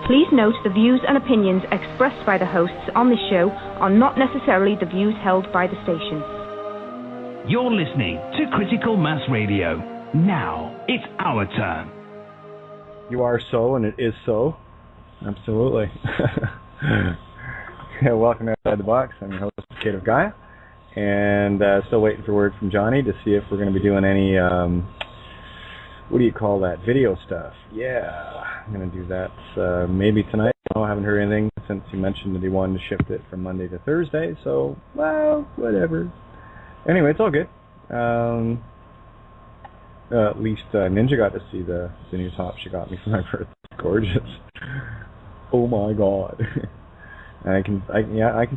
Please note the views and opinions expressed by the hosts on this show are not necessarily the views held by the station. You're listening to Critical Mass Radio. Now it's our turn. You are so, and it is so. Absolutely. Yeah, welcome outside the box. I'm your host, Kate of Gaia, and still waiting for word from Johnny to see if we're going to be doing any, what do you call that, video stuff. Yeah, I'm going to do that maybe tonight. I haven't heard anything since he mentioned that he wanted to shift it from Monday to Thursday, so, well, whatever. Anyway, it's all good. At least Ninja got to see the new top she got me for my birthday. It's gorgeous. Oh my god. I can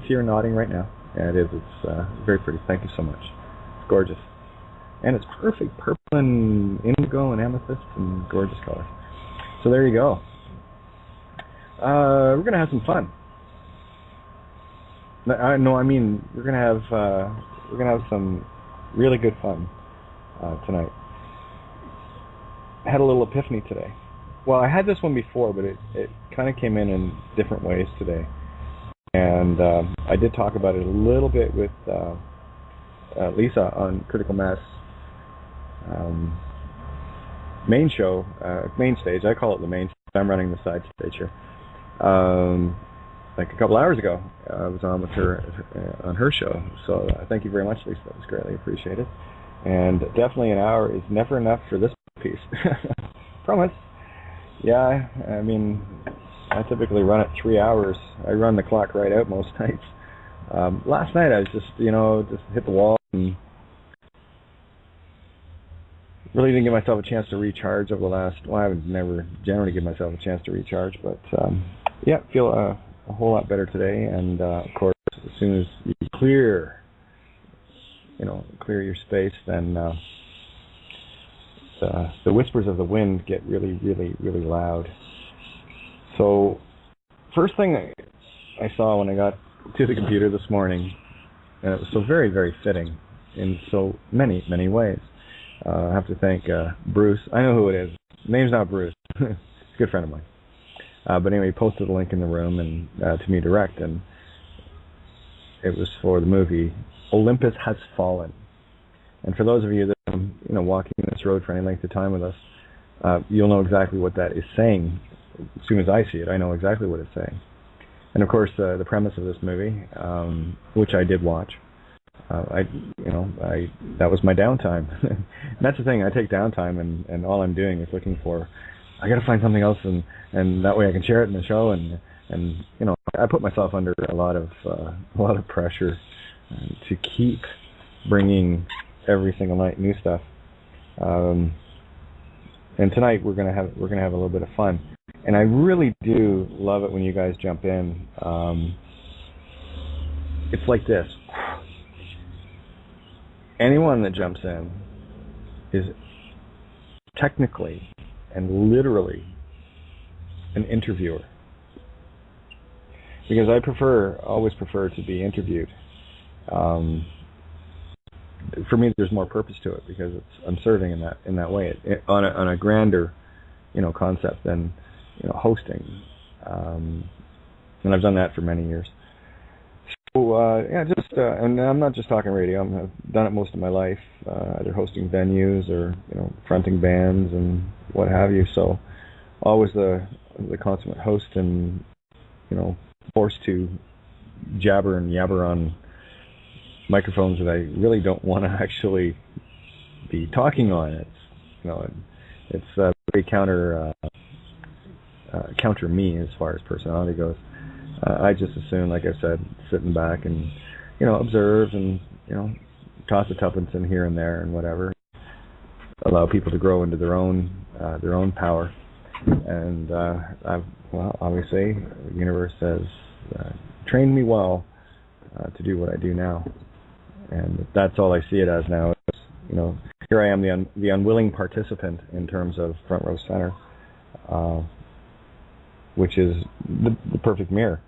see her nodding right now. Yeah, it is. It's very pretty. Thank you so much. It's gorgeous. And it's perfect. Purple and indigo and amethyst and gorgeous color. So there you go. We're going to have some fun. No, I mean, we're going to have some really good fun tonight. I had a little epiphany today. Well, I had this one before, but it kind of came in different ways today. And I did talk about it a little bit with Lisa on Critical Mass main show, main stage. I call it the main stage. I'm running the side stage here. Like a couple hours ago, I was on with her on her show. So thank you very much, Lisa. That was greatly appreciated. And definitely an hour is never enough for this piece. Promise. Yeah, I mean, I typically run it 3 hours. I run the clock right out most nights. Last night I was just hit the wall and really didn't give myself a chance to recharge over the last, well, I would never generally give myself a chance to recharge, but yeah, feel a whole lot better today. And of course, as soon as you clear your space, then the whispers of the wind get really, really, really loud. So, first thing I saw when I got to the computer this morning, and it was so very, very fitting in so many, many ways. I have to thank Bruce. I know who it is. His name's not Bruce. He's a good friend of mine. But anyway, he posted a link in the room and to me direct, and it was for the movie Olympus Has Fallen. And for those of you that walking this road for any length of time with us, you'll know exactly what that is saying. As soon as I see it, I know exactly what it's saying. And of course, the premise of this movie, which I did watch, that was my downtime. And that's the thing. I take downtime, and all I'm doing is looking for. I got to find something else, and that way I can share it in the show. And I put myself under a lot of pressure to keep bringing every single night new stuff. And tonight we're gonna have a little bit of fun. And I really do love it when you guys jump in. It's like this. Anyone that jumps in is technically and literally an interviewer. Because I always prefer to be interviewed. For me, there's more purpose to it because I'm serving in that way on a grander, concept than hosting, and I've done that for many years. So and I'm not just talking radio. I've done it most of my life, either hosting venues or fronting bands and what have you. So always the consummate host and forced to jabber and yabber on microphones that I really don't want to actually be talking on. It's very counter me as far as personality goes. I just assume, like I said, sitting back and observe and toss a tuppence in here and there and whatever. Allow people to grow into their own power. And obviously, the universe has trained me well to do what I do now. And that's all I see it as now. Here I am, the unwilling participant in terms of front row center, which is the perfect mirror.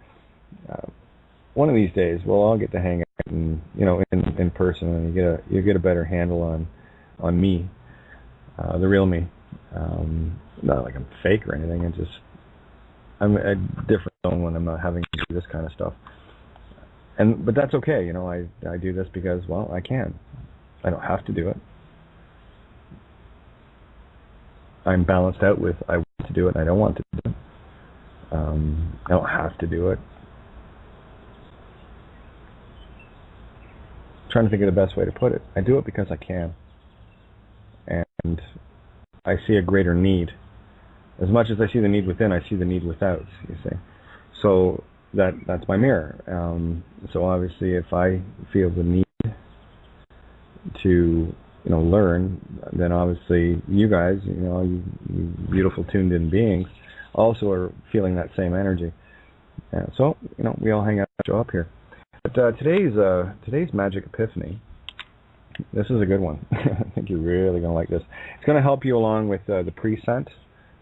One of these days, we'll all get to hang out and in person, and you get a better handle on me, the real me. Not like I'm fake or anything. I'm a different zone when I'm not having to do this kind of stuff. But that's okay, you know. I do this because, well, I can. I don't have to do it. I'm balanced out with I want to do it and I don't want to do it. I don't have to do it. I'm trying to think of the best way to put it. I do it because I can. And I see a greater need. As much as I see the need within, I see the need without, you see. So that's my mirror. So obviously if I feel the need to, you know, learn, then obviously you guys, you know, you beautiful tuned in beings also are feeling that same energy. So, you know, we all hang out and show up here. But today's Magic Epiphany, this is a good one. I think you're really going to like this. It's going to help you along with the present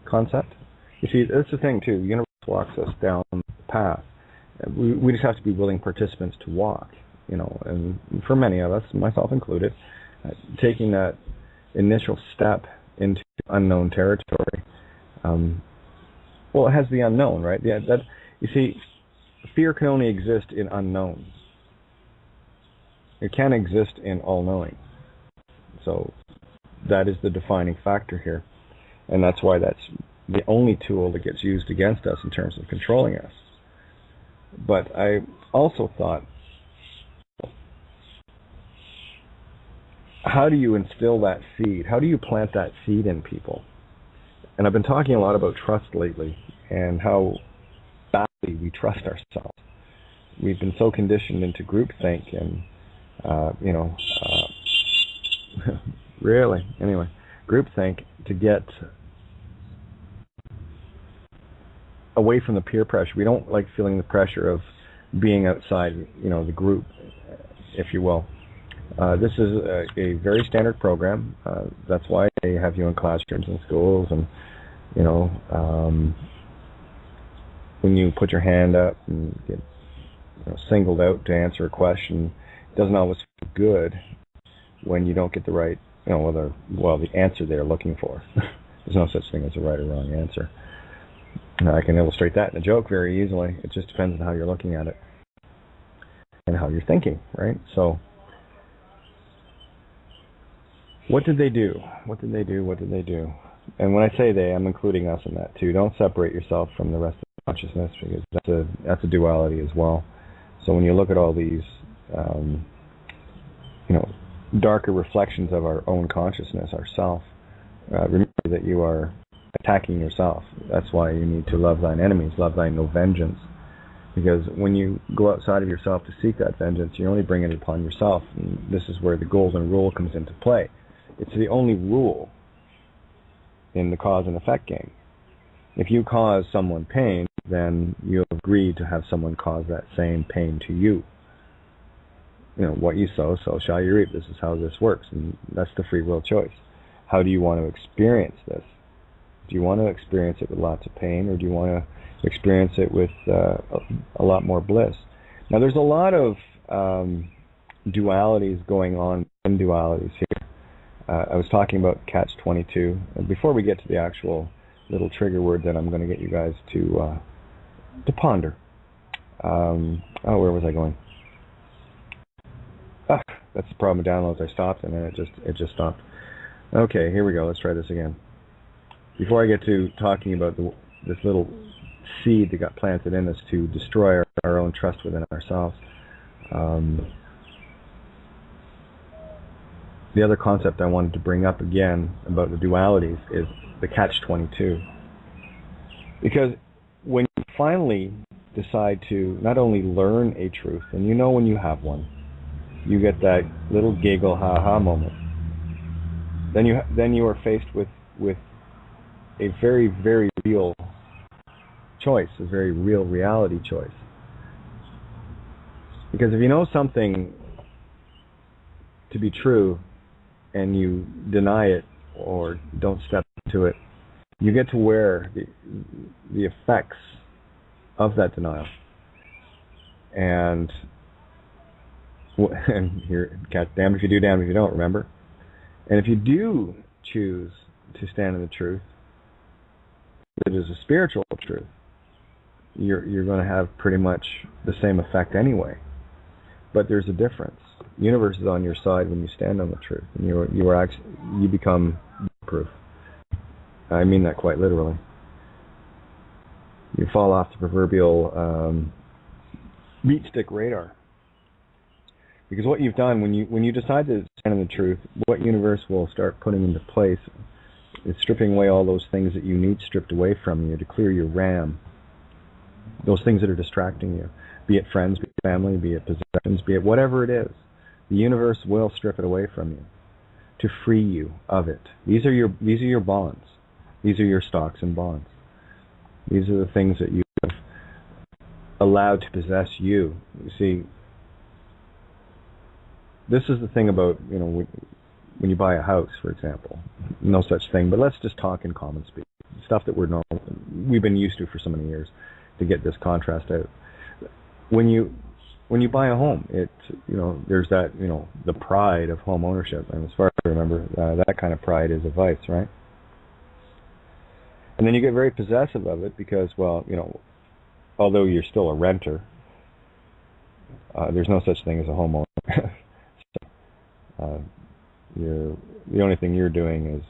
concept. You see, that's the thing too. The universe walks us down the path. We just have to be willing participants to walk, you know, and for many of us, myself included, taking that initial step into unknown territory. Well, it has the unknown, right? Yeah, that, you see, fear can only exist in unknowns. It can't exist in all-knowing. So that is the defining factor here. And that's why that's the only tool that gets used against us in terms of controlling us. But I also thought, how do you instill that seed? How do you plant that seed in people? And I've been talking a lot about trust lately and how badly we trust ourselves. We've been so conditioned into groupthink and, really, anyway, groupthink to get away from the peer pressure. We don't like feeling the pressure of being outside, you know, the group, if you will. This is a very standard program. That's why they have you in classrooms and schools, and you know, when you put your hand up and get singled out to answer a question, it doesn't always feel good when you don't get the right, you know, the answer they're looking for. There's no such thing as a right or wrong answer. Now, I can illustrate that in a joke very easily. It just depends on how you're looking at it and how you're thinking, right? So, what did they do? What did they do? What did they do? And when I say they, I'm including us in that too. Don't separate yourself from the rest of consciousness, because that's a duality as well. So when you look at all these, darker reflections of our own consciousness, ourself, remember that you are attacking yourself. That's why you need to love thine enemies, love thine no vengeance. Because when you go outside of yourself to seek that vengeance, you're only bringing it upon yourself. And this is where the golden rule comes into play. It's the only rule in the cause and effect game. If you cause someone pain, then you agree to have someone cause that same pain to you. You know, what you sow, so shall you reap. This is how this works, and that's the free will choice. How do you want to experience this? Do you want to experience it with lots of pain, or do you want to experience it with a lot more bliss? Now, there's a lot of dualities going on, in dualities here. I was talking about catch-22. And before we get to the actual little trigger word that I'm going to get you guys to ponder. Where was I going? That's the problem with downloads. I stopped and then it just stopped. Okay, here we go. Let's try this again. Before I get to talking about this little seed that got planted in us to destroy our own trust within ourselves, the other concept I wanted to bring up again about the dualities is the catch-22. Because when you finally decide to not only learn a truth, and you know when you have one, you get that little giggle, ha-ha moment. Then you are faced with a very, very real choice, a very real reality choice. Because if you know something to be true and you deny it or don't step into it, you get to wear the effects of that denial. And here, damned if you do, damned if you don't, remember? And if you do choose to stand in the truth, it is a spiritual truth, you're going to have pretty much the same effect anyway. But there's a difference. The universe is on your side when you stand on the truth, and you become proof. I mean that quite literally. You fall off the proverbial meat stick radar. Because what you've done when you decide to stand in the truth, what universe will start putting into place is stripping away all those things that you need stripped away from you to clear your RAM. Those things that are distracting you, be it friends, be it family, be it possessions, be it whatever it is. The universe will strip it away from you to free you of it. These are your bonds. These are your stocks and bonds. These are the things that you have allowed to possess you. You see, this is the thing about, when you buy a house, for example. No such thing, but let's just talk in common speak. Stuff that we've been used to for so many years to get this contrast out. When you buy a home, there's that, the pride of home ownership. And as far as I remember, that kind of pride is a vice, right? And then you get very possessive of it because, although you're still a renter, there's no such thing as a homeowner. The only thing you're doing is,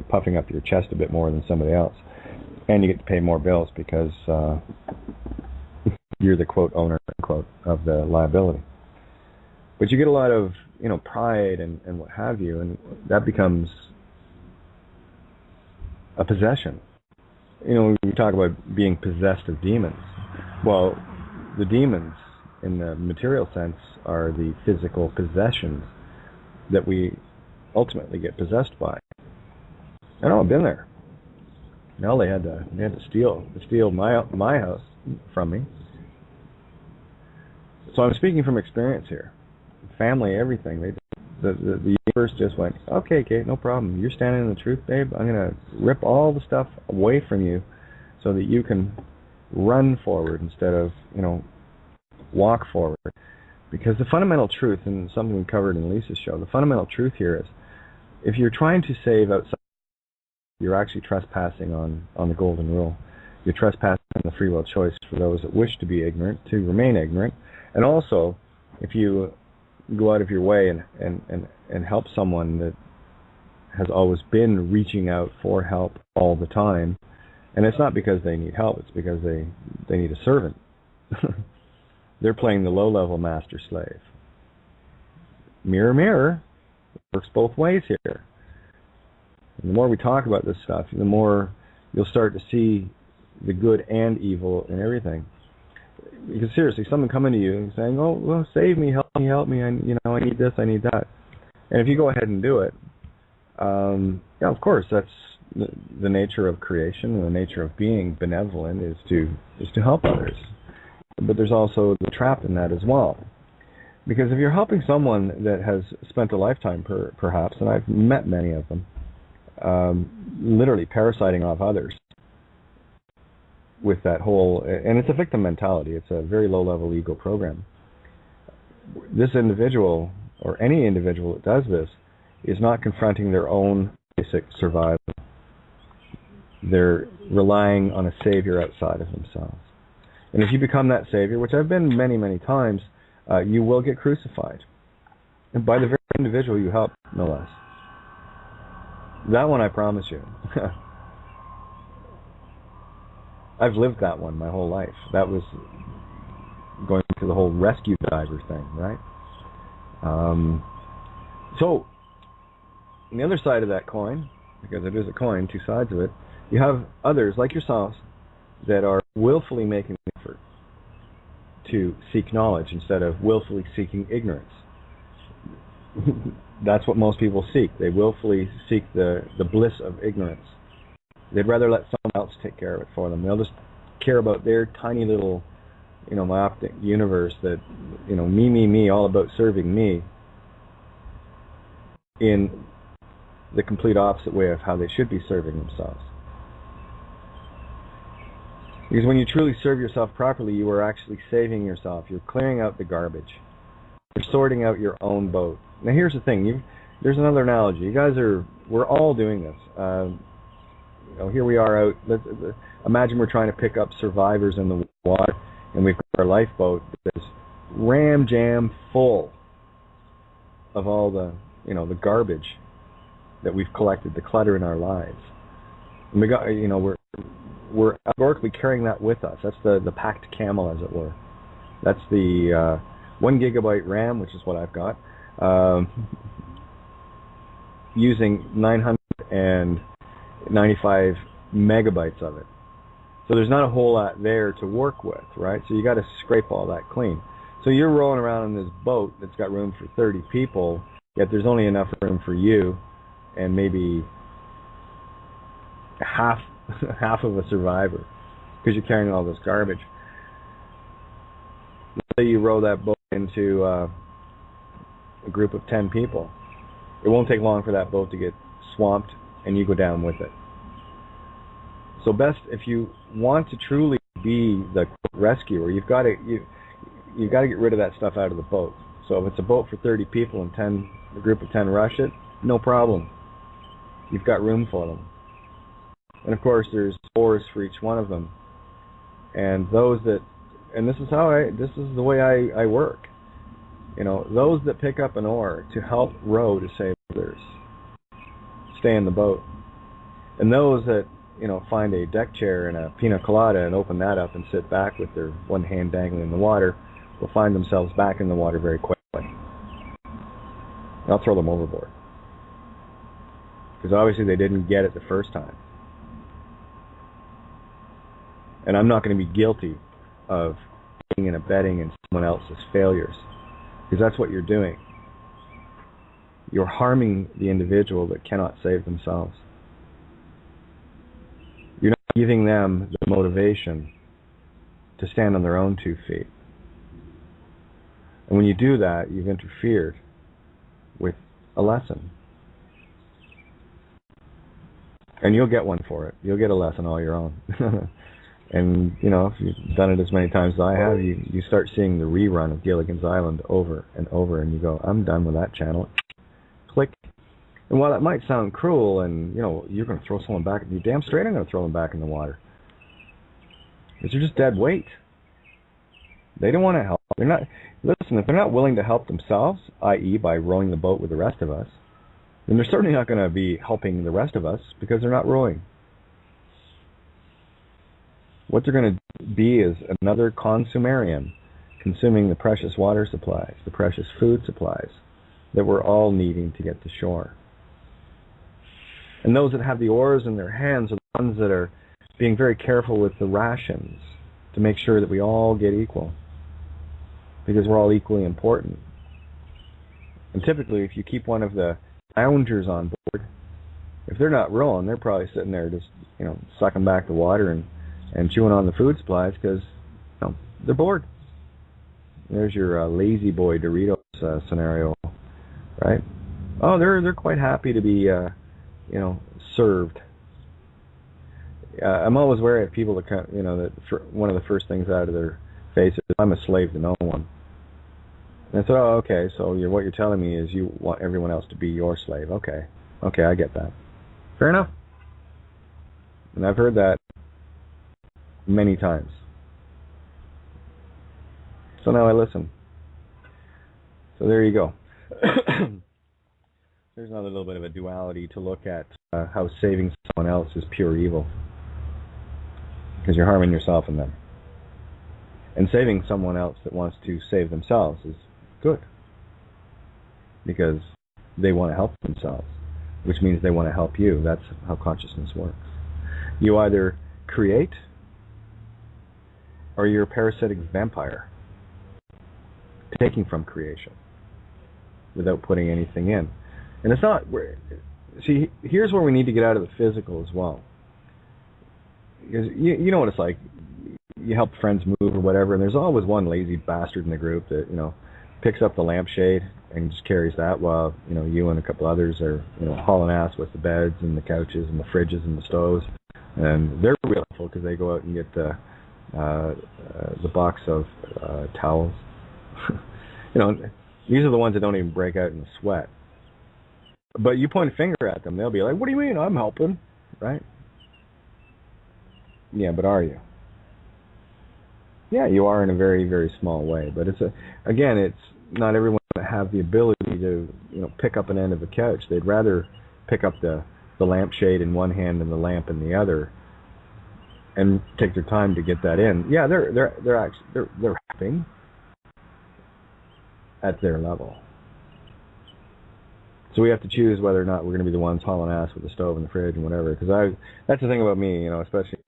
puffing up your chest a bit more than somebody else, and you get to pay more bills because you're the quote owner unquote of the liability. But you get a lot of pride and what have you, and that becomes a possession. We talk about being possessed of demons. Well, the demons in the material sense are the physical possessions that we ultimately get possessed by. I know, I've been there. They had to steal my house from me. So I'm speaking from experience here. Family, everything. The universe just went, okay, Kate, no problem. You're standing in the truth, babe. I'm going to rip all the stuff away from you so that you can run forward instead of, walk forward. Because the fundamental truth, and something we covered in Lisa's show, the fundamental truth here is, if you're trying to save outside, you're actually trespassing on the golden rule. You're trespassing on the free will choice for those that wish to be ignorant, to remain ignorant. And also, if you go out of your way and help someone that has always been reaching out for help all the time, and it's not because they need help, it's because they need a servant. They're playing the low-level master-slave. Mirror, mirror, it works both ways here. And the more we talk about this stuff, the more you'll start to see the good and evil in everything. Because seriously, someone coming to you and saying, "Oh, well, save me, help me, I need this, I need that," and if you go ahead and do it, of course, that's the nature of creation, and the nature of being benevolent is to help others. But there's also the trap in that as well. Because if you're helping someone that has spent a lifetime, perhaps, and I've met many of them, literally parasiting off others with that whole, and it's a victim mentality, it's a very low-level ego program. This individual, or any individual that does this, is not confronting their own basic survival. They're relying on a savior outside of themselves. And if you become that savior, which I've been many, many times, you will get crucified. And by the very individual you help, no less. That one I promise you. I've lived that one my whole life. That was going through the whole rescue diver thing, right? So, on the other side of that coin, because it is a coin, two sides of it, you have others like yourselves that are willfully making an effort to seek knowledge instead of willfully seeking ignorance. That's what most people seek. They willfully seek the bliss of ignorance. They'd rather let someone else take care of it for them. They'll just care about their tiny little, myopic universe that, me, all about serving me, in the complete opposite way of how they should be serving themselves. Because when you truly serve yourself properly, you are actually saving yourself. You're clearing out the garbage. You're sorting out your own boat. Now here's the thing. There's another analogy. We're all doing this. Here we are out. imagine we're trying to pick up survivors in the water, and we've got our lifeboat that's ram jam full of all the, the garbage that we've collected, the clutter in our lives. And we got, we're allegorically carrying that with us. That's the packed camel, as it were. That's the 1 gigabyte RAM, which is what I've got, using 995 megabytes of it. So there's not a whole lot there to work with, right? So you got to scrape all that clean. So you're rolling around in this boat that's got room for 30 people, yet there's only enough room for you and maybe half of a survivor, because you're carrying all this garbage. Let's say you row that boat into a group of 10 people. It won't take long for that boat to get swamped, and you go down with it. So best, if you want to truly be the rescuer, you've got to get rid of that stuff out of the boat. So if it's a boat for 30 people and a group of 10 rush it, no problem. You've got room for them. And of course, there's oars for each one of them. And this is the way I work. Those that pick up an oar to help row to save others stay in the boat. And those that, find a deck chair and a pina colada and open that up and sit back with their one hand dangling in the water will find themselves back in the water very quickly. I'll throw them overboard. Because obviously they didn't get it the first time. And I'm not going to be guilty of aiding and abetting in someone else's failures. Because that's what you're doing. You're harming the individual that cannot save themselves. You're not giving them the motivation to stand on their own 2 feet. And when you do that, you've interfered with a lesson. And you'll get one for it. You'll get a lesson all your own. And, if you've done it as many times as I have, you start seeing the rerun of Gilligan's Island over and over, and you go, I'm done with that channel. Click. And while that might sound cruel, and, you're going to throw someone back, you're damn straight I'm going to throw them back in the water. Because they're just dead weight. They don't want to help. Listen, if they're not willing to help themselves, i.e. by rowing the boat with the rest of us, then they're certainly not going to be helping the rest of us because they're not rowing. What they're going to be is another consumerian, consuming the precious water supplies, the precious food supplies that we're all needing to get to shore. And those that have the oars in their hands are the ones that are being very careful with the rations to make sure that we all get equal, because we're all equally important. And typically, if you keep one of the loungers on board, if they're not rowing, they're probably sitting there just, sucking back the water and chewing on the food supplies because they're bored. There's your lazy boy Doritos scenario, right? Oh, they're quite happy to be, served. I'm always wary of people that one of the first things out of their face is, I'm a slave to no one. And I said, oh, okay, so what you're telling me is you want everyone else to be your slave. Okay, I get that. Fair enough. And I've heard that many times. So now I listen. So there you go. There's another little bit of a duality to look at how saving someone else is pure evil. Because you're harming yourself and them. And saving someone else that wants to save themselves is good. Because they want to help themselves. Which means they want to help you. That's how consciousness works. You either create or you're a parasitic vampire, taking from creation without putting anything in. And it's not, see, here's where we need to get out of the physical as well. Because you know what it's like. You help friends move or whatever, and there's always one lazy bastard in the group that, picks up the lampshade and just carries that while, you and a couple others are, hauling ass with the beds and the couches and the fridges and the stoves. And they're real helpful because they go out and get the box of towels. These are the ones that don't even break out in a sweat. But you point a finger at them, they'll be like, what do you mean? I'm helping, right? Yeah, but are you? Yeah, you are in a very, very small way. But it's not everyone that have the ability to, pick up an end of a couch. They'd rather pick up the lampshade in one hand and the lamp in the other, and take their time to get that in. Yeah, they're helping at their level. So we have to choose whether or not we're going to be the ones hauling ass with the stove and the fridge and whatever. Because that's the thing about me, especially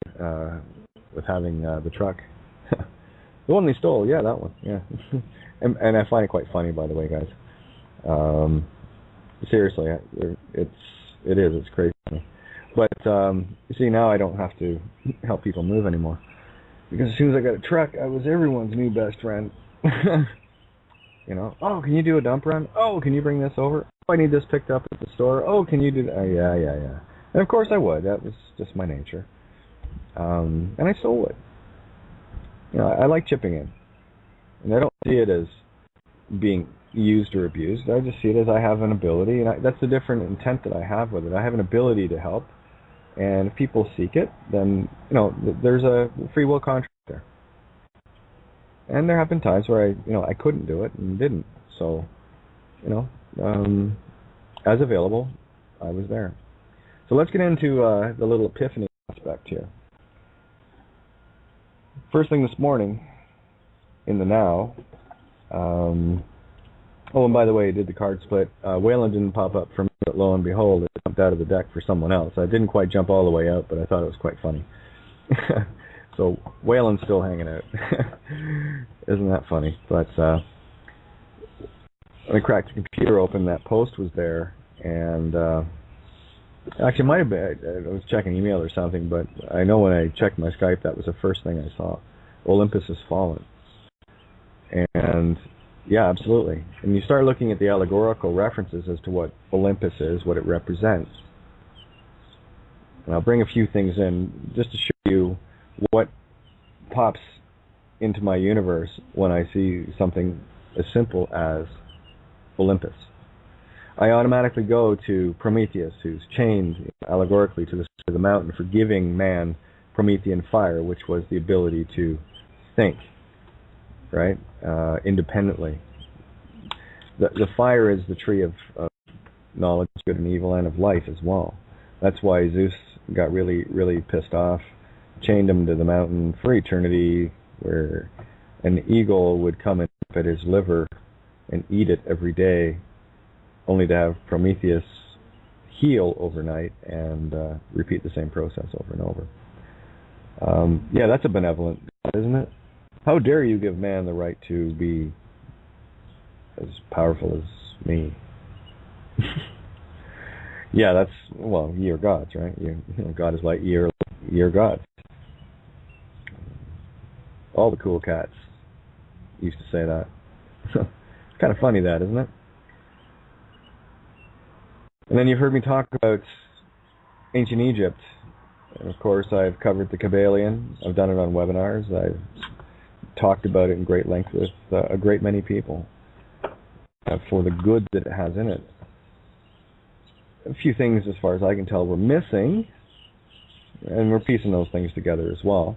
with having the truck. The one they stole, yeah, that one, yeah. and I find it quite funny, by the way, guys. Seriously, it's crazy. But you see, now I don't have to help people move anymore, because as soon as I got a truck, I was everyone's new best friend. Oh, can you do a dump run? Oh, can you bring this over? Oh, I need this picked up at the store. Oh, can you do that? Yeah. And of course I would. That was just my nature. And I still would. I like chipping in. And I don't see it as being used or abused. I just see it as I have an ability, and that's the different intent that I have with it. I have an ability to help, and if people seek it, then, there's a free will contract there. And there have been times where I couldn't do it and didn't. So, as available, I was there. So let's get into the little epiphany aspect here. First thing this morning, in the now, and by the way, I did the card split. Wayland didn't pop up for me, but lo and behold, it jumped out of the deck for someone else. I didn't quite jump all the way out, but I thought it was quite funny. So Wayland's still hanging out. Isn't that funny? But when I cracked the computer open, that post was there, and actually, it might have been, I was checking email or something, but I know when I checked my Skype, that was the first thing I saw. Olympus has fallen. And, yeah, absolutely. And you start looking at the allegorical references as to what Olympus is, what it represents. And I'll bring a few things in just to show you what pops into my universe when I see something as simple as Olympus. I automatically go to Prometheus, who's chained allegorically to the mountain for giving man Promethean fire, which was the ability to think, right, independently. The fire is the tree of knowledge, good and evil, and of life as well. That's why Zeus got really, really pissed off, chained him to the mountain for eternity, where an eagle would come and at his liver and eat it every day, only to have Prometheus heal overnight and repeat the same process over and over. Yeah, that's a benevolent God, isn't it? How dare you give man the right to be as powerful as me? Yeah, that's, well, ye are gods, right? God is like ye are gods. All the cool cats used to say that. It's kind of funny, that, isn't it? And then you've heard me talk about ancient Egypt. And of course, I've covered the Kabbalion. I've done it on webinars. I've talked about it in great length with a great many people for the good that it has in it. A few things, as far as I can tell, were missing, and we're piecing those things together as well.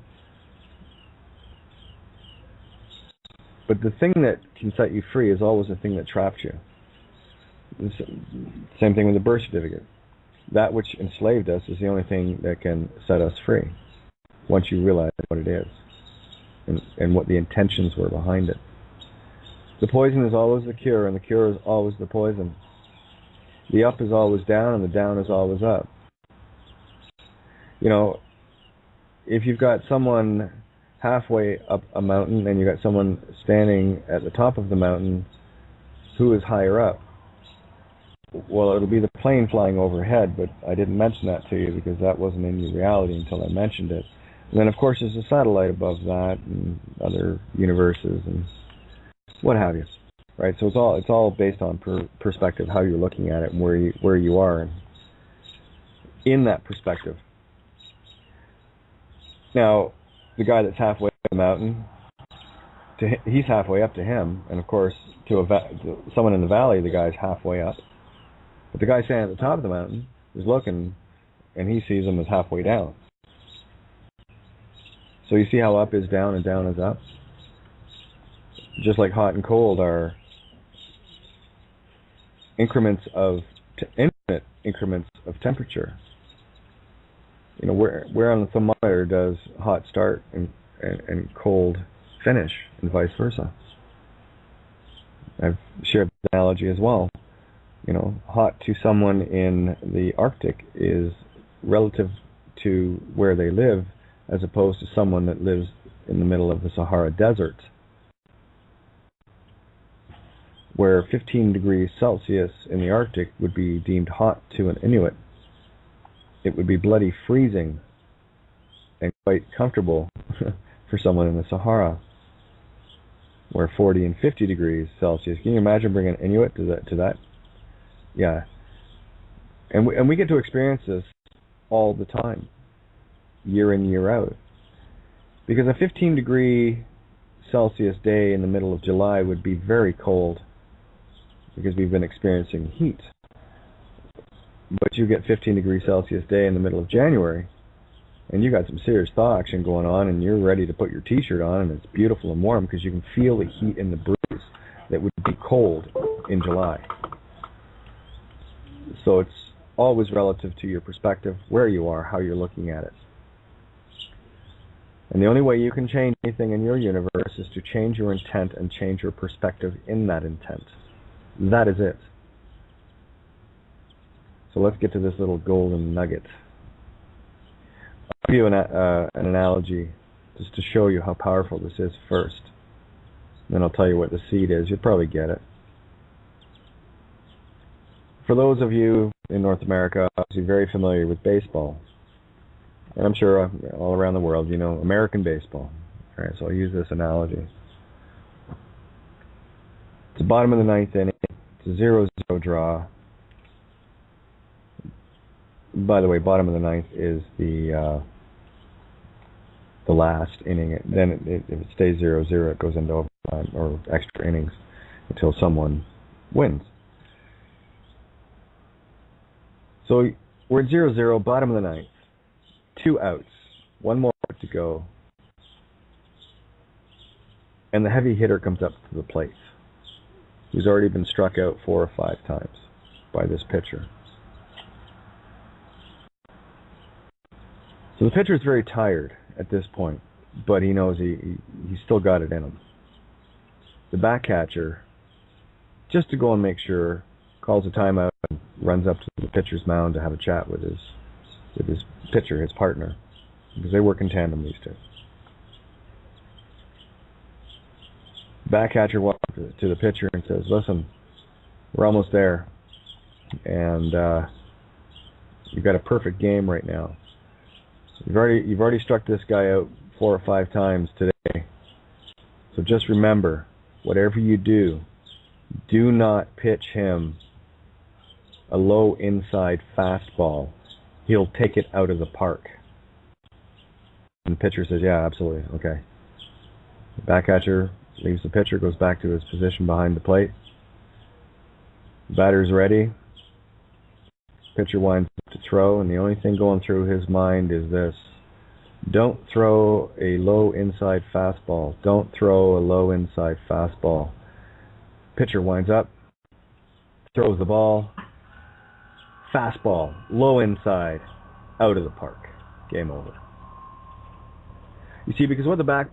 But the thing that can set you free is always the thing that trapped you. Same thing with the birth certificate. That which enslaved us is the only thing that can set us free, once you realize what it is and what the intentions were behind it. The poison is always the cure, and the cure is always the poison. The up is always down, and the down is always up. If you've got someone halfway up a mountain and you've got someone standing at the top of the mountain, who is higher up? Well, it'll be the plane flying overhead, but I didn't mention that to you because that wasn't in your reality until I mentioned it. And then, of course, there's a satellite above that and other universes and what have you. Right, so it's all based on perspective, how you're looking at it, and where you are in that perspective. Now, the guy that's halfway up the mountain, he's halfway up to him, and of course, to someone in the valley, the guy's halfway up. But the guy standing at the top of the mountain is looking, and he sees him as halfway down. So you see how up is down and down is up? Just like hot and cold are infinite increments of temperature. You know, where on the thermometer does hot start and cold finish, and vice versa. I've shared the analogy as well. You know, hot to someone in the Arctic is relative to where they live, as opposed to someone that lives in the middle of the Sahara Desert, where 15 degrees Celsius in the Arctic would be deemed hot to an Inuit. It would be bloody freezing and quite comfortable for someone in the Sahara, where 40 and 50 degrees Celsius. Can you imagine bringing an Inuit to that? Yeah. And we get to experience this all the time, year in, year out. Because a 15 degree Celsius day in the middle of July would be very cold, because we've been experiencing heat. But you get 15 degrees Celsius day in the middle of January, and you got some serious thaw action going on, and you're ready to put your t-shirt on, and it's beautiful and warm because you can feel the heat in the breeze that would be cold in July. So it's always relative to your perspective, where you are, how you're looking at it. And the only way you can change anything in your universe is to change your intent and change your perspective in that intent. That is it. So let's get to this little golden nugget. I'll give you an analogy just to show you how powerful this is first. Then I'll tell you what the seed is. You'll probably get it. For those of you in North America, obviously very familiar with baseball, and I'm sure all around the world, you know American baseball. All right, so I'll use this analogy. It's the bottom of the ninth inning. It's a 0-0 draw. By the way, bottom of the ninth is the last inning. Then if it stays 0-0, it goes into overtime or extra innings until someone wins. So we're at 0-0, bottom of the ninth. 2 outs. 1 more out to go. And the heavy hitter comes up to the plate. He's already been struck out 4 or 5 times by this pitcher. So the pitcher is very tired at this point, but he knows he's still got it in him. The back catcher, just to go and make sure, calls a timeout and runs up to the pitcher's mound to have a chat with his pitcher, his partner, because they work in tandem, these two. Back catcher walks to the pitcher and says, "Listen, we're almost there, and you've got a perfect game right now. You've already struck this guy out 4 or 5 times today. So just remember, whatever you do, do not pitch him a low inside fastball. He'll take it out of the park." And the pitcher says, "Yeah, absolutely, okay." The back catcher leaves the pitcher, goes back to his position behind the plate. The batter's ready. Pitcher winds up to throw, and the only thing going through his mind is this: don't throw a low inside fastball. Don't throw a low inside fastball. Pitcher winds up, throws the ball. Fastball, low inside, out of the park. Game over. You see, because what the back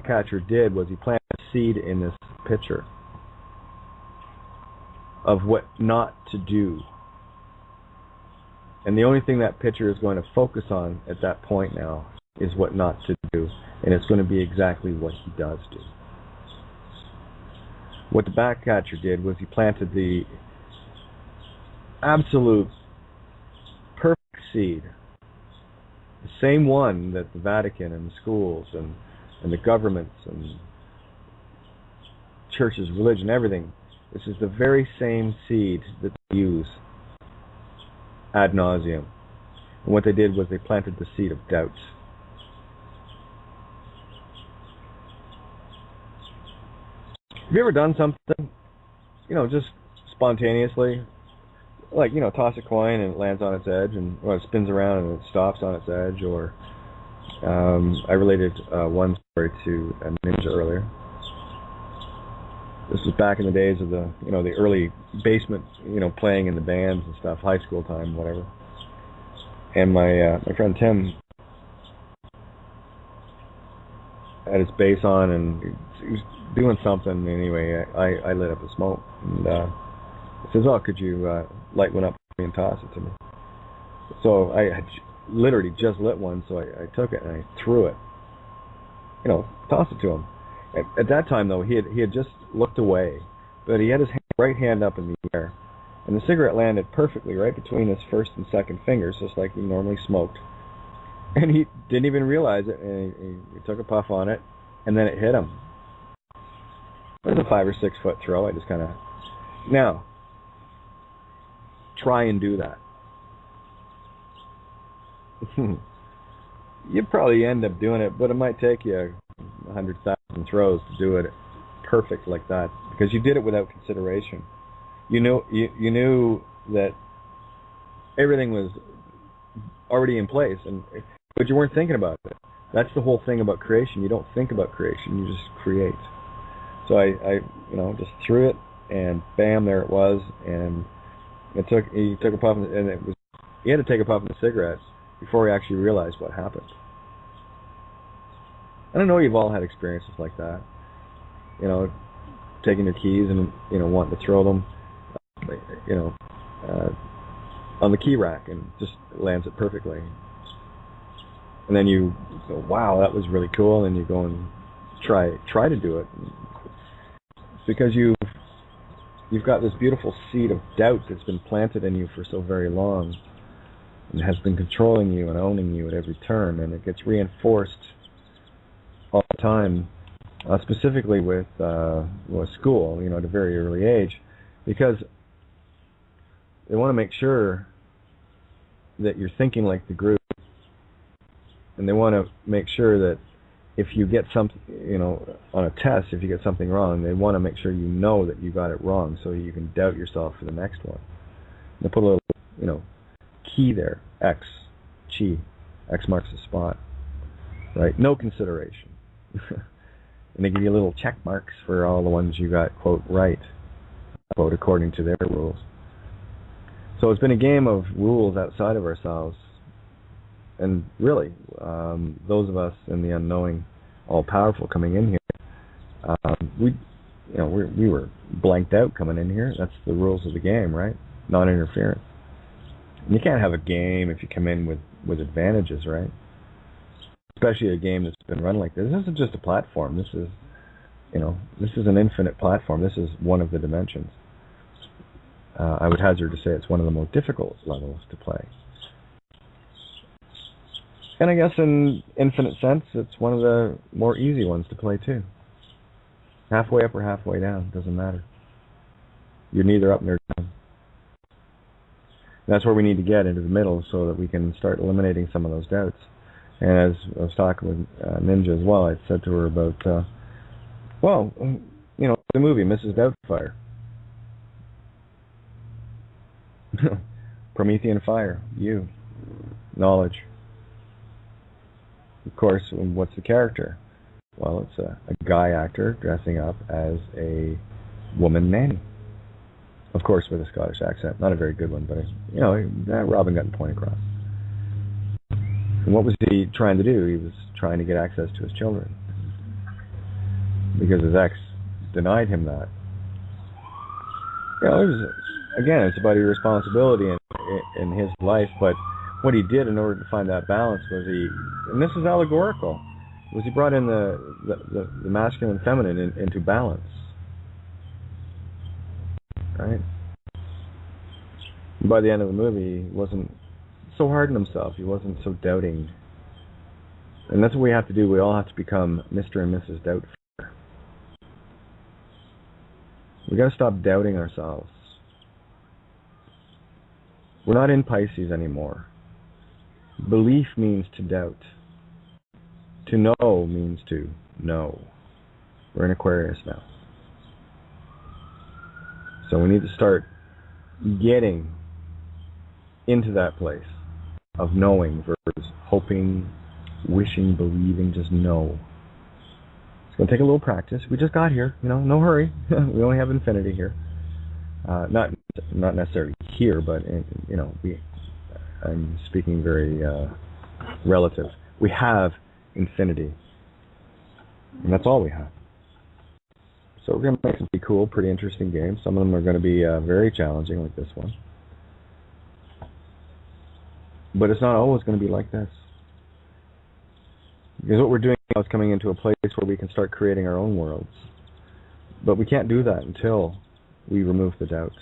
catcher did was he planted a seed in this pitcher of what not to do. And the only thing that pitcher is going to focus on at that point now is what not to do, and it's going to be exactly what he does do. What the back catcher did was he planted the absolute perfect seed, the same one that the Vatican and the schools and the governments and churches, religion, everything, this is the very same seed that they use ad nauseum. And what they did was they planted the seed of doubt. Have you ever done something, just spontaneously, like, toss a coin and it lands on its edge, or it spins around and it stops on its edge, or I related one story to a ninja earlier. This was back in the days of the early basement, playing in the bands and stuff, high school time, whatever. And my friend Tim had his bass on, and he was doing something. Anyway, I lit up a smoke, and he says, "Oh, could you light one up for me and toss it to me?" So I had literally just lit one, so I took it and I threw it, tossed it to him. At that time, though, he had just looked away, but he had his right hand up in the air, and the cigarette landed perfectly right between his first and second fingers, just like he normally smoked. And he didn't even realize it, and he took a puff on it, and then it hit him. It was a 5 or 6 foot throw. I just kind of... Now, try and do that. You'd probably end up doing it, but it might take you 100,000 throws to do it perfect like that, because you did it without consideration. You knew that everything was already in place, but you weren't thinking about it. That's the whole thing about creation. You don't think about creation, you just create. So I just threw it, and bam, there it was. And he took a puff, and he had to take a puff of the cigarette before he actually realized what happened. And I know you've all had experiences like that. Taking your keys and wanting to throw them, on the key rack, and just lands it perfectly. And then you go, "Wow, that was really cool," and you go and try to do it. It's because you've got this beautiful seed of doubt that's been planted in you for so very long, and has been controlling you and owning you at every turn, and it gets reinforced all the time, specifically with school, at a very early age, because they want to make sure that you're thinking like the group, and they want to make sure that if you get something, on a test, if you get something wrong, they want to make sure you know that you got it wrong, so you can doubt yourself for the next one. They put a little, key there, X, chi, X marks the spot, right? No consideration. And they give you little check marks for all the ones you got, quote, right, quote, according to their rules. So it's been a game of rules outside of ourselves. And really, those of us in the unknowing, all-powerful coming in here, we were blanked out coming in here. That's the rules of the game, right? Non-interference. And you can't have a game if you come in with advantages, right? Especially a game that's been run like this. This isn't just a platform. This is an infinite platform. This is one of the dimensions. I would hazard to say it's one of the most difficult levels to play. And I guess in infinite sense, it's one of the more easy ones to play too. Halfway up or halfway down, doesn't matter. You're neither up nor down. And that's where we need to get, into the middle, so that we can start eliminating some of those doubts. And as I was talking with Ninja as well, I said to her about, the movie, Mrs. Doubtfire. Promethean fire, you, knowledge. Of course, what's the character? Well, it's a guy actor dressing up as a woman nanny. Of course, with a Scottish accent. Not a very good one, but, Robin got the point across. And what was he trying to do? He was trying to get access to his children, because his ex denied him that. It's about irresponsibility in his life, but what he did in order to find that balance was and this is allegorical, was he brought in the masculine and feminine into balance, right? And by the end of the movie, he wasn't so hard on himself, he wasn't so doubting. And that's what we have to do. We all have to become Mr. and Mrs. Doubtfire. We got to stop doubting ourselves. We're not in Pisces anymore. Belief means to doubt. To know means to know. We're in Aquarius now. So we need to start getting into that place of knowing versus hoping, wishing, believing, just know. It's going to take a little practice. We just got here, no hurry. We only have infinity here. Not necessarily here, but I'm speaking very relative. We have infinity, and that's all we have. So we're going to make some pretty cool, pretty interesting games. Some of them are going to be very challenging, like this one. But it's not always going to be like this. Because what we're doing now is coming into a place where we can start creating our own worlds. But we can't do that until we remove the doubts.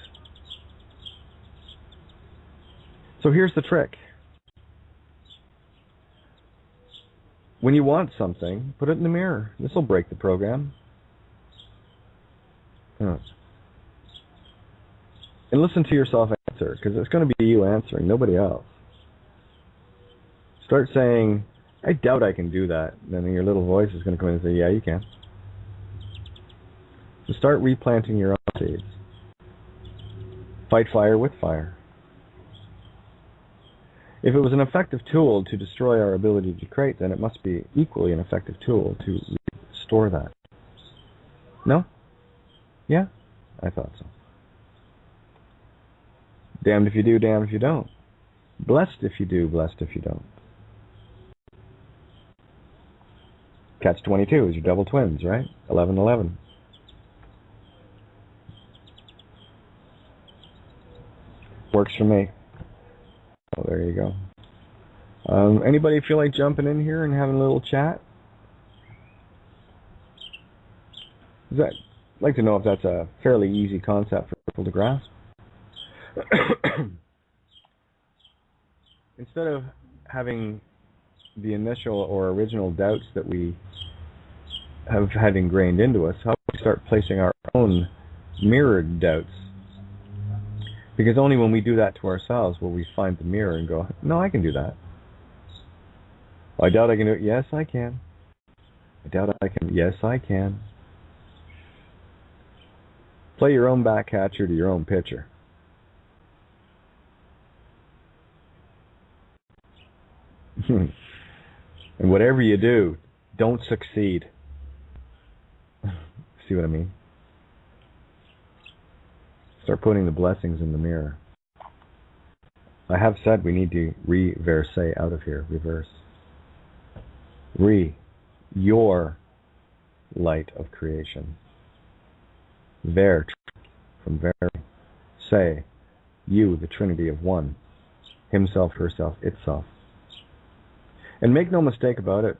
So here's the trick. When you want something, put it in the mirror. This will break the program. And listen to yourself answer, because it's going to be you answering, nobody else. Start saying, I doubt I can do that. And then your little voice is going to come in and say, yeah, you can. So start replanting your own seeds. Fight fire with fire. If it was an effective tool to destroy our ability to create, then it must be equally an effective tool to restore that. No? Yeah? I thought so. Damned if you do, damned if you don't. Blessed if you do, blessed if you don't. Catch-22 is your double twins, right? 11-11. Works for me. Oh, there you go. Anybody feel like jumping in here and having a little chat? I'd like to know if that's a fairly easy concept for people to grasp. Instead of having the initial or original doubts that we have had ingrained into us, how do we start placing our own mirrored doubts? Because only when we do that to ourselves will we find the mirror and go, no, I can do that. Well, I doubt I can do it. Yes, I can. I doubt I can. Yes, I can. Play your own back catcher to your own pitcher. And whatever you do, don't succeed. See what I mean? Start putting the blessings in the mirror. I have said we need to reverse out of here. Reverse. Your light of creation. Ver, from very. Say, you, the Trinity of One. Himself, herself, itself. And make no mistake about it,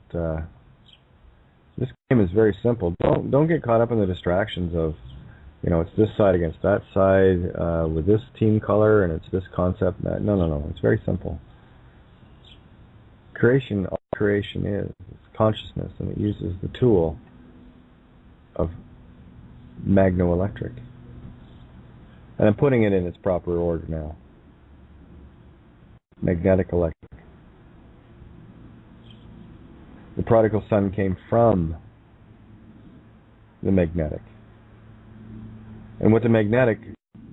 this game is very simple. Don't get caught up in the distractions of, it's this side against that side with this team color, and it's this concept. No. It's very simple. Creation, all creation is consciousness, and it uses the tool of magnoelectric. And I'm putting it in its proper order now. Magnetic electric. The prodigal son came from the magnetic. And what the magnetic,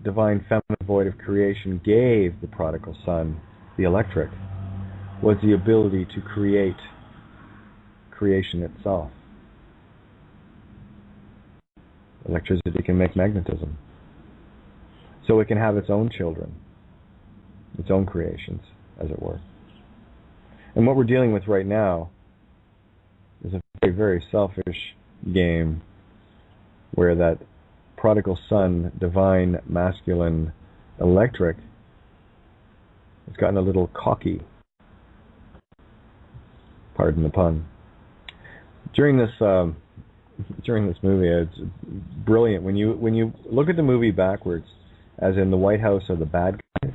divine feminine void of creation gave the prodigal son, the electric, was the ability to create creation itself. Electricity can make magnetism. So it can have its own children, its own creations, as it were. And what we're dealing with right now is a very, very selfish game where that prodigal son, divine, masculine, electric, has gotten a little cocky. Pardon the pun. During this movie, it's brilliant. When you look at the movie backwards, as in the White House are the bad guys,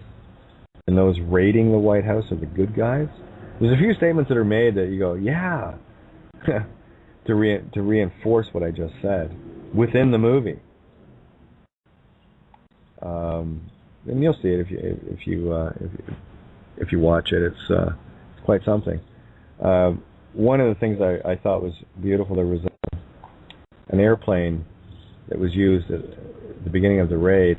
and those raiding the White House are the good guys, there's a few statements that are made that you go, yeah, to reinforce what I just said within the movie. And you'll see it if you watch it. It's quite something. One of the things I thought was beautiful, there was an airplane that was used at the beginning of the raid.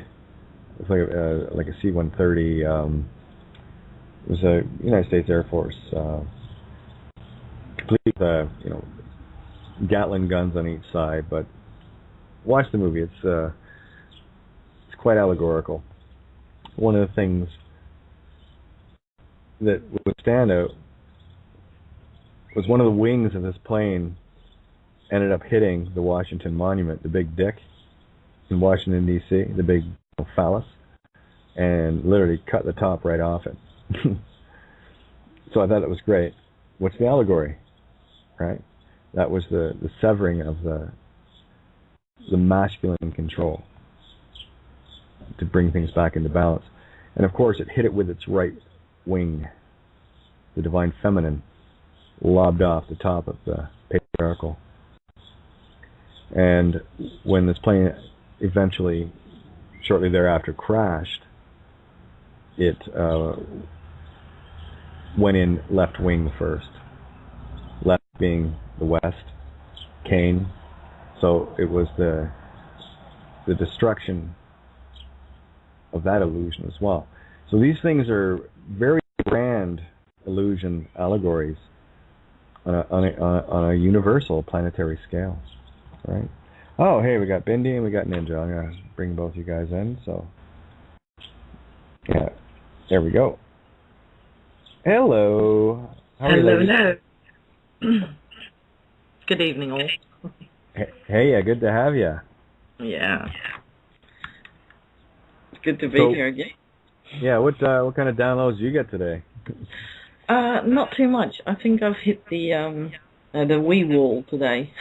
It was like a C-130. It was a United States Air Force complete, Gatling guns on each side. But watch the movie. It's quite allegorical. One of the things that would stand out was one of the wings of this plane ended up hitting the Washington Monument, the big dick in Washington, D.C., the big phallus, and literally cut the top right off it. So I thought it was great. What's the allegory, right? That was the severing of the masculine control to bring things back into balance. And of course, it hit it with its right wing. The divine feminine lobbed off the top of the patriarchal. And when this plane eventually, shortly thereafter, crashed, it went in left wing first. Left being the west, Cain. So it was the destruction of that illusion as well. So these things are very grand illusion allegories on a universal planetary scale, right? Oh, hey, we got Bindi and we got Ninja. I'm gonna bring both you guys in. So, yeah, there we go. Hello. How are you, ladies? Hello. Good evening, all. Hey, yeah, good to have you. Yeah. It's good to be here again. Yeah, what kind of downloads do you get today? Not too much. I think I've hit the Wii wall today.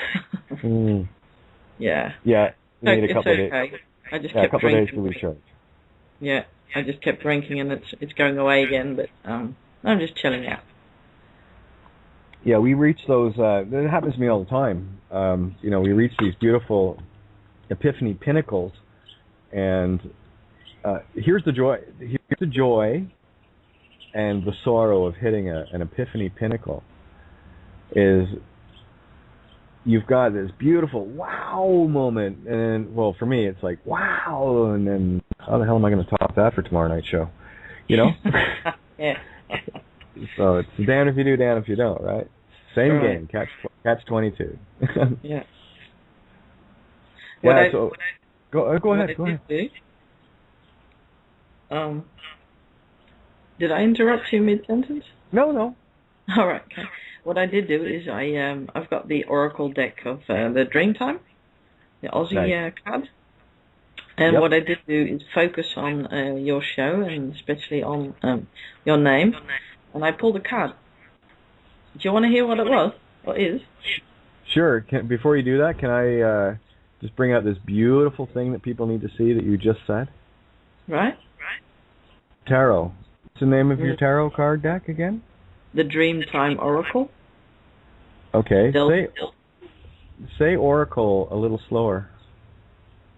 Yeah. Yeah, you need a couple of days. I just kept drinking. Days to recharge. Yeah, I just kept drinking and it's going away again, but I'm just chilling out. Yeah, we reach those, that happens to me all the time. We reach these beautiful epiphany pinnacles, and here's the joy and the sorrow of hitting an epiphany pinnacle is you've got this beautiful wow moment, and well, for me, it's like wow, and then how the hell am I going to top that for tomorrow night's show? Yeah. So it's damn if you do, damn if you don't, right? Same game, catch 22. Yeah. Yeah. Go ahead. Did I interrupt you mid-sentence? No. All right. Okay. What I did do is I've got the Oracle deck of the Dreamtime, the Aussie card, and what I did do is focus on your show and especially on your name, and I pulled a card. Do you want to hear what it was? What is? Sure. Before you do that, can I just bring out this beautiful thing that people need to see that you just said? Right. Tarot. What's the name of your tarot card deck again? The Dreamtime Oracle. Okay. Say Oracle a little slower.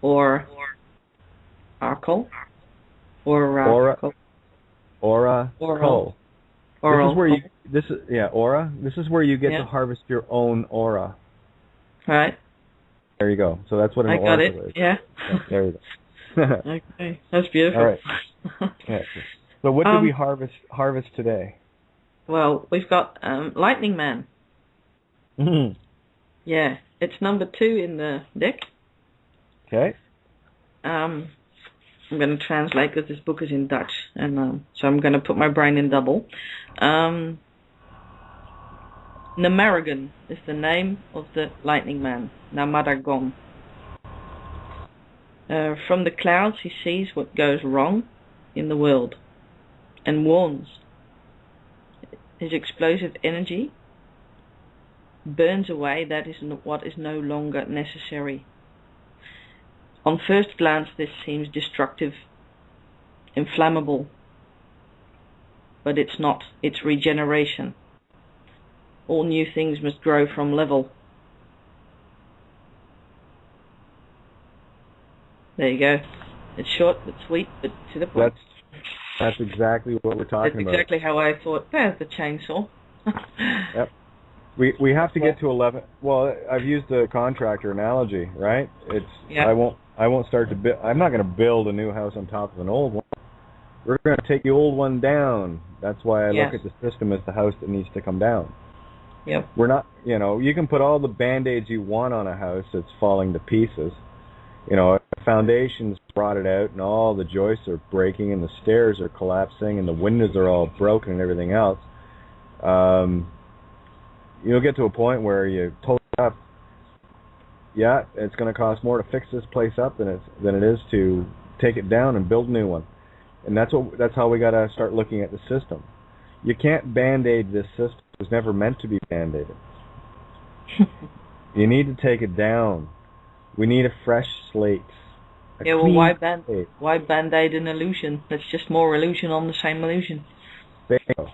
Oracle. Oracle. Oracle. Oral. This is where aura. This is where you get to harvest your own aura. Right. There you go. So that's what an oracle is. Yeah. There you go. Okay, that's beautiful. All right. Yeah. So what did we harvest today? Well, we've got Lightning Man. Mm-hmm. Yeah, it's number 2 in the deck. Okay. I'm going to translate because this book is in Dutch, and so I'm going to put my brain in double. Namaragon is the name of the Lightning Man. Namaragon. From the clouds he sees what goes wrong in the world and warns. His explosive energy burns away that is what is no longer necessary. On first glance this seems destructive, inflammable, but it's not. It's regeneration. All new things must grow from level. There you go. It's short but sweet, but to the point. That's exactly what we're talking about. That's exactly how I thought. There's the chainsaw. Yep. We have to get to 11. Well, I've used the contractor analogy, right? I won't start to build. I'm not going to build a new house on top of an old one. We're going to take the old one down. That's why I look at the system as the house that needs to come down. Yep. We're not, you can put all the Band-Aids you want on a house that's falling to pieces. If the foundation's rotted out and all the joists are breaking and the stairs are collapsing and the windows are all broken and everything else, you'll get to a point where you total up. Yeah, it's going to cost more to fix this place up than it is to take it down and build a new one. And that's how we got to start looking at the system. You can't Band-Aid this system. It was never meant to be Band-Aided. You need to take it down. We need a fresh slate. Why Band-Aid an illusion? That's just more illusion on the same illusion. Bingo.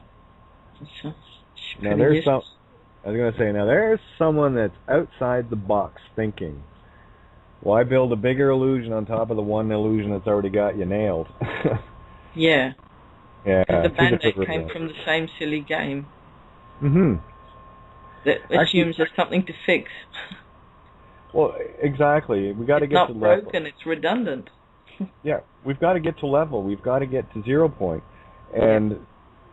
Now there's someone that's outside the box thinking, why build a bigger illusion on top of the one illusion that's already got you nailed? Yeah. Yeah. The Band-Aid came from the same silly game. Mm-hmm. That assumes there's something to fix. Well, exactly. We got to get to level. It's not broken. It's redundant. Yeah, we've got to get to level. We've got to get to 0 point, and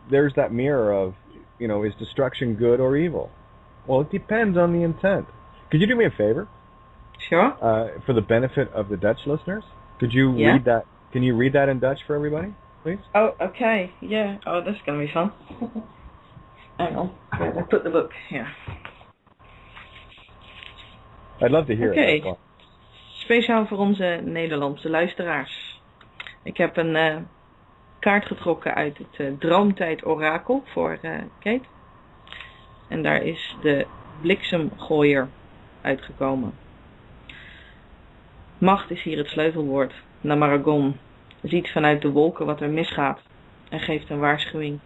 there's that mirror of, is destruction good or evil? Well, it depends on the intent. Could you do me a favor? Sure. For the benefit of the Dutch listeners, could you read that? Can you read that in Dutch for everybody, please? Oh, okay. Yeah. Oh, that's going to be fun. Hang on. I'll put the book here. I'd love to hear it. Oké. Speciaal voor onze Nederlandse luisteraars. Ik heb een kaart getrokken uit het Droomtijd Orakel voor Kate. En daar is de bliksemgooier uitgekomen. Macht is hier het sleutelwoord. Namaragon ziet vanuit de wolken wat er misgaat en geeft een waarschuwing.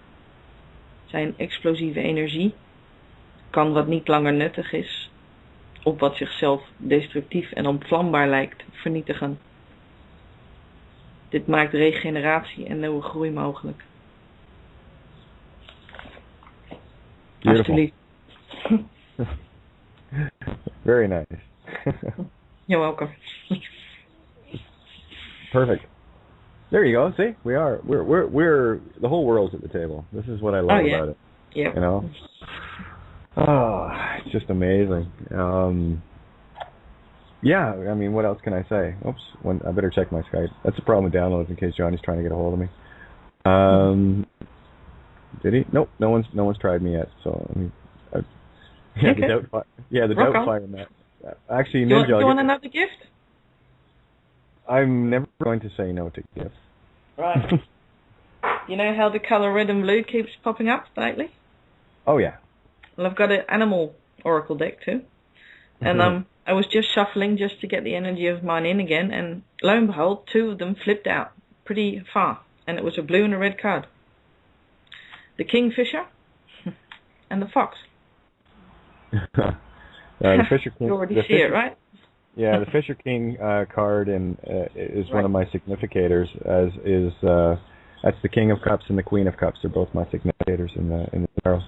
Zijn explosieve energie kan wat niet langer nuttig is, op wat zichzelf destructief en ontvlambaar lijkt, vernietigen. Dit maakt regeneratie en nieuwe groei mogelijk. Alsjeblieft. Very nice. You're welcome. Perfect. There you go. See, we're the whole world's at the table. This is what I love about it. Yeah. It's just amazing. I mean, what else can I say? Oops, I better check my Skype. That's the problem with downloads in case Johnny's trying to get a hold of me. Did he? Nope, no one's tried me yet. So I mean, the Doubtfire Matt. Actually, Ninja. Do you want another gift? I'm never going to say no to gifts. Right. You know how the color red and blue keeps popping up lately? Oh yeah. Well, I've got an animal oracle deck too, and I was just shuffling just to get the energy of mine in again, and lo and behold, 2 of them flipped out pretty far, and it was a blue and a red card. The Kingfisher and the Fox. The Fisher King. You already see it, right? Yeah, the Fisher King card is one of my significators, as is that's the King of Cups and the Queen of Cups. They're both my significators in the tarot.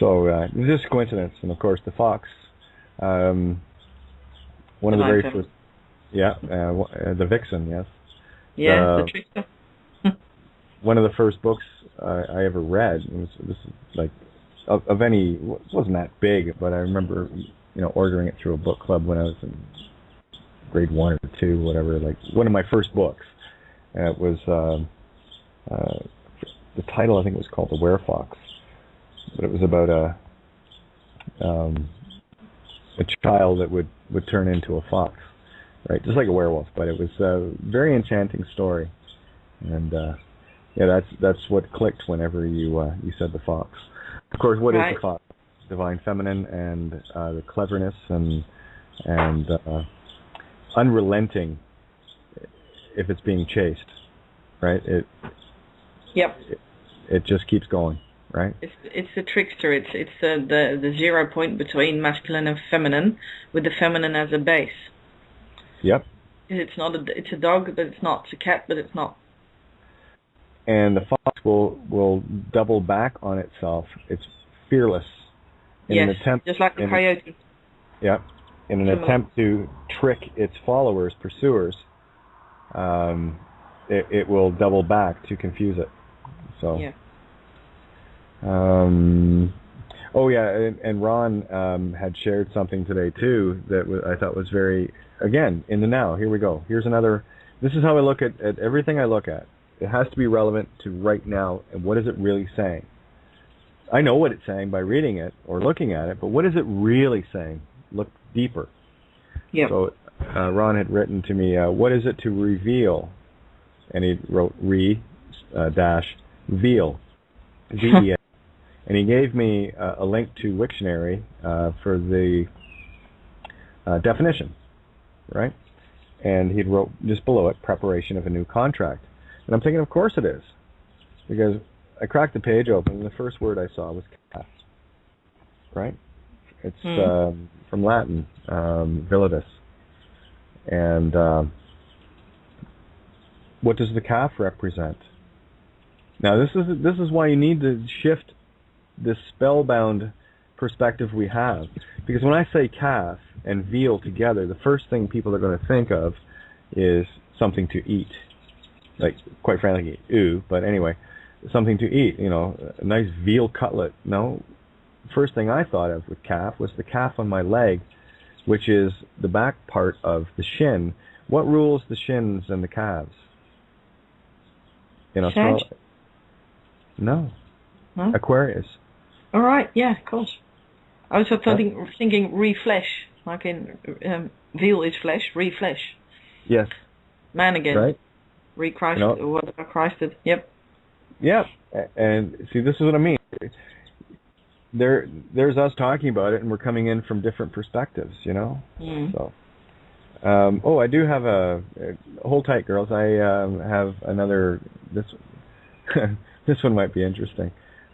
So it's just coincidence, and of course the Fox, one of the very first, the Vixen, yes. Yeah, the trickster. One of the first books I ever read. This is like of any. It wasn't that big, but I remember ordering it through a book club when I was in grade 1 or 2, whatever. Like one of my first books. It was the title I think was called The Werefox. But it was about a child that would turn into a fox, right? Just like a werewolf, but it was a very enchanting story, and that's what clicked whenever you said the fox. Of course, what is the fox? Divine feminine and the cleverness and unrelenting if it's being chased, right? It just keeps going. Right. It's the trickster. It's the 0 point between masculine and feminine, with the feminine as a base. Yep. It's a dog, but it's not. It's a cat, but it's not. And the fox will double back on itself. It's fearless. Yes, just like the coyote. Yep. In an attempt to trick its followers, pursuers, it will double back to confuse it. So. Yeah. Oh yeah, and Ron had shared something today too that I thought was very, again, in the now. Here we go. Here's another. This is how I look at everything I look at. It has to be relevant to right now, and what is it really saying? I know what it's saying by reading it or looking at it, but what is it really saying? Look deeper. Yep. So Ron had written to me, what is it to reveal? And he wrote veal, V-E-A. And he gave me a link to Wiktionary for the definition, right? And he wrote just below it, preparation of a new contract. And I'm thinking, of course it is. Because I cracked the page open, and the first word I saw was calf, right? It's from Latin, vilitus. And what does the calf represent? Now, this is why you need to shift this spellbound perspective we have. Because when I say calf and veal together, the first thing people are going to think of is something to eat. Like, quite frankly, ew, but anyway, something to eat, you know, a nice veal cutlet. No, first thing I thought of with calf was the calf on my leg, which is the back part of the shin. What rules the shins and the calves? In Australia? No. Aquarius. All right, yeah, of course. I was thinking re-flesh, like in veal is flesh, re-flesh. Yes. Man again. Right. Re-Christ, or whatever Christed. Yep. Yep. And see, this is what I mean. There's us talking about it, and we're coming in from different perspectives, you know? So. I do have hold tight, girls. I have another, this one might be interesting.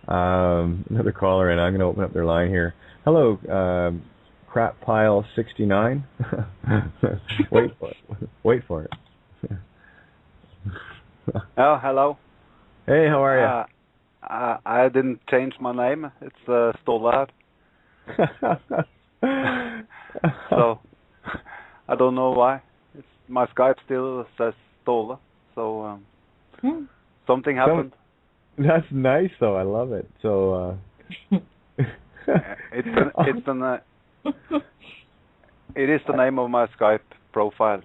Another caller, and I'm going to open up their line here. Hello, Crap Pile 69. Wait for it. Oh, hello. Hey, how are you? I didn't change my name. It's Ståle. So I don't know why. My Skype still says Ståle. So something happened. That's nice, though. I love it. So it is the name of my Skype profile.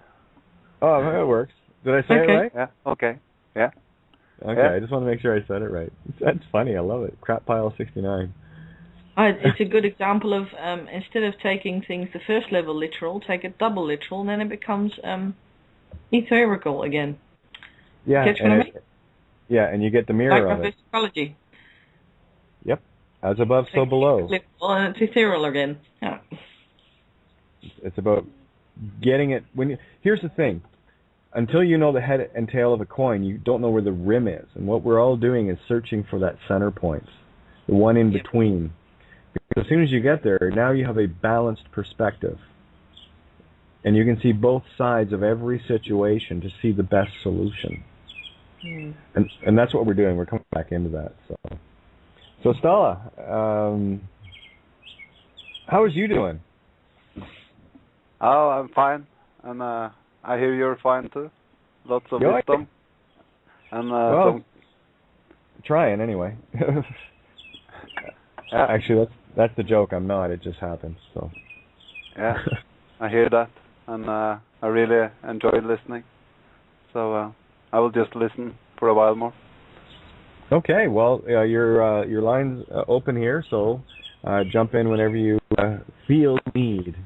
Oh, it works. Did I say it right? Yeah. Okay. Yeah. Okay. Yeah. I just want to make sure I said it right. That's funny. I love it. Crap Pile 69. It's a good example of instead of taking things the first level literal, take it double literal, and then it becomes etherical again. Yeah. Catch what I mean? Yeah, and you get the mirror like of it. Psychology. Yep. As above, so below. And it's ethereal again. Yeah. It's about getting it. Here's the thing. Until you know the head and tail of a coin, you don't know where the rim is. And what we're all doing is searching for that center point, the one in between. Because as soon as you get there, now you have a balanced perspective. And you can see both sides of every situation to see the best solution. And that's what we're doing. We're coming back into that. So Stella, how is you doing? Oh, I'm fine. And I hear you're fine too. Lots of wisdom. And trying anyway. Actually, that's the joke. I'm not. It just happens. So. Yeah, I hear that, and I really enjoyed listening. So I will just listen for a while more. Okay. Well, your line's open here, so jump in whenever you feel need.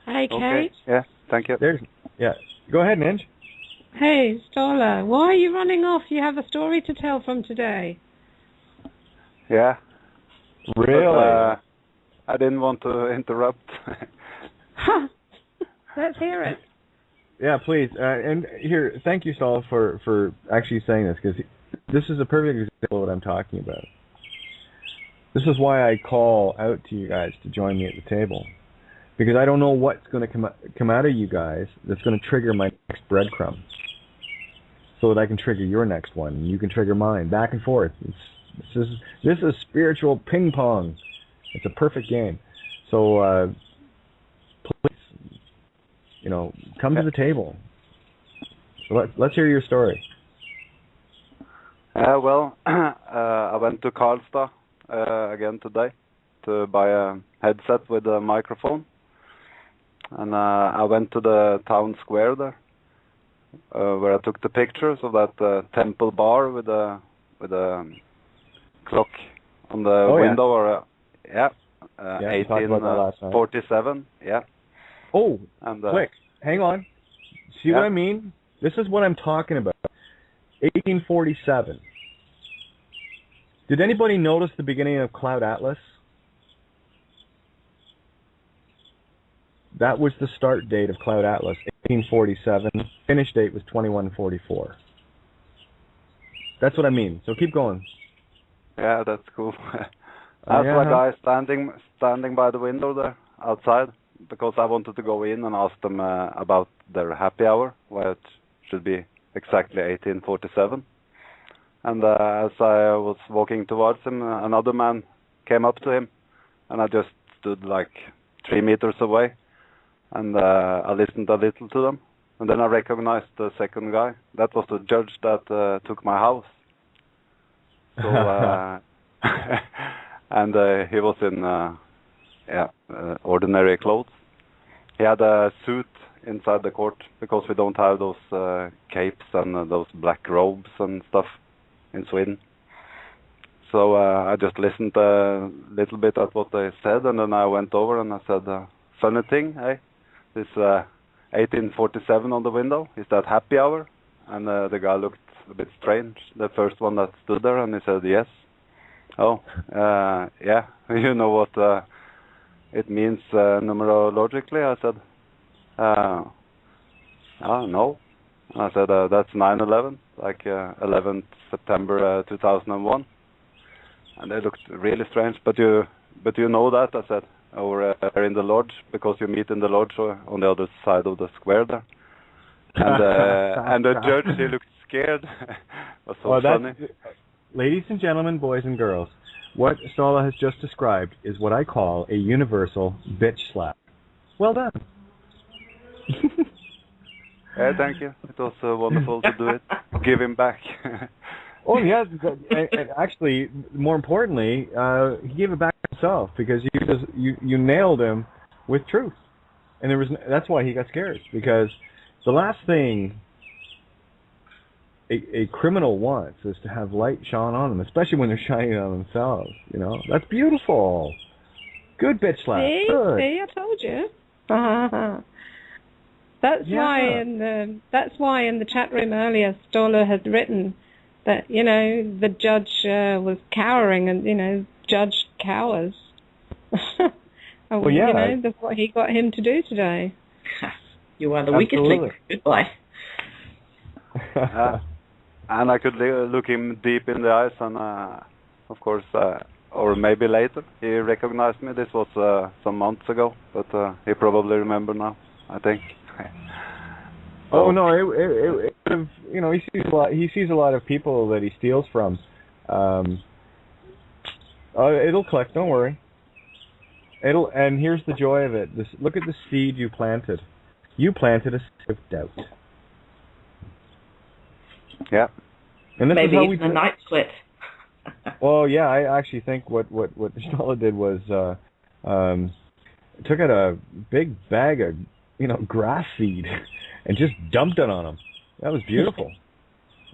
Hey, Kate. Okay. Yeah. Thank you. Go ahead, Ninj. Hey, Ståle. Why are you running off? You have a story to tell from today. Yeah. Really? But, I didn't want to interrupt. Let's hear it. Yeah, please. And here, thank you, Ståle, for actually saying this, because this is a perfect example of what I'm talking about. This is why I call out to you guys to join me at the table. Because I don't know what's going to come out of you guys that's going to trigger my next breadcrumb. So that I can trigger your next one, and you can trigger mine. Back and forth. This is spiritual ping pong. It's a perfect game. So please, come to the table. So let's hear your story. Well, I went to Karlstad again today, to buy a headset with a microphone. And I went to the town square there, where I took the pictures of that temple bar with a clock on the window. Yeah. 1847. Yeah. Oh, and, quick, hang on. See what I mean? This is what I'm talking about. 1847. Did anybody notice the beginning of Cloud Atlas? That was the start date of Cloud Atlas, 1847. Finish date was 2144. That's what I mean. So keep going. Yeah, that's cool. I saw a guy standing by the window there outside because I wanted to go in and ask them about their happy hour, where it should be exactly 1847. And as I was walking towards him, another man came up to him, and I just stood like 3 meters away, and I listened a little to them, and then I recognized the second guy. That was the judge that took my house. So, and he was in ordinary clothes. He had a suit inside the court because we don't have those capes and those black robes and stuff in Sweden. So I just listened a little bit at what they said, and then I went over and I said, funny thing, hey, this 1847 on the window, is that happy hour? And the guy looked a bit strange, the first one that stood there, and he said, yes. Oh, yeah, you know what it means numerologically? I said, no. I said, that's 9/11, like 11th September 2001. And they looked really strange, but you know that, I said, over in the lodge, because you meet in the lodge on the other side of the square there. And the judge, he looked scared. Was so funny. Ladies and gentlemen, boys and girls, what Ståle has just described is what I call a universal bitch slap. Well done. Yeah, thank you. It was wonderful to do it. Give him back. Oh, yeah. And actually, more importantly, he gave it back himself, because you nailed him with truth. And that's why he got scared, because the last thing a criminal wants is to have light shone on them, especially when they're shining on themselves. You know, that's beautiful. Good bitch slap. See, I told you. That's why in the chat room earlier, Ståle had written that the judge was cowering, and judge cowers. And, that's what he got him to do today. You are the weakest link. Goodbye. And I could look him deep in the eyes, and of course, or maybe later, he recognized me. This was some months ago, but he probably remember now, I think. Oh no! He sees a lot of people that he steals from. It'll collect. Don't worry. And here's the joy of it. Look at the seed you planted. You planted a seed of doubt. Yeah. And this maybe is how even a night sweat. Well, yeah, I actually think what Ståle did was took out a big bag of grass seed and just dumped it on him. That was beautiful.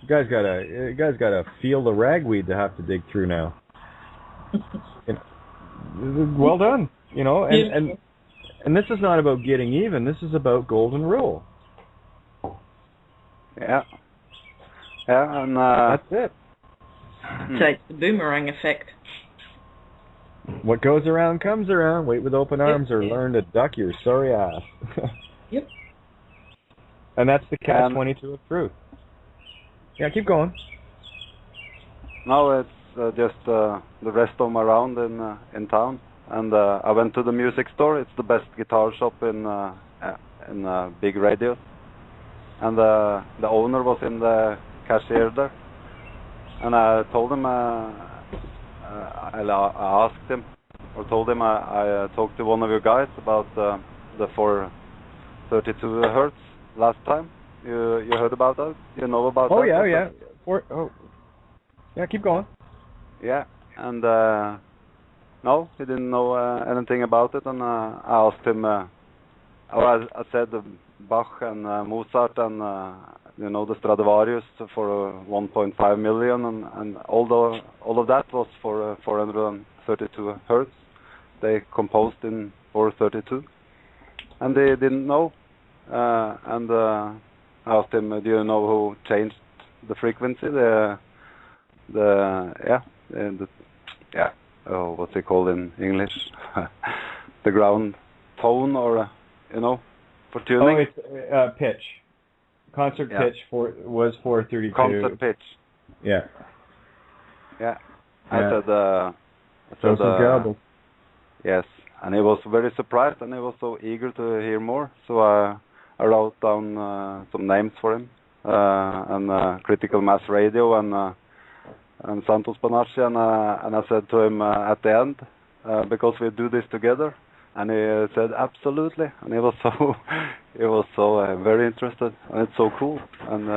You guys gotta feel the ragweed to have to dig through now. Well done, and this is not about getting even. This is about golden rule. Yeah. Yeah, and that's it. So it's the boomerang effect. What goes around comes around. Wait with open arms, or learn to duck your sorry ass. Yep. And that's the catch-22 of truth. Yeah, keep going. No, it's just the rest of my round in town, and I went to the music store. It's the best guitar shop in big radio, and the owner was in the cashier there, and I told him I asked him, or told him I talked to one of your guys about the 432 hertz last time. You heard about that? You know about that? Yeah, keep going. Yeah, and No, he didn't know anything about it, and I asked him. I said Bach and Mozart and the Stradivarius for 1.5 million, and although all of that was for 432 hertz, they composed in 432, and they didn't know. And I asked him, "Do you know who changed the frequency? What's it called in English? The ground tone, or for tuning." Oh, it's pitch. Concert pitch was 432. Concert pitch. Yeah. Yeah. I said. Yes, and he was very surprised, and he was so eager to hear more. So I wrote down some names for him, and Critical Mass Radio, and Santos Panacci, and I said to him at the end, because we do this together, and he said absolutely, and he was so very interested, and it's so cool, and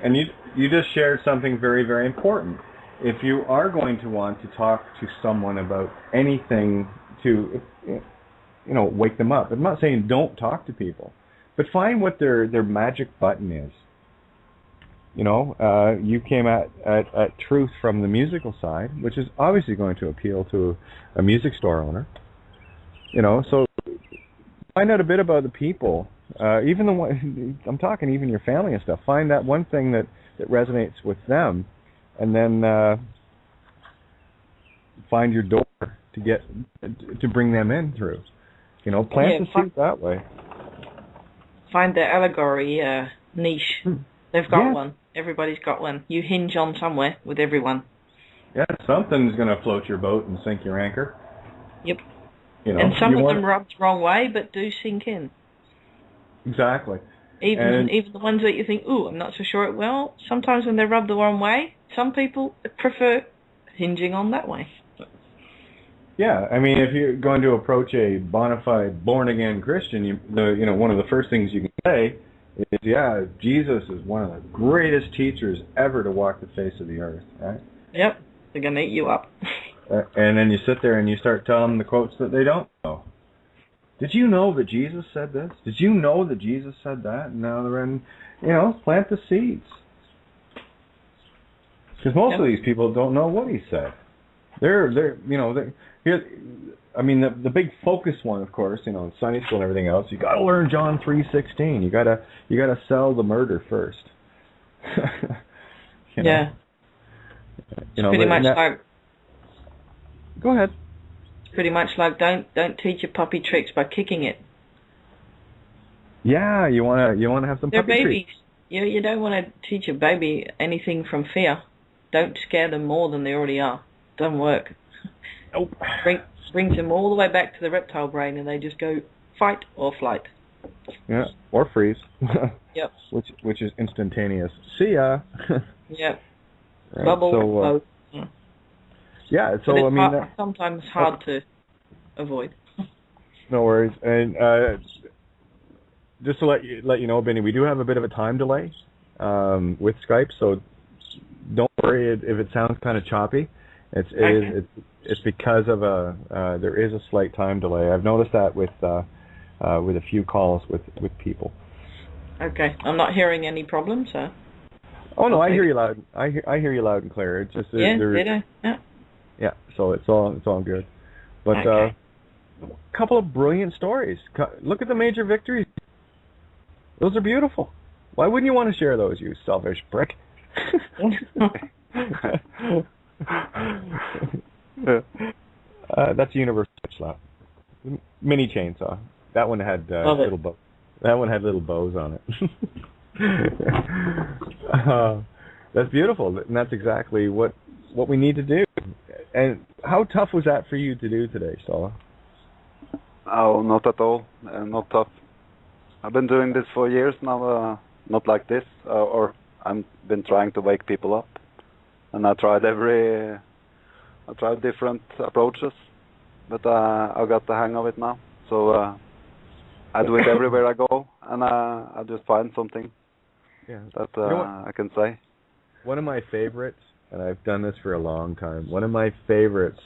and you just shared something very, very important. If you are going to want to talk to someone about anything to wake them up, I'm not saying don't talk to people, but find what their magic button is. You came at truth from the musical side, which is obviously going to appeal to a music store owner. So find out a bit about the people, even the one, I'm talking even your family and stuff. Find that one thing that resonates with them, and then find your door to bring them in through. Plant the seed that way. Find the allegory niche. They've got one. Everybody's got one. You hinge on somewhere with everyone. Yeah, something's going to float your boat and sink your anchor. Yep. And some of them rub the wrong way, but do sink in. Exactly. Even the ones that you think, ooh, I'm not so sure it will. Sometimes when they rub the wrong way, some people prefer hinging on that way. Yeah, I mean, if you're going to approach a bona fide born-again Christian, one of the first things you can say is, Jesus is one of the greatest teachers ever to walk the face of the earth, right? Yep, they're going to eat you up. And then you sit there and you start telling them the quotes that they don't know. Did you know that Jesus said this? Did you know that Jesus said that? And now they're in, plant the seeds. Because most of these people don't know what he said. They're I mean, the big focus one, of course, in Sunday school and everything else. You got to learn John 3:16. You got to sell the murder first. Yeah. It's pretty much like. Go ahead. It's pretty much like don't teach your puppy tricks by kicking it. Yeah, you want to have some They're puppy babies. treats. You don't want to teach a baby anything from fear. Don't scare them more than they already are. Doesn't work. Nope. Brings them all the way back to the reptile brain, and they just go fight or flight. Yeah, or freeze. Yep. Which is instantaneous. See ya. Yep. Right, Bubble both. Yeah, so but I mean, sometimes hard to avoid. No worries. And just to let you know, Benny, we do have a bit of a time delay with Skype, so don't worry if it sounds kind of choppy. It's because of there is a slight time delay. I've noticed that with a few calls with people. Okay, I'm not hearing any problems, sir. Oh no, I hear you loud. I hear you loud and clear. It's just yeah. So it's all good. But a couple of brilliant stories. Look at the major victories. Those are beautiful. Why wouldn't you want to share those, you selfish prick? That's a universal slap. Mini chainsaw. That one had little bows. That one had little bows on it. That's beautiful, and that's exactly what we need to do. And how tough was that for you to do today, Ståle? Oh, not at all. Not tough. I've been doing this for years now. Not like this, or I've been trying to wake people up, and I tried different approaches, but I got the hang of it now. So I do it everywhere I go, and I just find something that I can say. One of my favorites, and I've done this for a long time, one of my favorite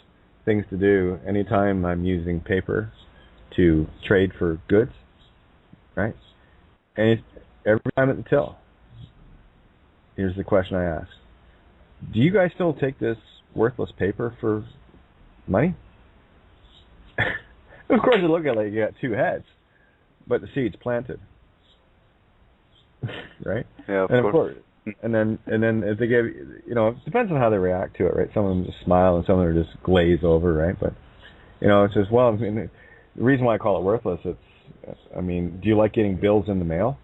things to do anytime I'm using paper to trade for goods, right? And every time at the till, here's the question I ask. Do you guys still take this worthless paper for money? Of course, you look at it like you got two heads, but the seed's planted, right? Yeah, of course. And then if they give, it depends on how they react to it, right? Some of them just smile and some of them just glaze over, right? But, it's just, well, I mean, the reason why I call it worthless, do you like getting bills in the mail?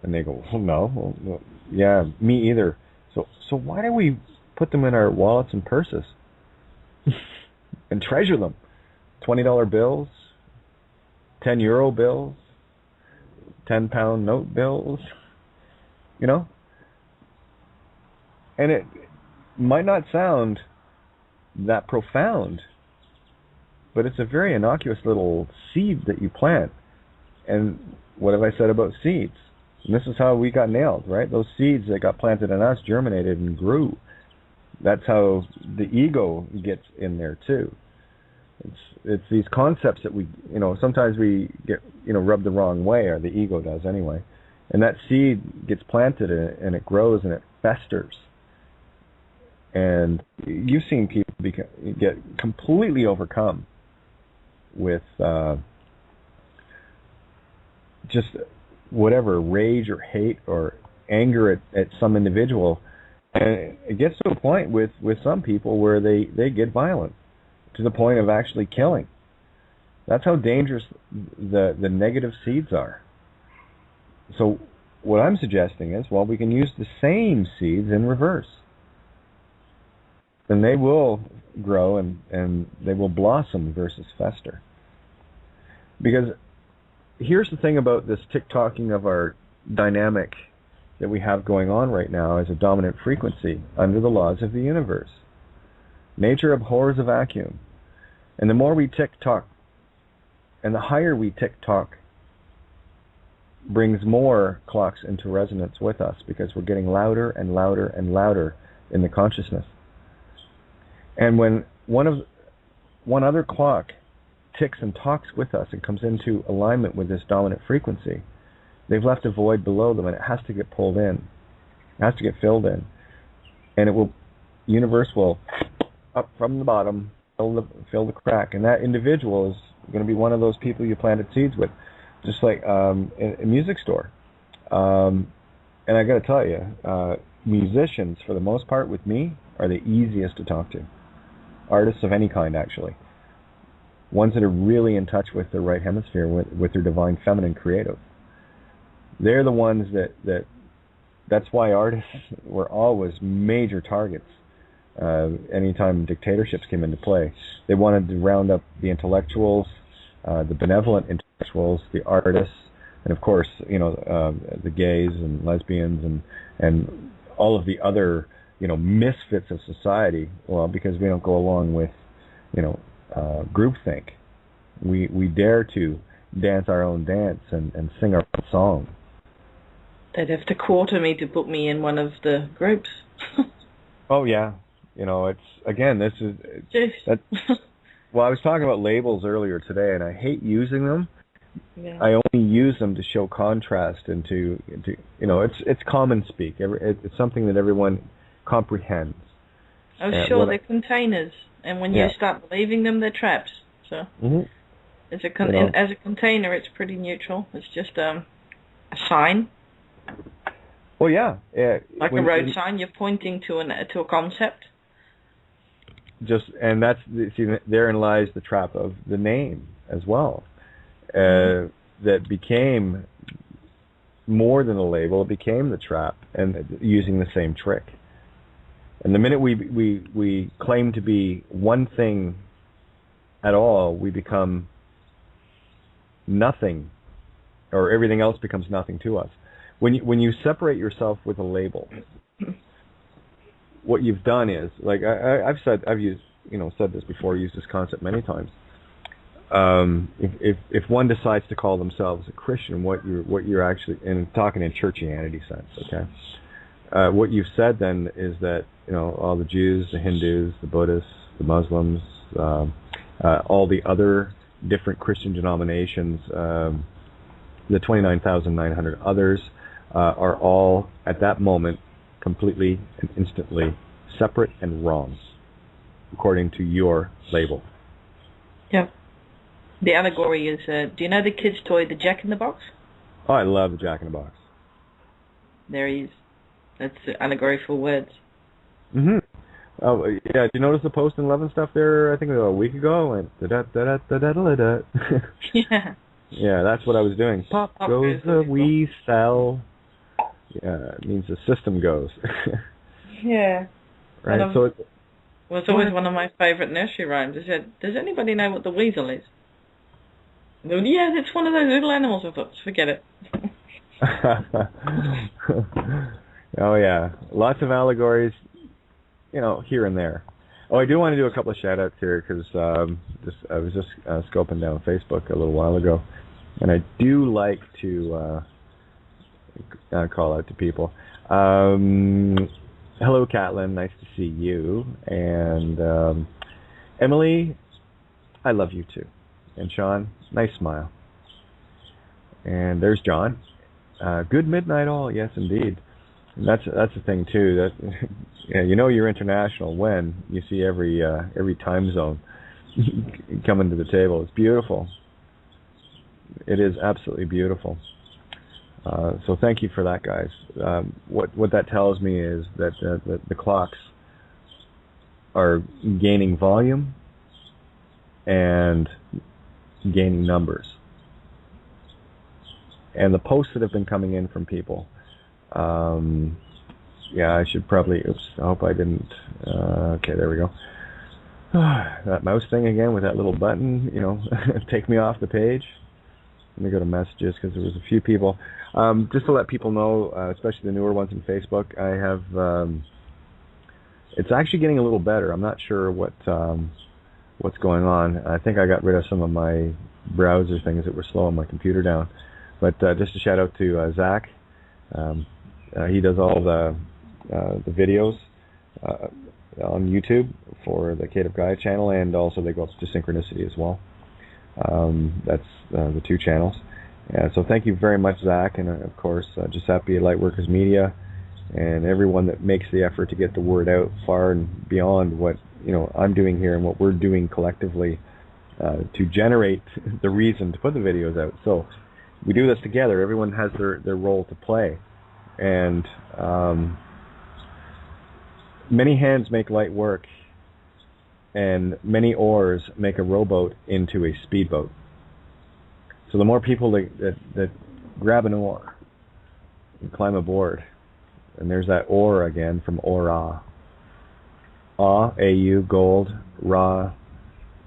And they go, well, no. Well, yeah, me either. So why do we put them in our wallets and purses and treasure them? $20 bills, €10 bills, £10 note bills, And it might not sound that profound, but it's a very innocuous little seed that you plant. And what have I said about seeds? And this is how we got nailed, right? Those seeds that got planted in us germinated and grew. That's how the ego gets in there too. It's these concepts that we, sometimes we get, rubbed the wrong way, or the ego does anyway. And that seed gets planted and it grows and it festers. And you've seen people get completely overcome with just whatever, rage or hate or anger at some individual. And it gets to a point with some people where they get violent to the point of actually killing. That's how dangerous the negative seeds are. So what I'm suggesting is, we can use the same seeds in reverse. And they will grow and they will blossom versus fester. Because here's the thing about this tick-tocking of our dynamic that we have going on right now as a dominant frequency under the laws of the universe. Nature abhors a vacuum. And the more we tick-tock and the higher we tick-tock brings more clocks into resonance with us, because we're getting louder and louder and louder in the consciousness. And when one other clock ticks and talks with us and comes into alignment with this dominant frequency, they've left a void below them, and it has to get pulled in. It has to get filled in. And universe will, up from the bottom, fill the crack. And that individual is going to be one of those people you planted seeds with, just like in a music store. And I got to tell you, musicians, for the most part, with me, are the easiest to talk to. Artists of any kind, actually. Ones that are really in touch with their right hemisphere, with their divine feminine creative. They're the ones that's why artists were always major targets. Anytime dictatorships came into play, they wanted to round up the intellectuals, the benevolent intellectuals, the artists, and of course, the gays and lesbians and all of the other, misfits of society. Well, because we don't go along with, groupthink. We dare to dance our own dance and sing our own song. They'd have to quarter me to put me in one of the groups. Oh yeah, it's again. This is well, I was talking about labels earlier today, and I hate using them. Yeah. I only use them to show contrast and to it's common speak. It's something that everyone comprehends. Oh, sure, they're containers, and when you start believing them, they're traps. So, as a container, it's pretty neutral. It's just a sign. Well, yeah. Like a road sign, you're pointing to a concept. And therein lies the trap of the name as well. That became more than a label; it became the trap, and using the same trick. And the minute we claim to be one thing at all, we become nothing, or everything else becomes nothing to us. When you separate yourself with a label, what you've done is, like I've said this before, used this concept many times. If one decides to call themselves a Christian, what you're actually, and talking in churchianity sense, okay, what you've said then is that all the Jews, the Hindus, the Buddhists, the Muslims, all the other different Christian denominations, the 29,900 others, are all at that moment completely and instantly separate and wrong, according to your label. Yep. The allegory is, do you know the kid's toy, the Jack-in-the-Box? Oh, I love the Jack-in-the-Box. There he is. That's the allegory for words. Mm-hmm. Oh, yeah, did you notice the post and love and stuff there, I think a week ago? And da-da-da-da-da-da-da-da. Yeah. Yeah, that's what I was doing. Pop goes the wee cell. Yeah, it means the system goes. Yeah. Right, so it's... Well, it's always one of my favourite nursery rhymes. It said, does anybody know what the weasel is? Go, yeah, it's one of those little animals. I thought, forget it. Oh, yeah. Lots of allegories, here and there. Oh, I do want to do a couple of shout-outs here, because I was just scoping down Facebook a little while ago, and I do like to call out to people. Hello, Catlin. Nice to see you. And Emily, I love you too. And Sean, nice smile. And there's John. Good midnight all. Yes, indeed. And that's the thing too. That you're international when you see every time zone coming to the table. It's beautiful. It is absolutely beautiful. So thank you for that, guys. What that tells me is that the clocks are gaining volume and gaining numbers. And the posts that have been coming in from people, I should probably, I hope I didn't, okay, there we go. That mouse thing again with that little button, take me off the page. Let me go to messages, because there was a few people. Just to let people know, especially the newer ones in Facebook, I have, it's actually getting a little better. I'm not sure what's going on. I think I got rid of some of my browser things that were slowing my computer down. But just a shout out to Zach. He does all the videos on YouTube for the Kate of Gaia channel, and also they go up to Synchronicity as well. That's the two channels. So thank you very much, Zach, and of course Giuseppe at Lightworkers Media, and everyone that makes the effort to get the word out far and beyond what I'm doing here and what we're doing collectively to generate the reason to put the videos out. So we do this together. Everyone has their role to play, and many hands make light work, and many oars make a rowboat into a speedboat. So the more people that grab an oar and climb aboard, and there's that oar again from aura. A-U, gold, Ra,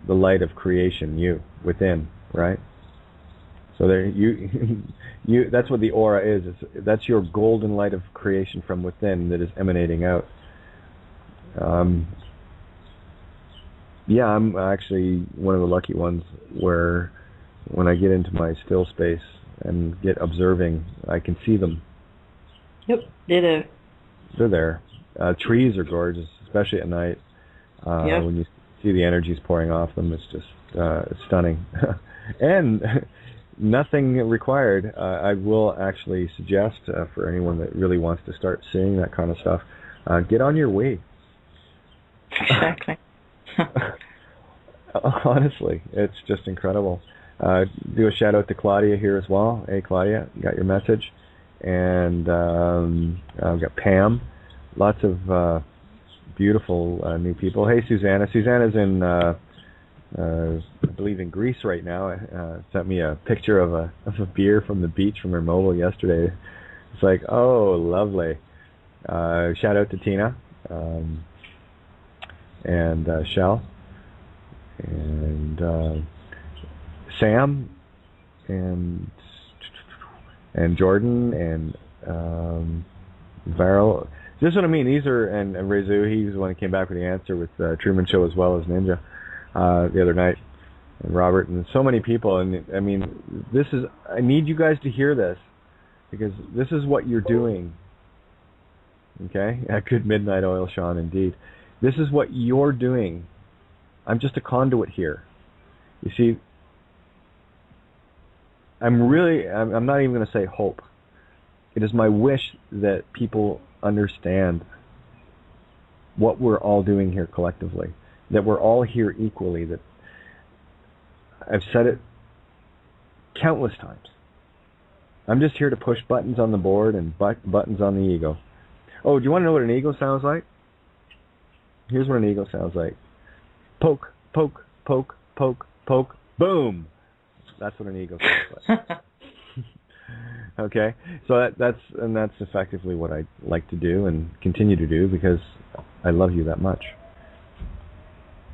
the light of creation, you, within, right? So there, you. That's what the aura is. That's your golden light of creation from within that is emanating out. I'm actually one of the lucky ones where when I get into my still space and get observing, I can see them. Yep, ditto. They're there. Trees are gorgeous, especially at night. When you see the energies pouring off them, it's just stunning. And nothing required. I will actually suggest for anyone that really wants to start seeing that kind of stuff, get on your way. Exactly. Honestly, it's just incredible. Do a shout out to Claudia here as well. Hey, Claudia, got your message. And I've got Pam. Lots of beautiful new people. Hey, Susanna. Susanna's in, I believe, in Greece right now. Sent me a picture of a beer from the beach from her mobile yesterday. It's like, oh, lovely. Shout out to Tina and Shell and Sam and Jordan and Varel. This is what I mean. These are, and Rezu, he's the one who came back with the answer with Truman Show as well as Ninja the other night, and Robert, and so many people. And I mean, this is, I need you guys to hear this, because this is what you're doing. Okay? At Good Midnight Oil, Sean, indeed. This is what you're doing I'm just a conduit here. You see, I'm not even going to say hope. It is my wish that people understand what we're all doing here collectively, that we're all here equally, that I've said it countless times. I'm just here to push buttons on the board and buttons on the ego. Oh, do you want to know what an ego sounds like? Here's what an ego sounds like. Poke, poke, poke, poke, poke, boom. That's what an ego sounds like. Okay, so that's effectively what I like to do and continue to do because I love you that much.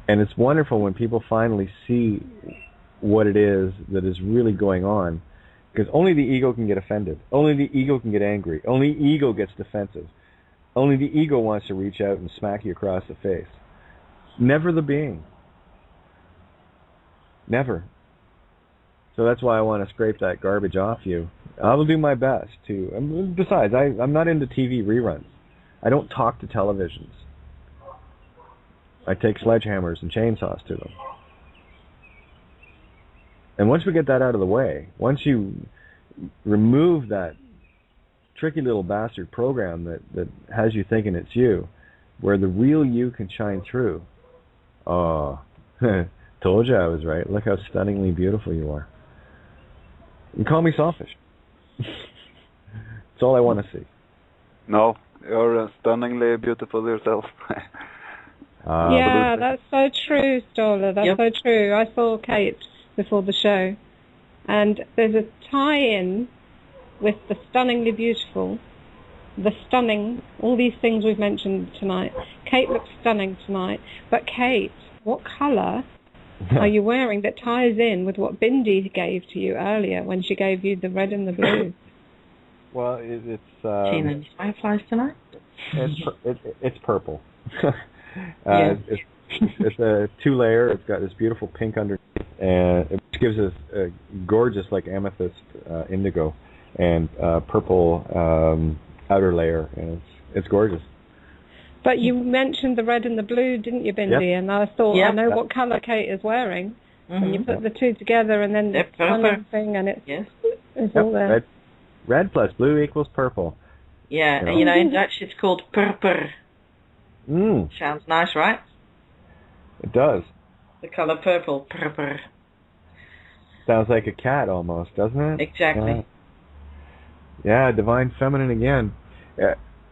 And it's wonderful when people finally see what it is that is really going on, because only the ego can get offended. Only the ego can get angry. Only ego gets defensive. Only the ego wants to reach out and smack you across the face. Never the being. Never. So that's why I want to scrape that garbage off you. I will do my best to. Besides, I'm not into TV reruns. I don't talk to televisions. I take sledgehammers and chainsaws to them. And once we get that out of the way, once you remove that tricky little bastard program that has you thinking it's you, where the real you can shine through. Oh, told you I was right. Look how stunningly beautiful you are. You call me selfish. That's all I want to see. No, you're stunningly beautiful yourself. Yeah, that's so true, Stoller. That's so true. I saw Kate before the show, and there's a tie-in with the stunningly beautiful, the stunning, all these things we've mentioned tonight. Kate looks stunning tonight, but Kate, what colour are you wearing that ties in with what Bindi gave to you earlier when she gave you the red and the blue? Well, it's Seen any fireflies tonight? It's purple. It's a 2-layer. It's got this beautiful pink underneath, and it gives us a gorgeous, like amethyst, indigo, and purple outer layer, and it's gorgeous. But you mentioned the red and the blue, didn't you, Bindi? Yep. And I thought, I know what colour Kate is wearing. Mm-hmm. And you put the two together, and then the one thing, and it's all there. Red plus blue equals purple. Yeah, you know, in Dutch it's called purper. Sounds nice, right? It does. The colour purple, purper. Sounds like a cat almost, doesn't it? Exactly. Yeah, divine feminine again.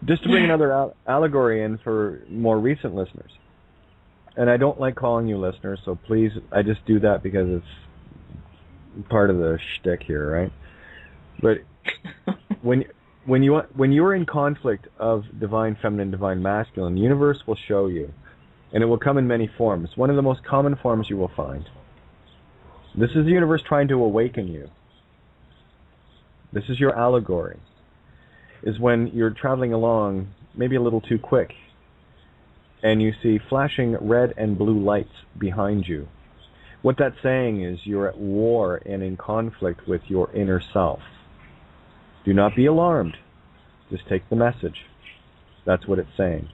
Just to bring another allegory in for more recent listeners. And I don't like calling you listeners, so please, I just do that because it's part of the shtick here, right? But when you're in conflict of divine feminine, divine masculine, the universe will show you, and it will come in many forms. One of the most common forms you will find. This is the universe trying to awaken you. This is your allegory. Is when you're traveling along, maybe a little too quick, and you see flashing red and blue lights behind you. What that's saying is you're at war and in conflict with your inner self. Do not be alarmed. Just take the message. That's what it's saying.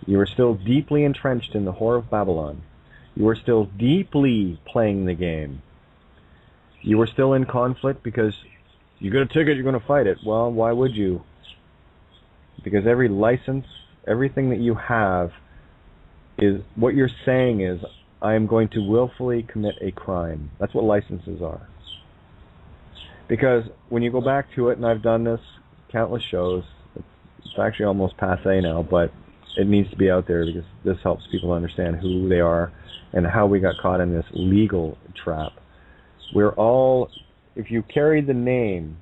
You are still deeply entrenched in the Whore of Babylon. You are still deeply playing the game. You are still in conflict because you got a ticket, you're going to fight it. Well, why would you? Because every license, everything that you have, is what you're saying is, I am going to willfully commit a crime. That's what licenses are. Because when you go back to it, and I've done this countless shows, it's actually almost passé now, but it needs to be out there because this helps people understand who they are and how we got caught in this legal trap. We're all, if you carry the name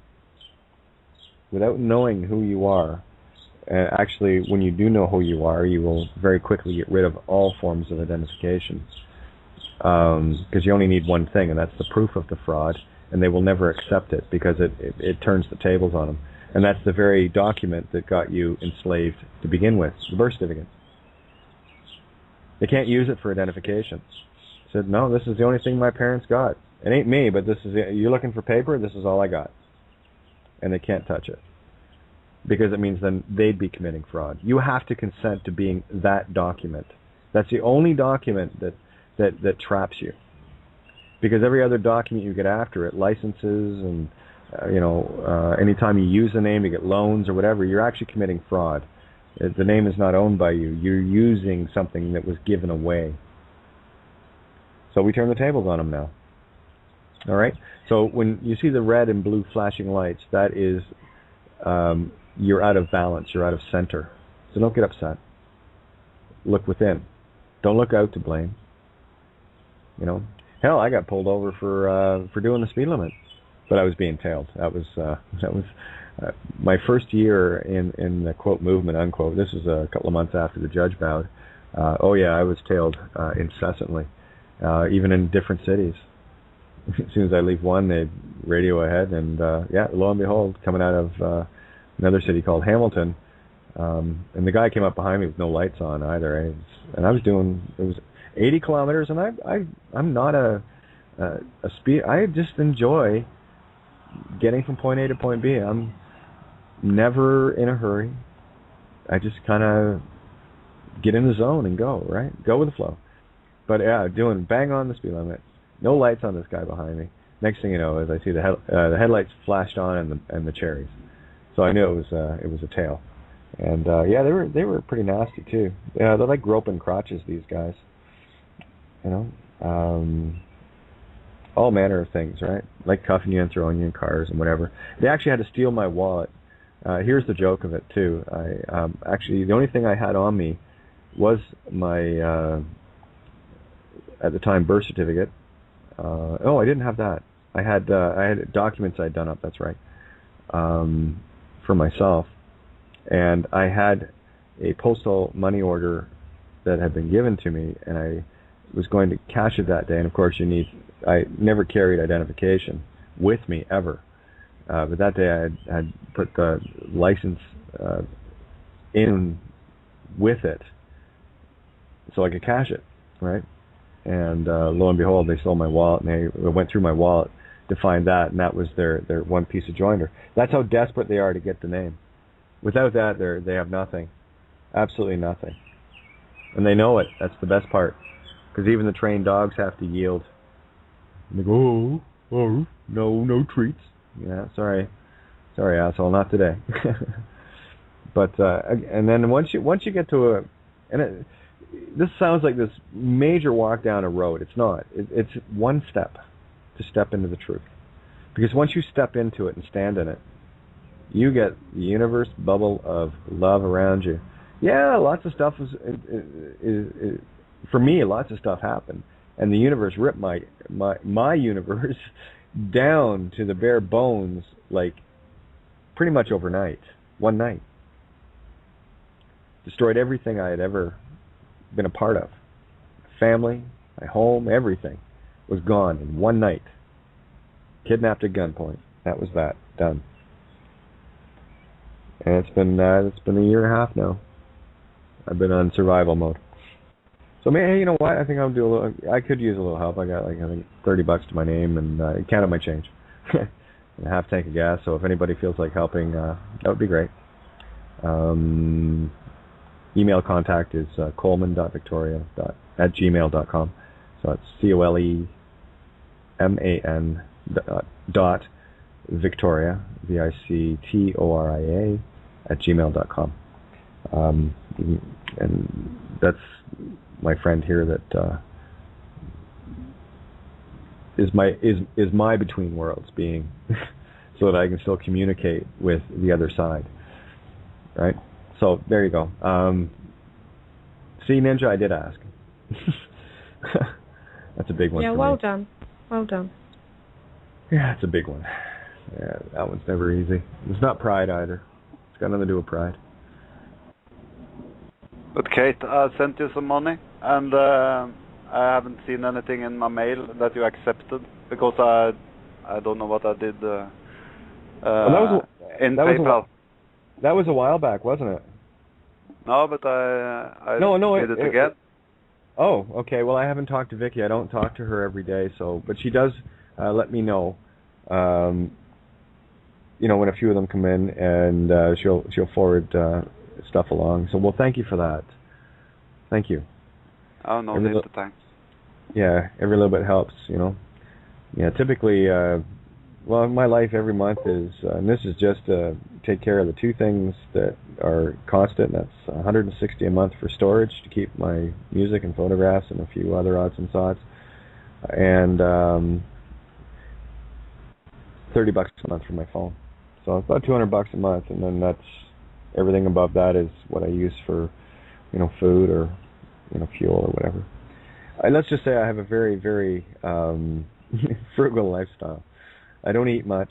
without knowing who you are, actually, when you do know who you are, you will very quickly get rid of all forms of identification. Because you only need one thing, and that's the proof of the fraud, and they will never accept it because it turns the tables on them. And that's the very document that got you enslaved to begin with, the birth certificate. They can't use it for identification. Said, no, this is the only thing my parents got. It ain't me, but this is it. You're looking for paper? This is all I got. And they can't touch it. Because it means then they'd be committing fraud. You have to consent to being that document. That's the only document that that traps you. Because every other document you get after it, licenses and anytime you use the name, you get loans or whatever, you're actually committing fraud. The name is not owned by you. You're using something that was given away. So we turn the tables on them now. All right? So when you see the red and blue flashing lights, that is you're out of balance. You're out of center. So don't get upset. Look within. Don't look out to blame. Hell, I got pulled over for doing the speed limit, but I was being tailed. That was my first year in the quote movement unquote. This was a couple of months after the judge bowed. I was tailed incessantly, even in different cities. As soon as I leave one, they radio ahead, and lo and behold, coming out of another city called Hamilton, and the guy came up behind me with no lights on either, and I was doing, it was 80 kilometers, and I'm not a speed. I just enjoy getting from point A to point B. I'm never in a hurry. I just kind of get in the zone and go, right? Go with the flow. But doing bang on the speed limit. No lights on this guy behind me. Next thing you know is I see the headlights flashed on and the cherries. So I knew it was a tail. And they were pretty nasty too. They're like groping crotches, these guys. All manner of things, right? Like cuffing you and throwing you in cars and whatever. They actually had to steal my wallet. Here's the joke of it too. Actually, the only thing I had on me was my at the time birth certificate. I didn't have that. I had documents I'd done up. That's right, for myself, and I had a postal money order that had been given to me, and I was going to cash it that day. And of course, I never carried identification with me ever, but that day I had put the license in with it, so I could cash it, right? And lo and behold, they stole my wallet, and they went through my wallet to find that, and that was their one piece of joinder. That's how desperate they are to get the name. Without that, they have nothing, absolutely nothing, and they know it. That's the best part, because even the trained dogs have to yield. And they go, oh, no treats. Yeah, sorry, asshole, not today. But and then once you get to this sounds like this major walk down a road. It's not. It's one step to step into the truth. Because once you step into it and stand in it, you get the universe bubble of love around you. Yeah, lots of stuff is for me, lots of stuff happened. And the universe ripped my universe down to the bare bones, like pretty much overnight, one night. Destroyed everything I had ever been a part of. Family, my home, everything was gone in one night. Kidnapped at gunpoint. That was that. Done. And it's been a year and a half now. I've been on survival mode. So man, you know what? I think I'll do a little. I could use a little help. I got I think $30 to my name, and counted my change, and a half tank of gas. So if anybody feels like helping, that would be great. Email contact is coleman.victoria@gmail.com. So it's COLEMAN .Victoria VICTORIA @gmail.com. And that's my friend here that is my between worlds being, so that I can still communicate with the other side, right? So there you go. See, Ninja, I did ask. That's a big one. Yeah, for well me. done. Well done. Yeah, it's a big one. Yeah, that one's never easy. It's not pride either. It's got nothing to do with pride. But Kate, I sent you some money, and I haven't seen anything in my mail that you accepted, because I don't know what I did in PayPal. That was a while back, wasn't it? No, but I did it again. Oh, okay. Well, I haven't talked to Vicky. I don't talk to her every day, but she does let me know. When a few of them come in, and she'll forward stuff along. So, well, thank you for that. Thank you. Oh, no need to thanks. Yeah, every little bit helps, you know. Yeah, typically, well, my life every month is, and this is just to take care of the two things that are constant. That's $160 a month for storage to keep my music and photographs and a few other odds and sods, and $30 a month for my phone. So it's about $200 a month, and then that's everything above that is what I use for, you know, food or, you know, fuel or whatever. Let's just say I have a very, very frugal lifestyle. I don't eat much.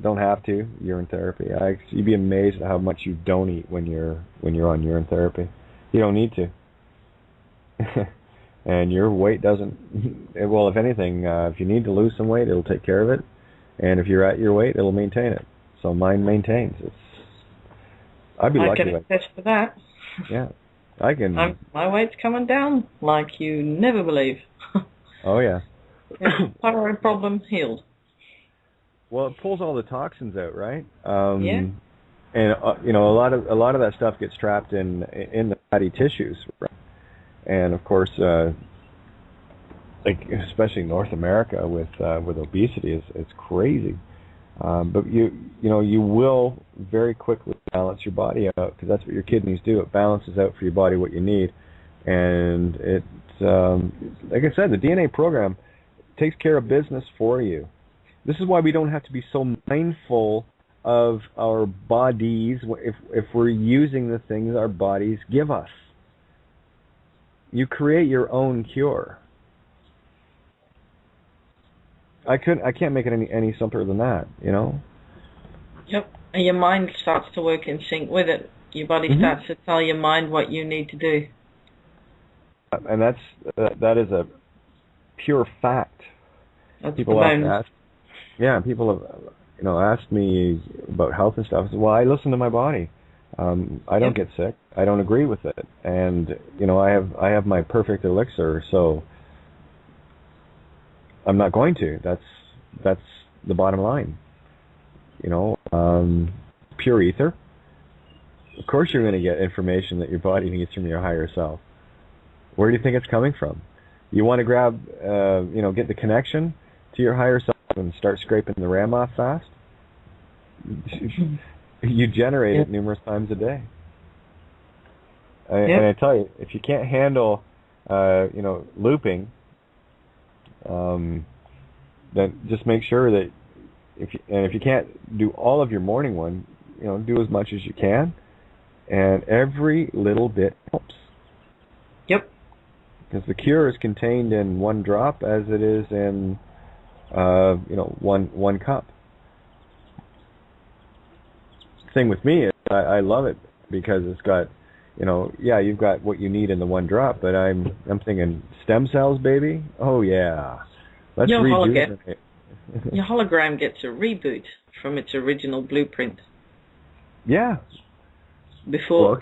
Don't have to. Urine therapy. You'd be amazed at how much you don't eat when you're on urine therapy. You don't need to. And your weight doesn't. Well, if anything, if you need to lose some weight, it'll take care of it. And if you're at your weight, it'll maintain it. So mine maintains. I'd be lucky. I can attest to that. Yeah, I can. My weight's coming down like you never believe. Oh yeah. Thyroid problem healed. Well, it pulls all the toxins out, right? Yeah. And you know, a lot of that stuff gets trapped in the fatty tissues, right? And of course, like especially North America with obesity, it's crazy. But you know, you will very quickly balance your body out, because that's what your kidneys do. It balances out for your body what you need, and it's like I said, the DNA program takes care of business for you. This is why we don't have to be so mindful of our bodies if we're using the things our bodies give us. You create your own cure. I can't make it any simpler than that, you know? Yep. And your mind starts to work in sync with it. Your body starts to tell your mind what you need to do. And that is a pure fact. That's people often ask. Yeah, people have, you know, asked me about health and stuff. I said, well, I listen to my body. I don't get sick. I don't agree with it, and you know, I have my perfect elixir, so I'm not going to. That's the bottom line. You know, pure ether. Of course, you're going to get information that your body needs from your higher self. Where do you think it's coming from? You want to grab, you know, get the connection to your higher self and start scraping the RAM off fast? You generate it numerous times a day. And I tell you, if you can't handle, you know, looping, then just make sure that if you can't do all of your morning one, you know, do as much as you can, and every little bit helps. Yep. Because the cure is contained in one drop as it is in, you know, one cup. Thing with me is I love it because it's got, you know, yeah, you've got what you need in the one drop, but I'm thinking stem cells, baby. Oh yeah, let's redo it. Your hologram gets a reboot from its original blueprint. Yeah. Before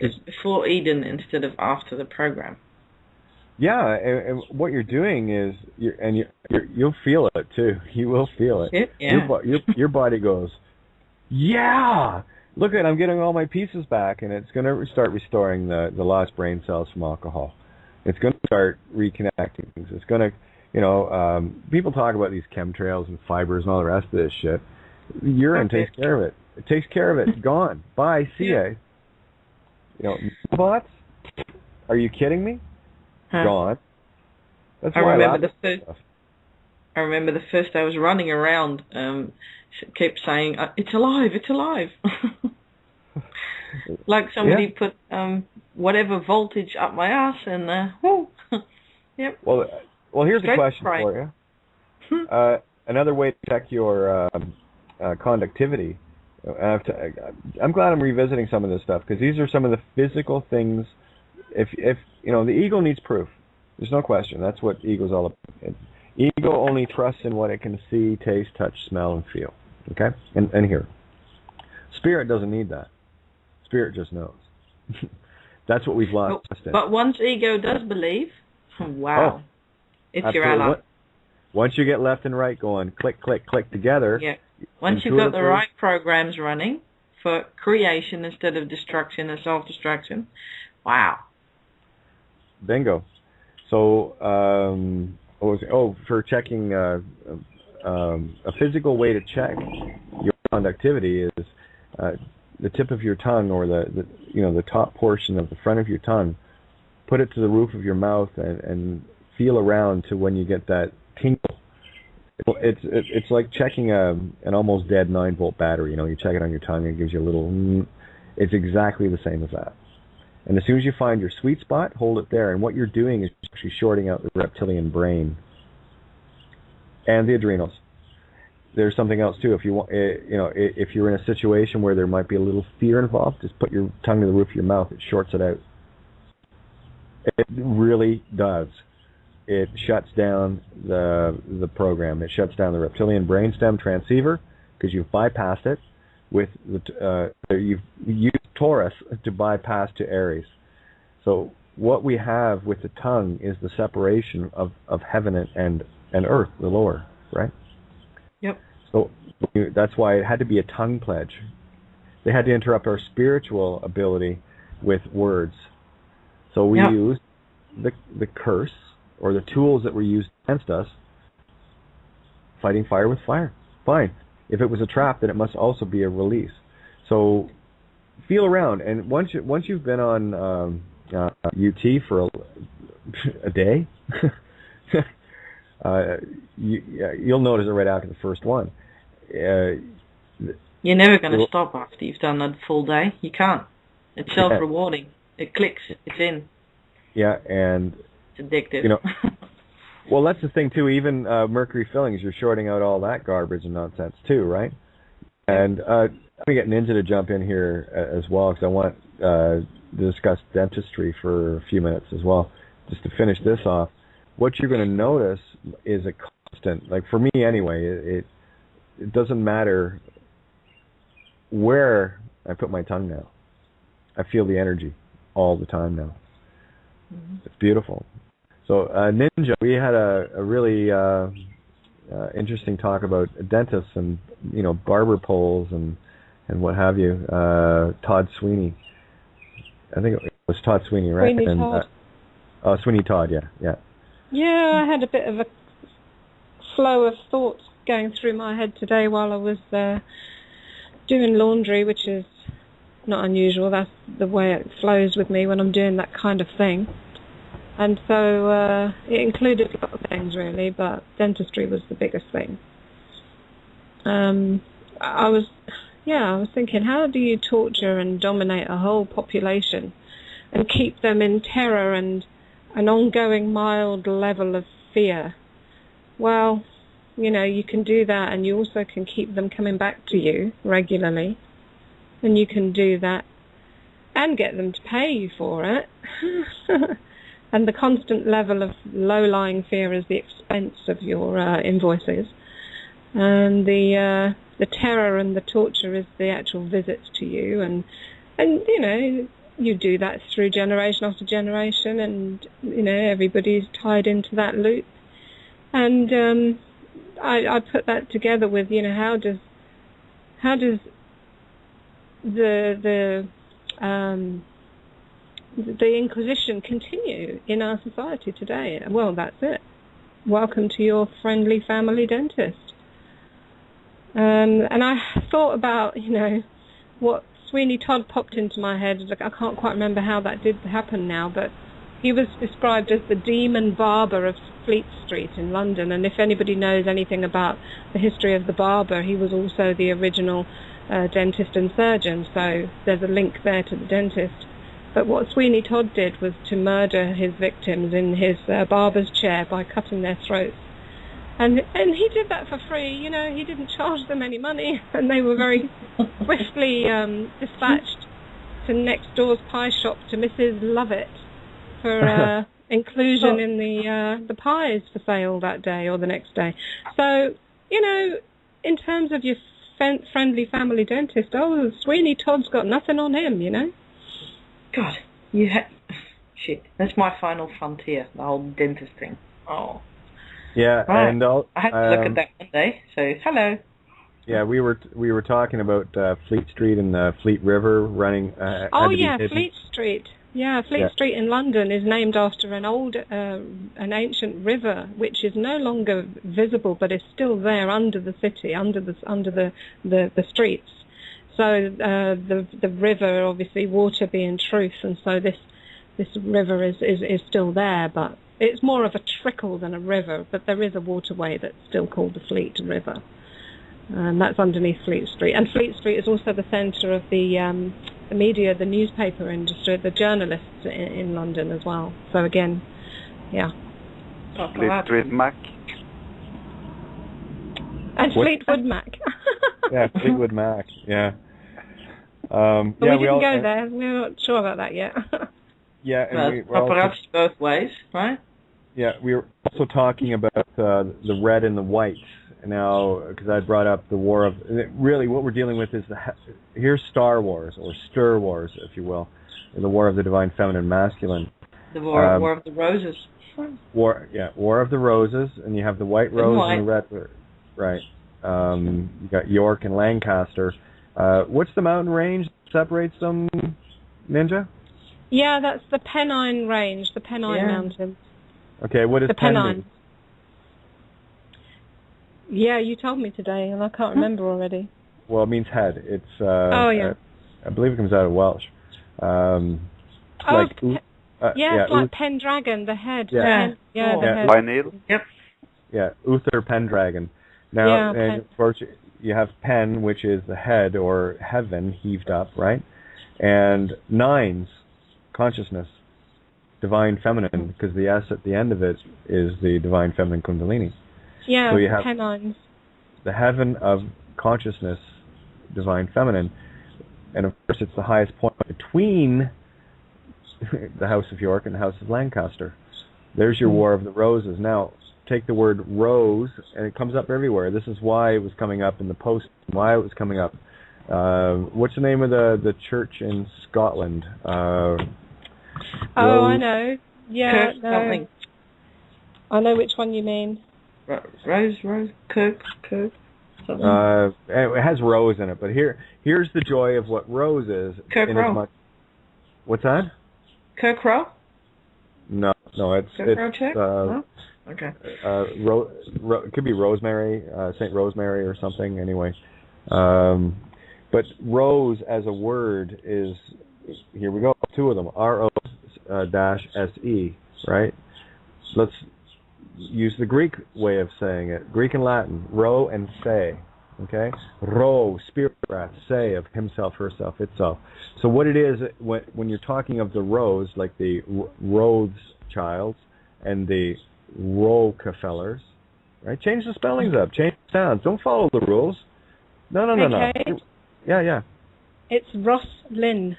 Eden instead of after the program. Yeah, and what you're doing is, you'll feel it too. You will feel it. Yeah. Your body goes, yeah. Look I'm getting all my pieces back, and it's going to start restoring the lost brain cells from alcohol. It's going to start reconnecting things. It's going to, you know, people talk about these chemtrails and fibers and all the rest of this shit. Urine takes care of it. It takes care of it. Gone. Bye. See ya. You know, bots? Are you kidding me? Gone. That's why I remember the first I was running around, kept saying, it's alive, it's alive. Like somebody put whatever voltage up my ass and whoo. Yep. Well, here's a question for you. Another way to check your conductivity. I'm glad I'm revisiting some of this stuff, because these are some of the physical things. If you know, the ego needs proof. There's no question. That's what ego's all about. Ego only trusts in what it can see, taste, touch, smell, and feel. Okay? And hear. Spirit doesn't need that. Spirit just knows. That's what we've lost. But once ego does believe, wow, it's your ally. Once you get left and right going click, click, click together. Yeah. Once you've got the right programs running for creation instead of destruction and self-destruction, wow. Bingo. So, For checking a physical way to check your conductivity is the tip of your tongue, or the top portion of the front of your tongue. Put it to the roof of your mouth and feel around to when you get that tingle. It's like checking an almost dead 9-volt battery. You check it on your tongue, it gives you a little. It's exactly the same as that. And as soon as you find your sweet spot, hold it there. And what you're doing is actually shorting out the reptilian brain and the adrenals. There's something else too. If you want, if you're in a situation where there might be a little fear involved, just put your tongue to the roof of your mouth. It shorts it out. It really does. It shuts down the program. It shuts down the reptilian brainstem transceiver because you've bypassed it. You've used Taurus to bypass to Aries. So what we have with the tongue is the separation of heaven and earth, the lower, right? Yep. So that's why it had to be a tongue pledge. They had to interrupt our spiritual ability with words. So we used the curse, or the tools that were used against us, fighting fire with fire. Fine. If it was a trap, then it must also be a release. So feel around, and once you've been on UT for a day, you'll notice it right after the first one. You're never going to stop after you've done a full day. You can't. It's self-rewarding. It clicks. It's in. Yeah, and it's addictive. Well, that's the thing too. Even mercury fillings, you're shorting out all that garbage and nonsense too, right? And I'm gonna get Ninja to jump in here as well, because I want to discuss dentistry for a few minutes as well, just to finish this off. What you're going to notice is a constant. Like for me, anyway, it doesn't matter where I put my tongue now. I feel the energy all the time now. Mm-hmm. It's beautiful. So, Ninja, we had a really interesting talk about dentists and barber poles and what have you. Todd Sweeney, I think it was Todd Sweeney, right? Sweeney Todd. Sweeney Todd, yeah. Yeah, I had a bit of a flow of thoughts going through my head today while I was doing laundry, which is not unusual. That's the way it flows with me when I'm doing that kind of thing. And so it included a lot of things, really, but dentistry was the biggest thing. I was thinking, how do you torture and dominate a whole population and keep them in terror and an ongoing mild level of fear? Well, you can do that, and you also can keep them coming back to you regularly, and you can do that and get them to pay you for it. And the constant level of low-lying fear is the expense of your invoices. And the terror and the torture is the actual visits to you. And you do that through generation after generation, and, everybody's tied into that loop. And I put that together with, how does the Inquisition continue in our society today? Well, that's it. Welcome to your friendly family dentist. And I thought about, what Sweeney Todd popped into my head. I can't quite remember how that did happen now, but he was described as the demon barber of Fleet Street in London. And if anybody knows anything about the history of the barber, he was also the original dentist and surgeon. So there's a link there to the dentist. But what Sweeney Todd did was to murder his victims in his barber's chair by cutting their throats. And he did that for free. He didn't charge them any money, and they were very swiftly dispatched to next door's pie shop to Mrs. Lovett for inclusion in the pies for sale that day or the next day. So, in terms of your friendly family dentist, Sweeney Todd's got nothing on him, God, shit. That's my final frontier, the whole dentist thing. Oh. Yeah, right. And I had to look at that one day. So hello. Yeah, we were talking about Fleet Street and Fleet River running. Fleet Street. Yeah, Fleet Street in London is named after an ancient river, which is no longer visible, but is still there under the city, under the streets. So the river, obviously, water being truth, and so this river is still there, but it's more of a trickle than a river. But there is a waterway that's still called the Fleet River, and that's underneath Fleet Street. And Fleet Street is also the centre of the media, the newspaper industry, the journalists in London as well. So again, yeah. Fleet Street Mac. And Fleetwood Mac. Yeah, Fleetwood Mac, yeah. But we didn't go there. We're not sure about that yet. Yeah, and we're perhaps both ways, right? Yeah, we were also talking about the red and the white. Now, because I brought up the war of... Really, what we're dealing with is here's Star Wars, or Stir Wars, if you will, the war of the divine feminine masculine. The war of the roses. War of the roses, and you have the white rose and the red... Right. You got York and Lancaster. What's the mountain range that separates them, Ninja? Yeah, that's the Pennine Range, the Pennine Mountains. Okay, what is the Pennine? Mean? Yeah, you told me today, and I can't remember already. Well, it means head. It's I believe it comes out of Welsh. It's like Pendragon, the head. Yeah, the head. By Neil. Yep. Yeah, Uther Pendragon. Now, and of course, you have Pen, which is the head or heaven heaved up, right? And nines, consciousness, divine feminine, because the S at the end of it is the divine feminine Kundalini. Yeah, so you have Pennines. The heaven of consciousness, divine feminine, and of course it's the highest point between the House of York and the House of Lancaster. There's your War of the Roses. Now, take the word rose, and it comes up everywhere. This is why it was coming up in the Post, why it was coming up. What's the name of the church in Scotland? I know. Yeah, no. I know which one you mean. Rose, Kirk. It has rose in it, but here's the joy of what rose is. Kirkrow. What's that? Kirkrow? No, it's okay. It could be Rosemary, St. Rosemary or something. Anyway, but rose as a word is, here we go, two of them, R-O--S-E, right? Let's use the Greek way of saying it. Greek and Latin, ro and se, okay? Ro, spirit breath, se of himself, herself, itself. So what it is, when you're talking of the rose, like the Rhodes child and the Rockefellers, right? Change the spellings up, change the sounds. Don't follow the rules. No. Okay. Yeah. It's Roslyn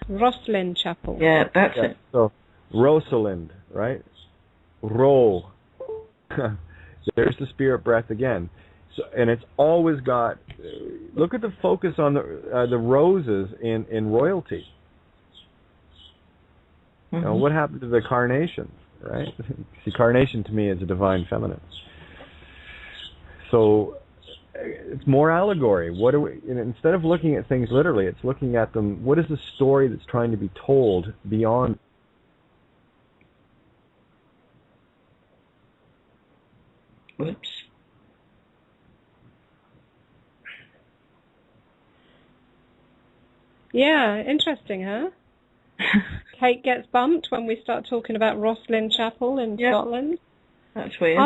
Chapel. Yeah, that's it. So, Rosalind, right? Ro. There's the spirit breath again. So, and it's always got... Look at the focus on the roses in royalty. Mm-hmm. Now, what happened to the carnation, right? See, carnation to me is a divine feminine. So it's more allegory. What do we? Instead of looking at things literally, it's looking at them. What is the story that's trying to be told beyond? Whoops. Yeah, interesting, huh? Kate gets bumped when we start talking about Roslyn Chapel in Scotland. That's weird.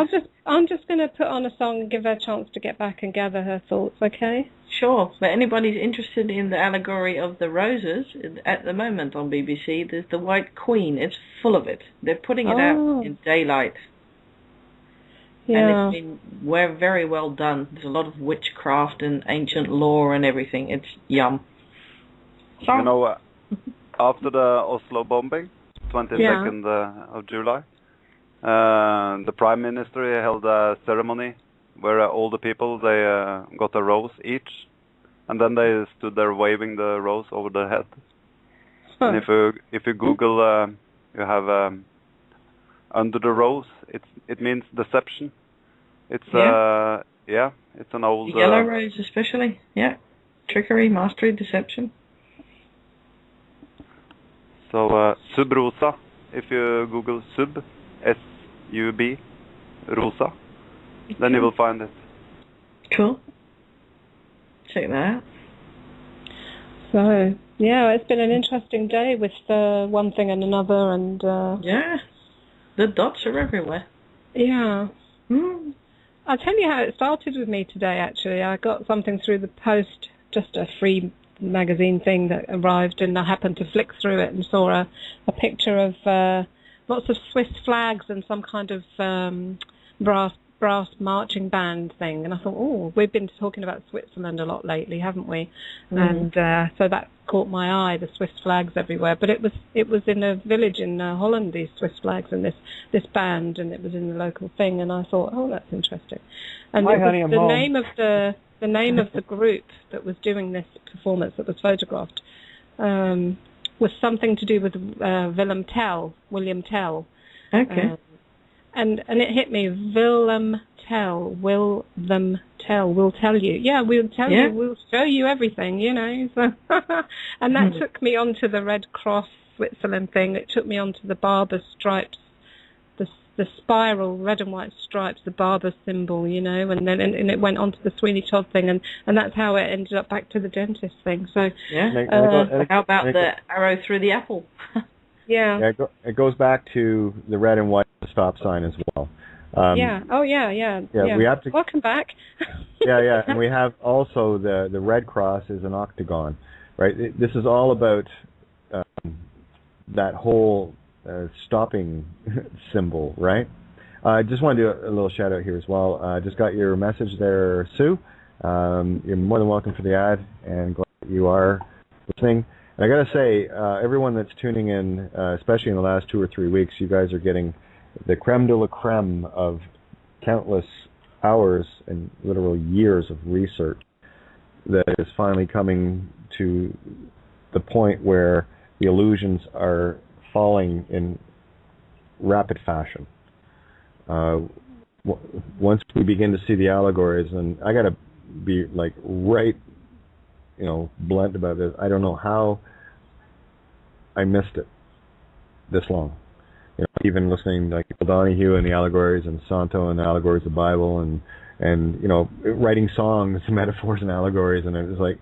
I'm just going to put on a song and give her a chance to get back and gather her thoughts, okay? Sure. But anybody's interested in the allegory of the roses, at the moment on BBC, there's the White Queen. It's full of it. They're putting it out in daylight. Yeah. And it's been very well done. There's a lot of witchcraft and ancient lore and everything. It's yum. So, you know, after the Oslo bombing, 22nd of July, the Prime Minister held a ceremony where all the people, they got a rose each, and then they stood there waving the rose over their head. And if you Google, you have under the rose, it means deception. It's it's an old the yellow rose especially, trickery, mastery, deception. So Sub Rosa, if you Google Sub, S-U-B, Rosa, then you will find it. Cool. Check that out. So, yeah, it's been an interesting day with one thing and another, and yeah, the dots are everywhere. Yeah. I'll tell you how it started with me today, actually. I got something through the post, just a free magazine thing that arrived, and I happened to flick through it and saw a picture of lots of Swiss flags and some kind of brass marching band thing, and I thought, oh, we've been talking about Switzerland a lot lately, haven't we? And so that caught my eye, the Swiss flags everywhere. But it was in a village in Holland, these Swiss flags, and this band, and it was in the local thing, and I thought, oh, that's interesting. And Hi, honey, I'm home. the name of the group that was doing this performance that was photographed was something to do with William Tell. Okay. And it hit me, will them tell, will tell you. Yeah, we'll tell you, we'll show you everything, you know. So and that took me onto the Red Cross Switzerland thing. It took me onto the barber stripes, the spiral red and white stripes, the barber symbol, you know, and then and it went on to the Sweeney Todd thing, and that's how it ended up back to the dentist thing. So how about the arrow through the apple? Yeah, it goes back to the red and white stop sign as well. Yeah. We have to. Welcome back. yeah, and we have also the Red Cross is an octagon, right? This is all about that whole stopping symbol, right? I just want to do a little shout out here as well. I just got your message there, Sue. You're more than welcome for the ad, and glad that you are listening. And I got to say, everyone that's tuning in, especially in the last 2 or 3 weeks, you guys are getting the creme de la creme of countless hours and literal years of research that is finally coming to the point where the illusions are falling in rapid fashion. Once we begin to see the allegories, and I got to be like right, blunt about this. I don't know how I missed it this long. Even listening like Donahue and the allegories, and Santo and the allegories of the Bible, and writing songs, metaphors and allegories, and it was like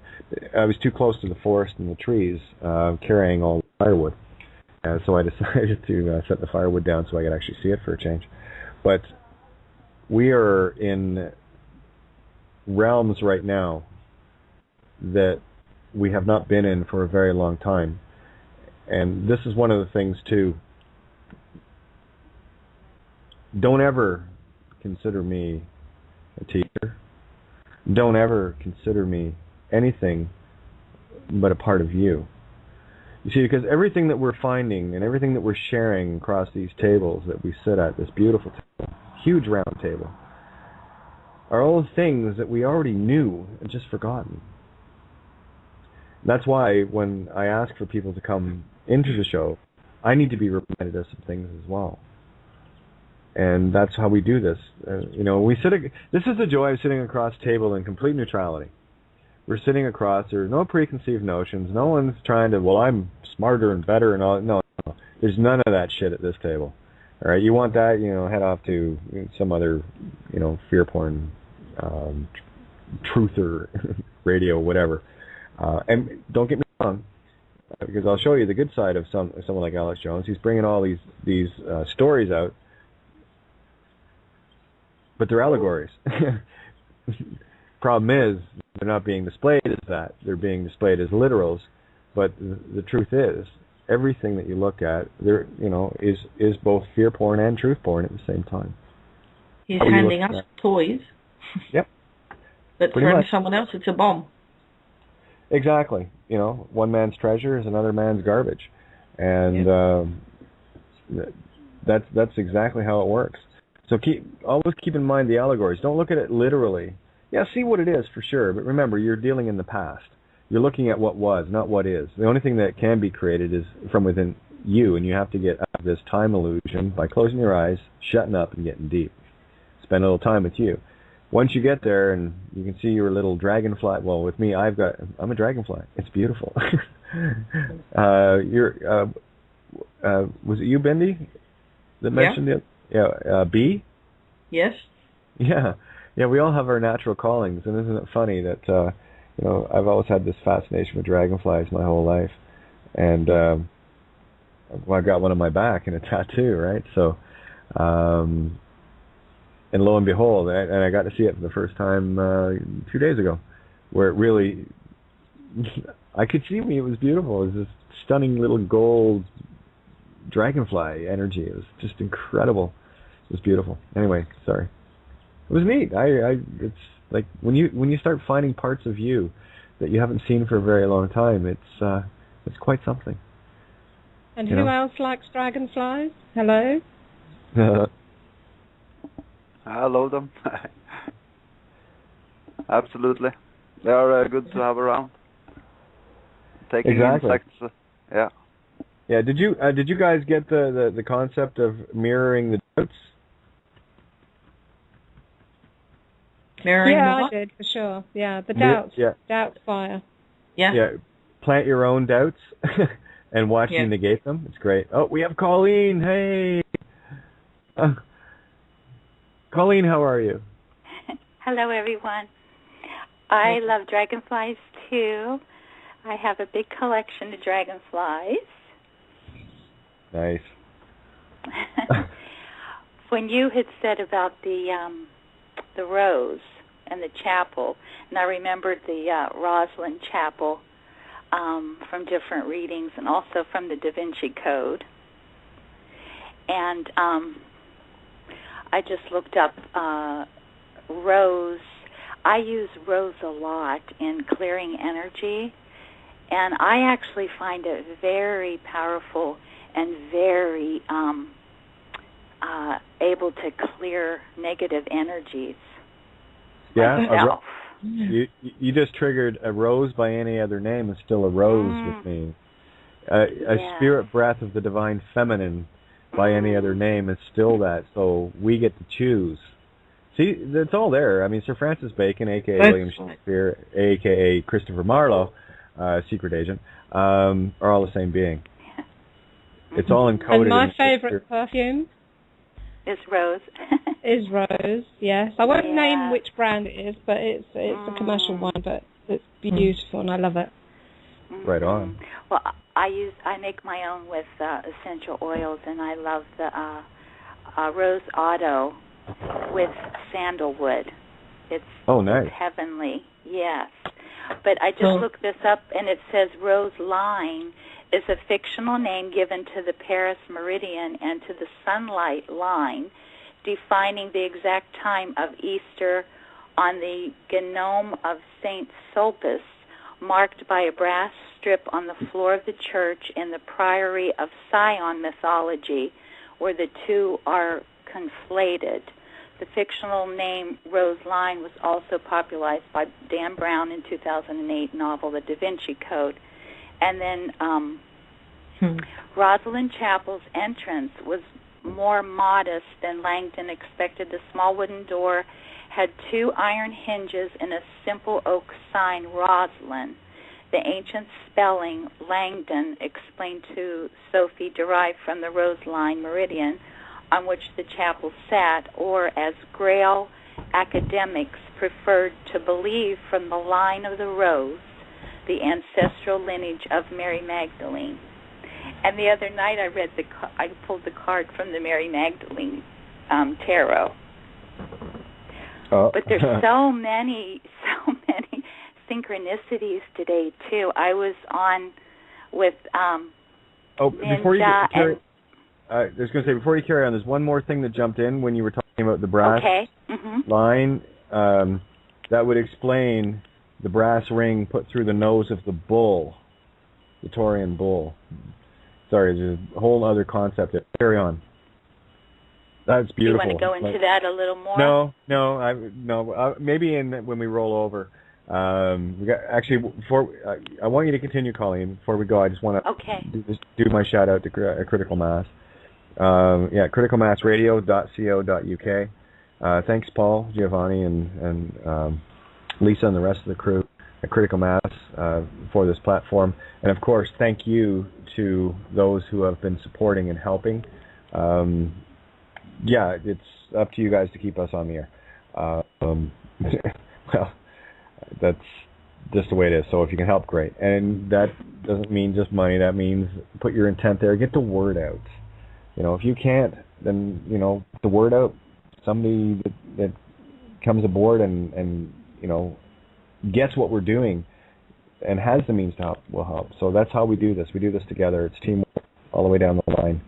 I was too close to the forest and the trees, carrying all the firewood. So I decided to set the firewood down so I could actually see it for a change. But we are in realms right now that we have not been in for a very long time. And this is one of the things, too. Don't ever consider me a teacher. Don't ever consider me anything but a part of you. You see, because everything that we're finding and everything that we're sharing across these tables that we sit at, this beautiful table, huge round table, are all things that we already knew and just forgotten. That's why when I ask for people to come into the show, I need to be reminded of some things as well. And that's how we do this. This is the joy of sitting across the table in complete neutrality. We're sitting across, there's no preconceived notions, no one's trying to, I'm smarter and better and all. No. There's none of that shit at this table. All right, you want that, head off to some other, fear porn, truther, radio, whatever. And don't get me wrong, because I'll show you the good side of someone like Alex Jones. He's bringing all these stories out, but they're allegories. Problem is, they're not being displayed as that. They're being displayed as literals. But the truth is, everything that you look at, there, is both fear porn and truth porn at the same time. He's handing us toys. Yep. But for someone else, it's a bomb. Exactly. One man's treasure is another man's garbage, and that's exactly how it works. So always keep in mind the allegories. Don't look at it literally. Yeah, see what it is for sure, but remember, you're dealing in the past. You're looking at what was, not what is. The only thing that can be created is from within you, and you have to get out of this time illusion by closing your eyes, shutting up, and getting deep. Spend a little time with you. Once you get there and you can see your little dragonfly, well, with me, I'm a dragonfly. It's beautiful. was it you, Bindi, that mentioned it? Yeah, B? Yes. Yeah. Yeah, we all have our natural callings, and isn't it funny that, I've always had this fascination with dragonflies my whole life, and I got one on my back and a tattoo, right? So, and lo and behold, and I got to see it for the first time 2 days ago, where it really, I could see me, it was beautiful. It was this stunning little gold dragonfly energy. It was just incredible. It was beautiful. Anyway, sorry. It was neat. It's like when you start finding parts of you that you haven't seen for a very long time, it's quite something. And who else likes dragonflies? Hello? I love them. Absolutely. They are good to have around. Taking insects. Yeah. Yeah, did you guys get the concept of mirroring the doubts? Mirroring I what? did, for sure. Yeah, the doubts. Doubt fire. Yeah. Yeah, plant your own doubts and watch you negate them. It's great. Oh, we have Colleen. Hey. Colleen, how are you? Hello, everyone. I love dragonflies, too. I have a big collection of dragonflies. Nice. When you had said about the rose and the chapel, and I remembered the Rosalind Chapel from different readings and also from the Da Vinci Code. And I just looked up rose. I use rose a lot in clearing energy, and I actually find it very powerful and very able to clear negative energies. Yeah, you just triggered a rose by any other name is still a rose with me. A spirit breath of the divine feminine by any other name is still that. So we get to choose. See, it's all there. I mean, Sir Francis Bacon, a.k.a. William Shakespeare, a.k.a. Christopher Marlowe, secret agent, are all the same being. It's all encoded. And my favorite perfume is rose. Is rose, yes. I won't name which brand it is, but it's a commercial one, but it's beautiful and I love it. Right on. Well, I make my own with essential oils, and I love the Rose Otto with sandalwood. It's nice. It's heavenly, yes. But I just looked this up, and it says Rose Line is a fictional name given to the Paris meridian and to the sunlight line, defining the exact time of Easter on the genome of Saint Sulpice, marked by a brass strip on the floor of the church in the Priory of Sion mythology, where the two are conflated. The fictional name Rose Line was also popularized by Dan Brown in 2008 novel The Da Vinci Code. And then Rosalind Chapel's entrance was more modest than Langdon expected. The small wooden door had 2 iron hinges and a simple oak sign, Rosalind. The ancient spelling, Langdon, explained to Sophie, derived from the Rose Line meridian on which the chapel sat, or as Grail academics preferred to believe, from the line of the rose, the ancestral lineage of Mary Magdalene. And the other night I pulled the card from the Mary Magdalene tarot. But there's so many synchronicities today too. I was on with before you carry, I was going to say, before you carry on, there's one more thing that jumped in when you were talking about the brass line. That would explain the brass ring put through the nose of the bull, the Taurian bull. Sorry, there's a whole other concept. Carry on. That's beautiful. You want to go into that a little more? No. Maybe when we roll over. I want you to continue, Colleen. Before we go, I just want to do my shout out to Critical Mass. criticalmassradio.co.uk. Thanks, Paul, Giovanni, and Lisa, and the rest of the crew at Critical Mass for this platform. And of course, thank you to those who have been supporting and helping. Yeah, it's up to you guys to keep us on the air. Well, that's just the way it is. So if you can help, great. And that doesn't mean just money. That means put your intent there. Get the word out. If you can't, then, the word out. Somebody that comes aboard and gets what we're doing and has the means to help will help. So that's how we do this. We do this together. It's teamwork all the way down the line.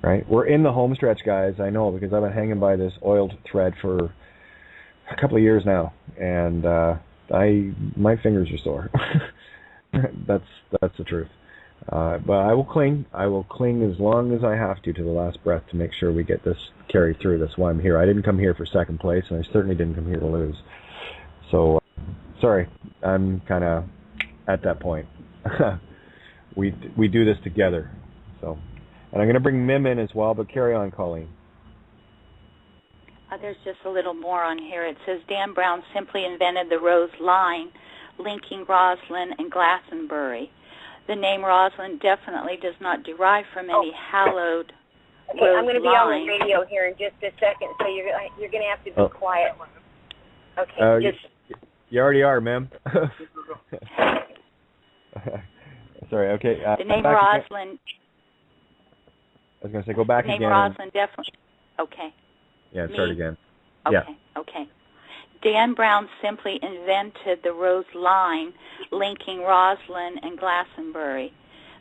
Right? We're in the home stretch, guys. I know, because I've been hanging by this oiled thread for a couple of years now, and my fingers are sore. That's the truth. But I will cling. I will cling as long as I have to the last breath to make sure we get this carried through. That's why I'm here. I didn't come here for second place, and I certainly didn't come here to lose. So, sorry, I'm kind of at that point. We do this together. So, and I'm going to bring Mim in as well, but carry on, Colleen. There's just a little more on here. It says Dan Brown simply invented the rose line linking Roslyn and Glastonbury. The name Roslyn definitely does not derive from any hallowed okay, rose I'm going to be line. on the radio here in just a second, so you're going to have to be quiet. Okay, you already are, Mim. Sorry, okay. The name Roslyn... I was going to say, go back again. The name Roslyn definitely... Okay. Yeah, start again. Okay, yeah. Okay. Dan Brown simply invented the rose line linking Roslyn and Glastonbury.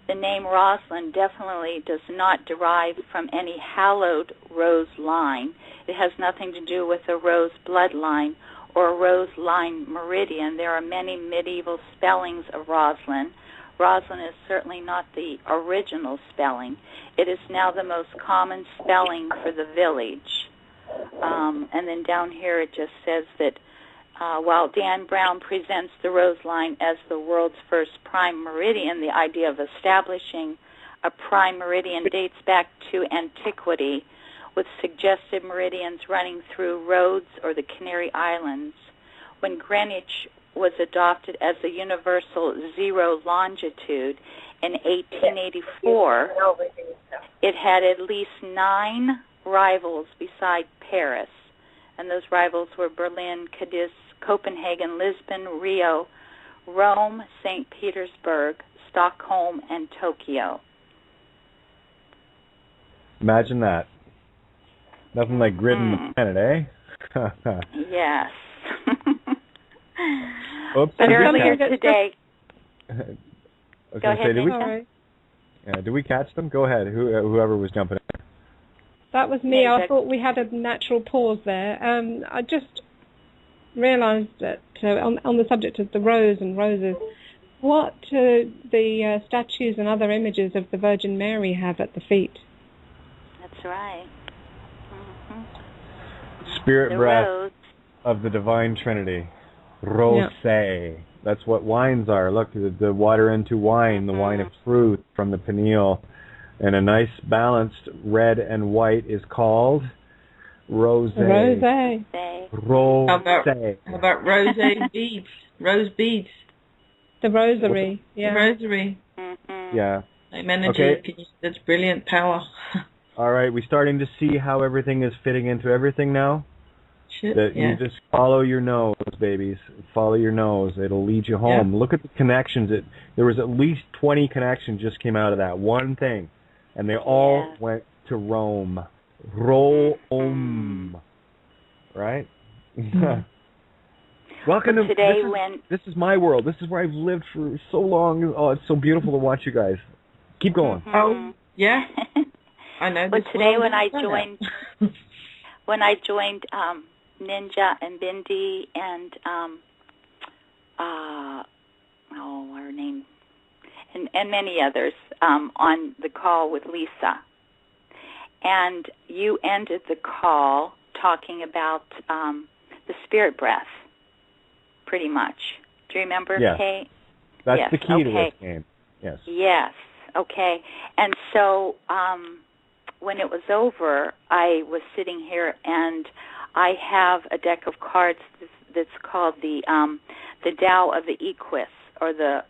The name Roslyn definitely does not derive from any hallowed rose line. It has nothing to do with a rose bloodline or a rose line meridian. There are many medieval spellings of Roslyn. Roslyn is certainly not the original spelling. It is now the most common spelling for the village. And then down here it just says that while Dan Brown presents the rose line as the world's first prime meridian, the idea of establishing a prime meridian dates back to antiquity, with suggested meridians running through Rhodes or the Canary Islands. When Greenwich was adopted as the universal zero longitude in 1884, it had at least 9 rivals beside Paris, and those rivals were Berlin, Cadiz, Copenhagen, Lisbon, Rio, Rome, St. Petersburg, Stockholm, and Tokyo. Imagine that. Nothing like gridding the planet, eh? Yes. Oops, but earlier today... Go ahead. Did we catch them? Go ahead, whoever was jumping in. That was me. I thought we had a natural pause there. I just realised that on the subject of the rose and roses, what the statues and other images of the Virgin Mary have at the feet? That's right. Spirit the breath rose. Of the Divine Trinity. Rose. Yeah. That's what wines are. Look, the water into wine, the wine of truth from the pineal. And a nice balanced red and white is called rosé. Rosé. Rosé. How about rosé beads? Rose beads. The rosary. Yeah. The rosary. Yeah. Same energy. Okay. That's brilliant power. All right, we're starting to see how everything is fitting into everything now. You just follow your nose, babies. Follow your nose. It'll lead you home. Yeah. Look at the connections. There was at least 20 connections just came out of that one thing. And they all went to Rome. Rome. Right? Welcome to today. This is my world. This is where I've lived for so long. Oh, it's so beautiful to watch you guys. Keep going. Oh, yeah. I know. But today when I joined Ninja and Bindi and her name and many others on the call with Lisa, and you ended the call talking about the spirit breath, pretty much. Do you remember, Kate? That's the key to this game. Yes. Yes. Okay. And so when it was over, I was sitting here and I have a deck of cards that's called the the Tao of the Equus, or the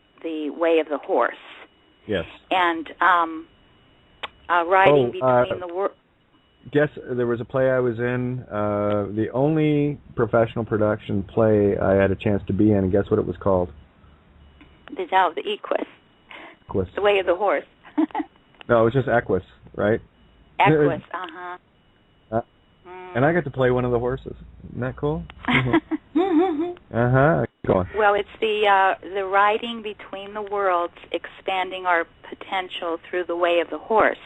way of the horse. Yes. And riding between the worlds. Guess there was a play I was in, the only professional production play I had a chance to be in, and guess what it was called? The Tao of the Equus. Equus. The way of the horse. No, it was just Equus, right? Equus, And I got to play one of the horses. Isn't that cool? Go on. Well, it's the riding between the worlds, expanding our potential through the way of the horse.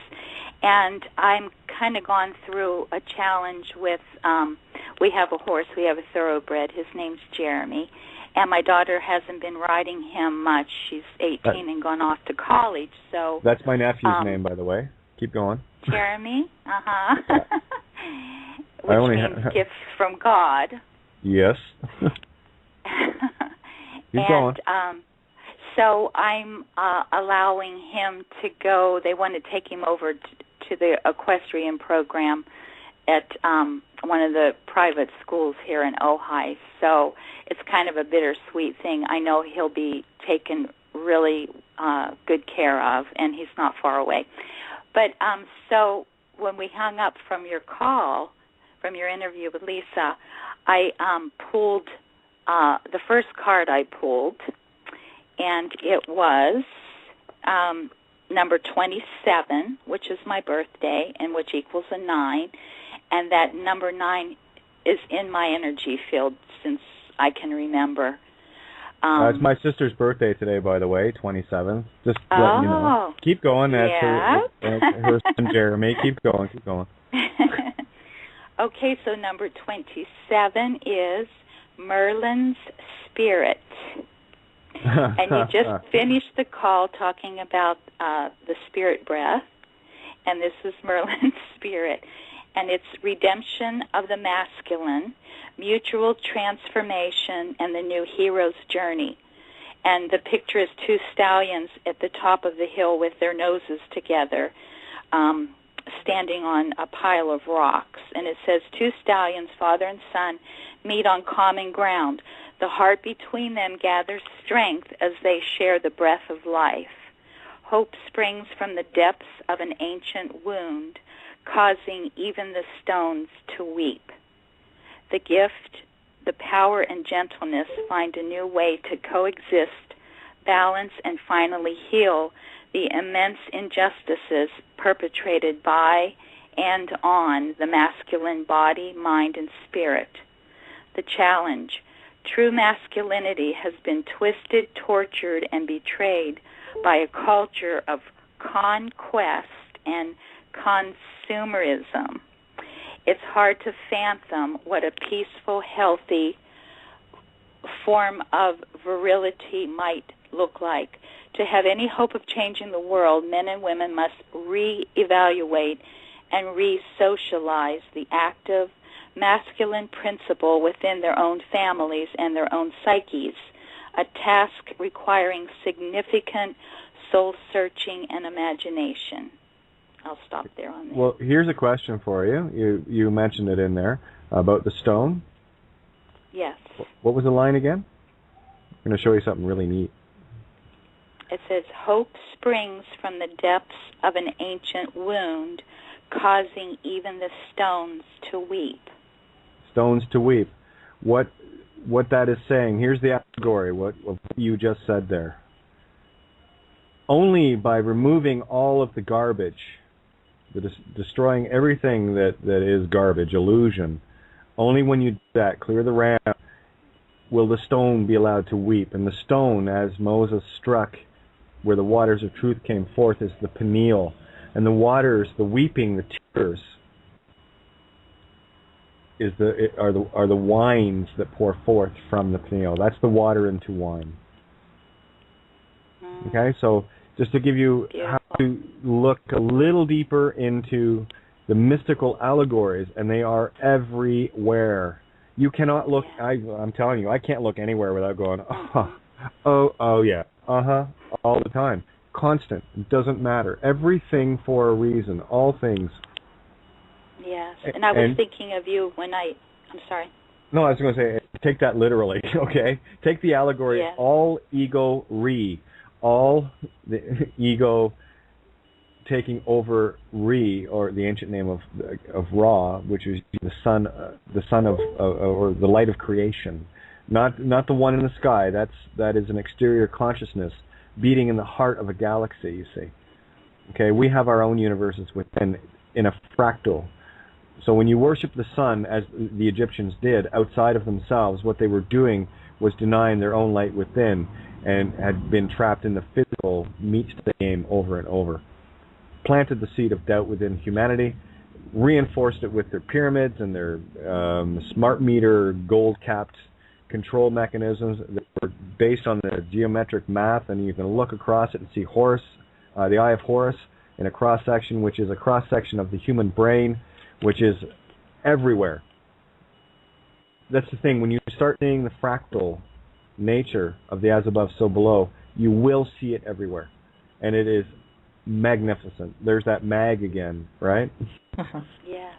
And I'm kind of gone through a challenge with, we have a horse, we have a thoroughbred, his name's Jeremy, and my daughter hasn't been riding him much. She's 18 and gone off to college, so... That's my nephew's name, by the way. Keep going. Jeremy, which means gifts from God. Yes. Keep going. So I'm allowing him to go. They want to take him over to the equestrian program at one of the private schools here in Ojai. So it's kind of a bittersweet thing. I know he'll be taken really good care of, and he's not far away. But so when we hung up from your call, from your interview with Lisa, I pulled the first card I pulled, and it was number 27, which is my birthday, and which equals a 9, and that number 9 is in my energy field since I can remember. It's my sister's birthday today, by the way, 27th. Just letting you know. Keep going. That's her son Jeremy. Keep going. Okay, so number 27 is Merlin's Spirit. And you just finished the call talking about the spirit breath, and this is Merlin's Spirit. And it's redemption of the masculine, mutual transformation, and the new hero's journey. And the picture is 2 stallions at the top of the hill with their noses together, standing on a pile of rocks. And it says, 2 stallions, father and son, meet on common ground. The heart between them gathers strength as they share the breath of life. Hope springs from the depths of an ancient wound, causing even the stones to weep. The gift, the power, and gentleness find a new way to coexist, balance, and finally heal the immense injustices perpetrated by and on the masculine body, mind, and spirit. The challenge: true masculinity has been twisted, tortured, and betrayed by a culture of conquest and consumerism. It's hard to fathom what a peaceful, healthy form of virility might look like. To have any hope of changing the world, men and women must re-evaluate and re-socialize the active masculine principle within their own families and their own psyches, a task requiring significant soul-searching and imagination. I'll stop there on that. Well, here's a question for you. You mentioned it in there about the stone. Yes. What was the line again? I'm going to show you something really neat. It says, hope springs from the depths of an ancient wound, causing even the stones to weep. Stones to weep. What that is saying, here's the allegory, what you just said there. Only by removing all of the garbage, destroying everything that is garbage, illusion, only when you do that, clear the ramp, will the stone be allowed to weep. And the stone, as Moses struck where the waters of truth came forth, is the pineal. And the waters, the weeping, the tears, are the wines that pour forth from the pineal. That's the water into wine. Okay, so just to give you how to look a little deeper into the mystical allegories, and they are everywhere. You cannot look, I'm telling you, I can't look anywhere without going, oh yeah, all the time. Constant. It doesn't matter. Everything for a reason. All things. Yes, and I was thinking of you when I'm sorry. No, I was going to say, take that literally, okay? Take the allegory, Yes. all ego re, all the ego taking over re, or the ancient name of Ra, which is the sun of or the light of creation, not the one in the sky. That is an exterior consciousness beating in the heart of a galaxy. You see, okay? We have our own universes within in a fractal. So when you worship the sun, as the Egyptians did, outside of themselves, what they were doing was denying their own light within, and had been trapped in the physical meat game over and over. Planted the seed of doubt within humanity, reinforced it with their pyramids and their smart meter, gold-capped control mechanisms that were based on the geometric math, and you can look across it and see Horus, the eye of Horus, in a cross-section, which is a cross-section of the human brain, which is everywhere. That's the thing. When you start seeing the fractal nature of the as above, so below, you will see it everywhere. And it is magnificent. There's that mag again, right? Yes.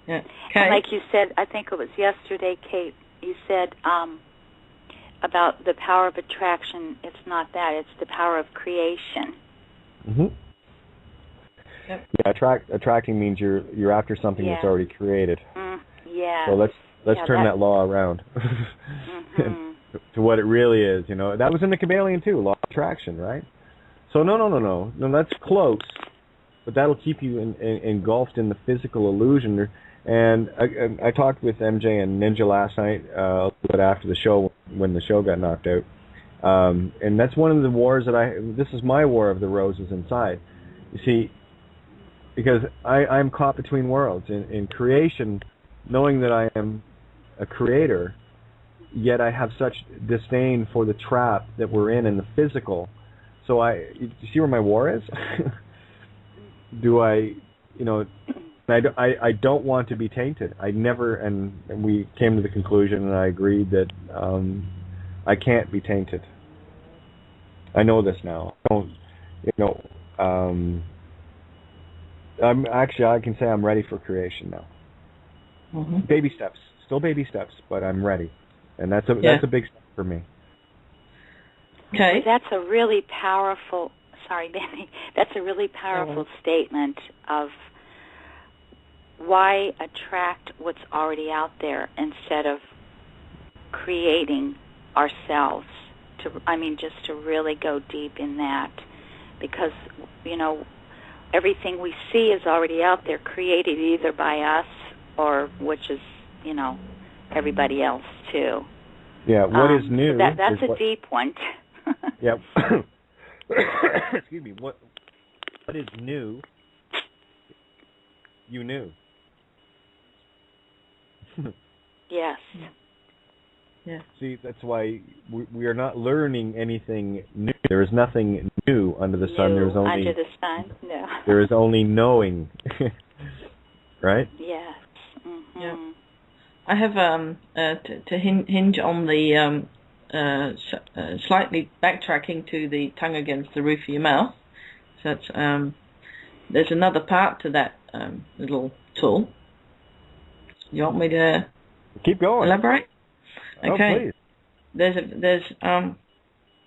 Yeah. And like you said, I think it was yesterday, Kate, you said about the power of attraction. It's not that. It's the power of creation. Mm-hmm. Yep. Yeah, attracting means you're after something that's already created. Yeah. So let's turn that law around to what it really is. You know, that was in the Kabbalion too, law of attraction, right? So no, that's close, but that'll keep you engulfed in the physical illusion. And I talked with MJ and Ninja last night, a little bit after the show, when the show got knocked out. And that's one of the wars this is my war of the roses inside. You see, because I'm caught between worlds in creation, knowing that I am a creator, yet I have such disdain for the trap that we're in the physical. So you see where my war is? I don't want to be tainted. I never, and we came to the conclusion, and I agreed that I can't be tainted. I know this now. I can say I'm ready for creation now. Mm-hmm. Baby steps, still baby steps, but I'm ready, and that's a big step for me. Okay, that's a really powerful. Sorry, Benny. That's a really powerful statement of why attract what's already out there instead of creating ourselves. Just to really go deep in that, because everything we see is already out there, created either by us or which is everybody else too. Yeah, what is new? So that's a deep one. Yeah. Excuse me. What is new? You knew. Yes. Yeah. See, that's why we are not learning anything new. There is nothing new under the sun. There's only under the sun. No. There is only knowing. Right? Yes. Mm-hmm. Yeah. I have to hinge on the slightly backtracking to the tongue against the roof of your mouth. So it's, there's another part to that little tool. You want me to keep going? Elaborate? Okay. Oh,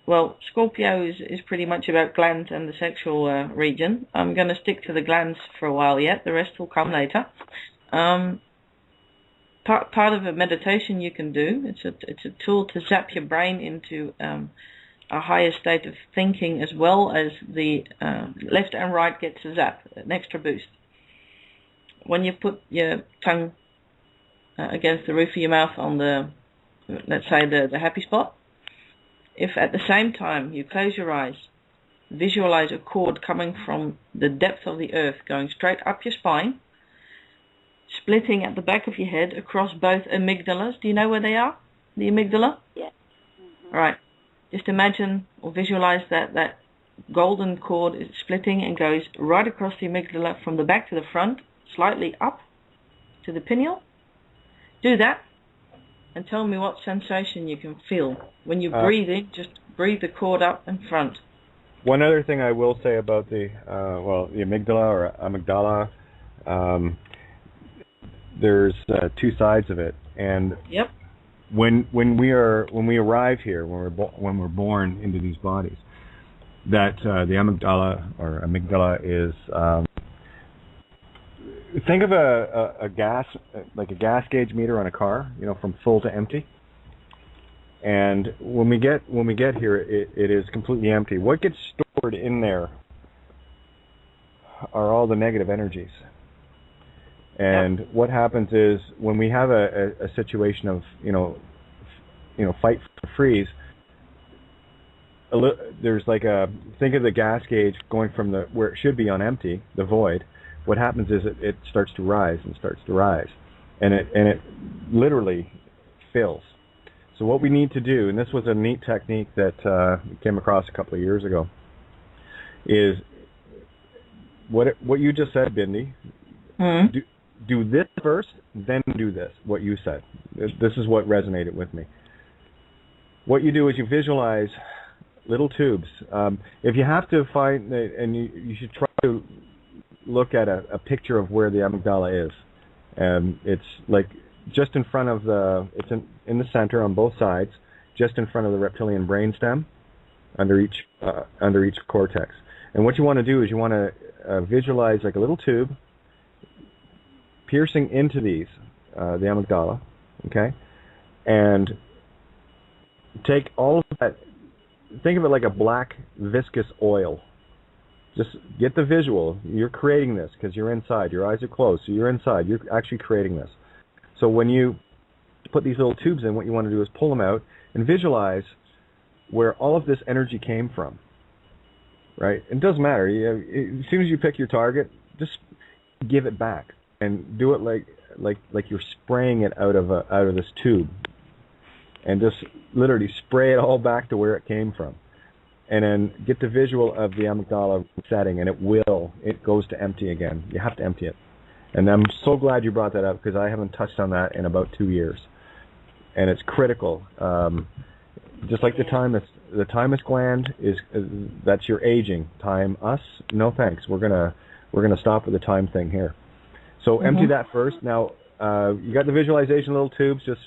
please. Scorpio is pretty much about glands and the sexual region. I'm going to stick to the glands for a while yet. The rest will come later. Part of a meditation you can do. It's a tool to zap your brain into a higher state of thinking, as well as the left and right gets a zap, an extra boost. When you put your tongue against the roof of your mouth on the, let's say, the happy spot, if at the same time you close your eyes, visualize a cord coming from the depth of the earth, going straight up your spine, splitting at the back of your head across both amygdalas. Do you know where they are? The amygdala? Yeah. Mm-hmm. All right. Just imagine or visualize that golden cord is splitting and goes right across the amygdala from the back to the front, slightly up to the pineal. Do that and tell me what sensation you can feel. When you're breathing, just breathe the cord up and front. One other thing I will say about the amygdala or amygdala, there's two sides of it, and when we arrive here, when we're born into these bodies, that the amygdala is think of a gas, like a gas gauge meter on a car, from full to empty. And when we get here, it is completely empty. What gets stored in there are all the negative energies. And what happens is when we have a situation of fight or freeze, there's like think of the gas gauge going from where it should be on empty, the void. What happens is it starts to rise and starts to rise, and it literally fills. So what we need to do, and this was a neat technique that we came across a couple of years ago, is what you just said, Bindi. Mm-hmm. Do this first, then do this, what you said. This is what resonated with me. What you do is you visualize little tubes. If you have to find, and you should try to look at a picture of where the amygdala is. It's like just in front of it's in the center on both sides, just in front of the reptilian brainstem, under each cortex. And what you want to do is you want to visualize like a little tube piercing into the amygdala, okay? And take all of that, think of it like a black viscous oil. Just get the visual. You're creating this because you're inside. Your eyes are closed, so you're inside. You're actually creating this. So when you put these little tubes in, what you want to do is pull them out and visualize where all of this energy came from, right? It doesn't matter. As soon as you pick your target, just give it back and do it like you're spraying it out of this tube, and just literally spray it all back to where it came from. And then get the visual of the amygdala setting, and it goes to empty again. You have to empty it. And I'm so glad you brought that up because I haven't touched on that in about 2 years. And it's critical. Just like the thymus gland that's your aging. Us? No thanks. We're gonna stop with the time thing here. So empty that first. Now you got the visualization little tubes just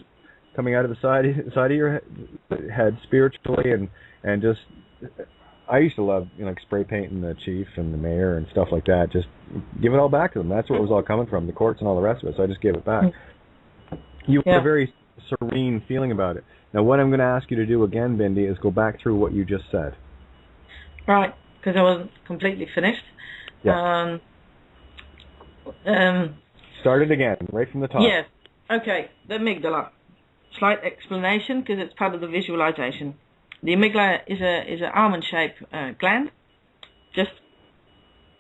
coming out of the side of your head spiritually, and just. I used to love, spray painting the chief and the mayor and stuff like that. Just give it all back to them. That's where it was all coming from, the courts and all the rest of it. So I just gave it back. You have a very serene feeling about it. Now, what I'm going to ask you to do again, Bindi, is go back through what you just said. Right, because I wasn't completely finished. Yes. Start it again, right from the top. Yes. Okay, the amygdala. Slight explanation, because it's part of the visualization. The amygdala is an almond-shaped gland. Just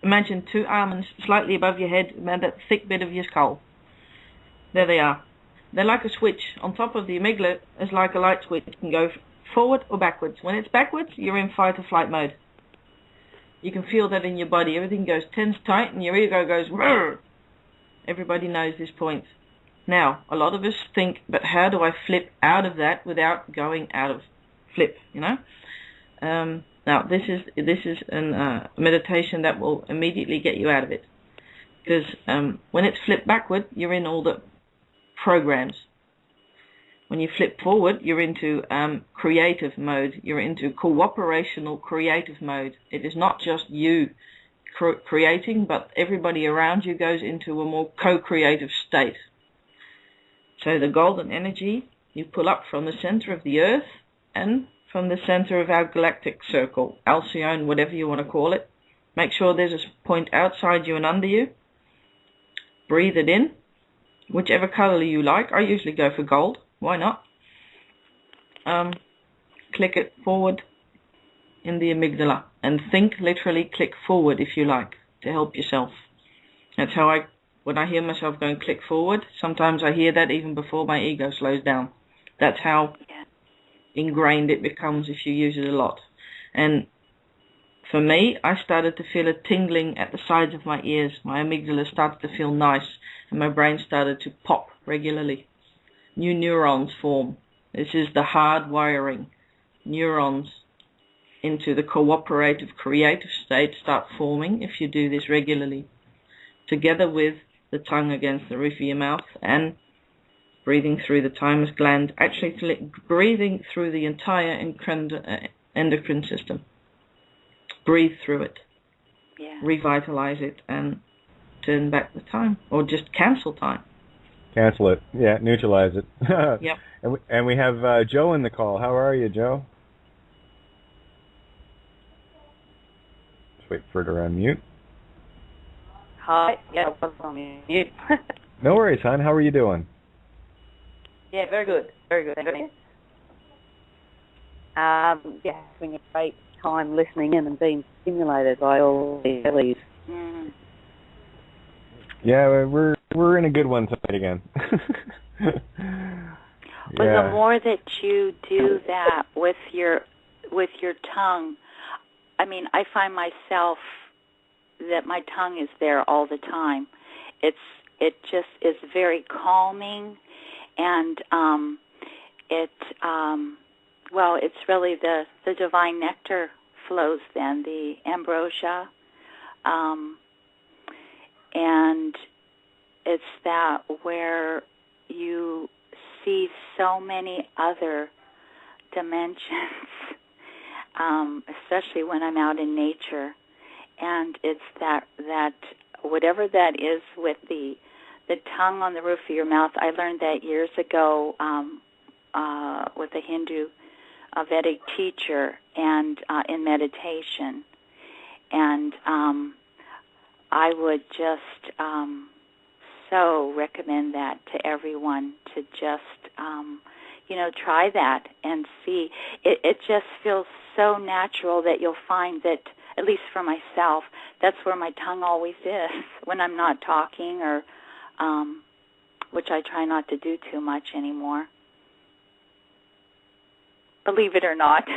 imagine 2 almonds slightly above your head, around that thick bit of your skull. There they are. They're like a switch. On top of the amygdala is like a light switch. It can go forward or backwards. When it's backwards, you're in fight or flight mode. You can feel that in your body. Everything goes tense tight, and your ego goes "Rrr." Everybody knows this point. Now, a lot of us think, but how do I flip out of that without going out of flip, Now, this is a meditation that will immediately get you out of it. Because when it's flipped backward, you're in all the programs. When you flip forward, you're into creative mode. You're into cooperational creative mode. It is not just you creating, but everybody around you goes into a more co-creative state. So the golden energy you pull up from the center of the earth and from the center of our galactic circle, Alcyone, whatever you want to call it. Make sure there's a point outside you and under you. Breathe it in, whichever color you like. I usually go for gold. Why not? Click it forward in the amygdala, and think literally click forward if you like, to help yourself. That's how when I hear myself going click forward, sometimes I hear that even before my ego slows down. That's how ingrained it becomes if you use it a lot. And for me, I started to feel a tingling at the sides of my ears. My amygdala started to feel nice, and my brain started to pop regularly. New neurons form. This is the hard wiring. Neurons into the cooperative creative state start forming if you do this regularly, together with the tongue against the roof of your mouth and breathing through the thymus gland, actually breathing through the entire endocrine system. Breathe through it, revitalize it, and turn back the time, or just cancel time. Cancel it, yeah, neutralize it. Yep. And we have Joe in the call. How are you, Joe? Just wait for her to unmute. Hi, yeah, I was on mute. No worries, hon. How are you doing? Yeah, very good, thank you. Having a great time listening in and being stimulated by all the bellies. Mm. Yeah, we're in a good one tonight again. But the more that you do that with your tongue, I mean, I find myself that my tongue is there all the time. It just is very calming, and it's really the divine nectar flows then, the ambrosia, and it's that where you see so many other dimensions, especially when I'm out in nature, and it's that whatever that is with the tongue on the roof of your mouth. I learned that years ago with a Hindu Vedic teacher and in meditation, and I would just so recommend that to everyone to just try that and see. It just feels so natural that you'll find that, at least for myself, that's where my tongue always is when I'm not talking, or which I try not to do too much anymore. Believe it or not.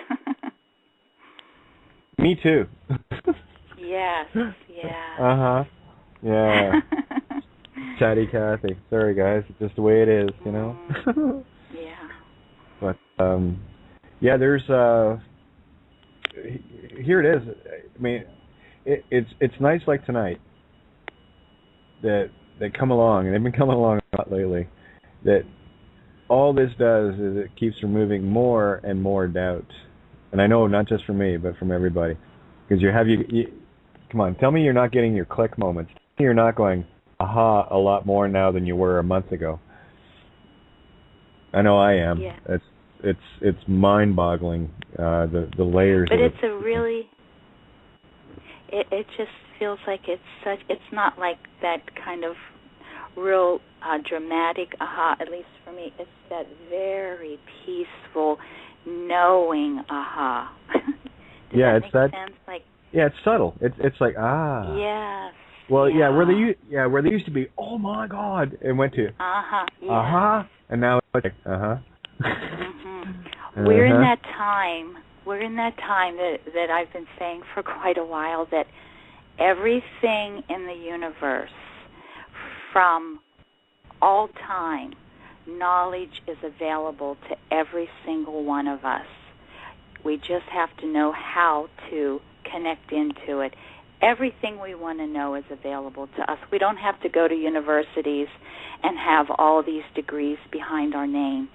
Me too. Yes, yeah. Uh-huh. Yeah. Chatty Cathy. Sorry, guys. It's just the way it is, you know? Yeah. But, there's, here it is. I mean, it's nights like tonight that come along, and they've been coming along a lot lately, that all this does is it keeps removing more and more doubt. And I know not just from me, but from everybody. Because you come on, tell me you're not getting your click moments. Tell me you're not going, aha, a lot more now than you were a month ago. I know I am. Yeah. It's mind-boggling, the layers. But it's a really, it just feels like it's not like that kind of real dramatic aha, at least for me. It's that very peaceful, knowing aha. Does that make sense? Like, yeah, it's subtle. It's like, ah. Yes. Well, yeah, where they used to be, oh my God, it went to yes. And now it's like, Mm-hmm. We're in that time that I've been saying for quite a while, that everything in the universe, from all time, knowledge is available to every single one of us. We just have to know how to connect into it. Everything we want to know is available to us. We don't have to go to universities and have all these degrees behind our name.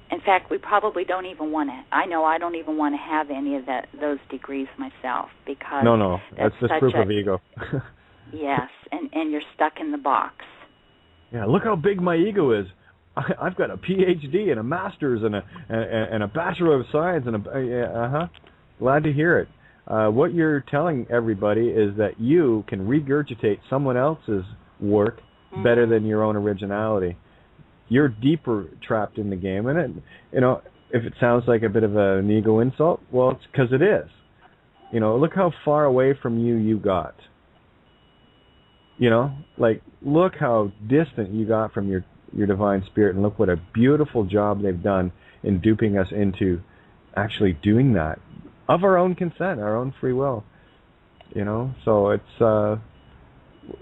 In fact, we probably don't even want to. I know I don't even want to have any of those degrees myself, because no, that's just proof of ego. Yes, and you're stuck in the box. Yeah, look how big my ego is. I've got a PhD and a master's and a Bachelor of Science and glad to hear it. What you're telling everybody is that you can regurgitate someone else's work better than your own originality. You're deeper trapped in the game, and if it sounds like a bit of an ego insult, well, it's because it is. Look how far away from you got. Look how distant you got from your divine spirit, and look what a beautiful job they've done in duping us into actually doing that of our own consent, our own free will. So it's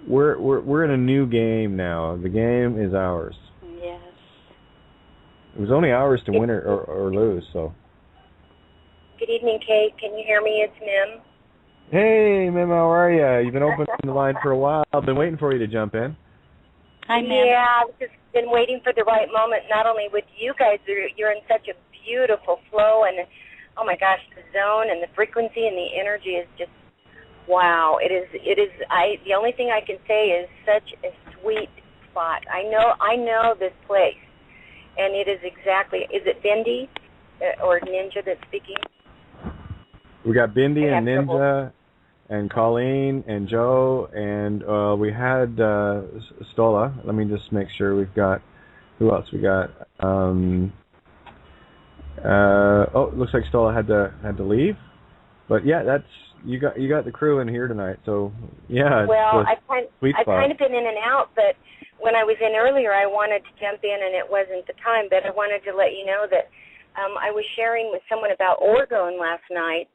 we're in a new game now. The game is ours. Yes. It was only ours to win or lose. So. Good evening, Kate. Can you hear me? It's Mim. Hey, Mim, how are you? You've been open the line for a while. I've been waiting for you to jump in. Hi, ma'am. Yeah, I've just been waiting for the right moment. Not only with you guys, you're in such a beautiful flow, and oh my gosh, the zone and the frequency and the energy is just wow. It is. The only thing I can say is such a sweet spot. I know this place, and it is exactly. Is it Bindi or Ninja that's speaking? We got Bindi and Ninja and Colleen and Joe, and we had Stola. Let me just make sure we've got, who else we got? It looks like Stola had to leave. But yeah, you got the crew in here tonight. So yeah, well, I've kind of been in and out, but when I was in earlier, I wanted to jump in, and it wasn't the time. But I wanted to let you know that I was sharing with someone about orgone last night.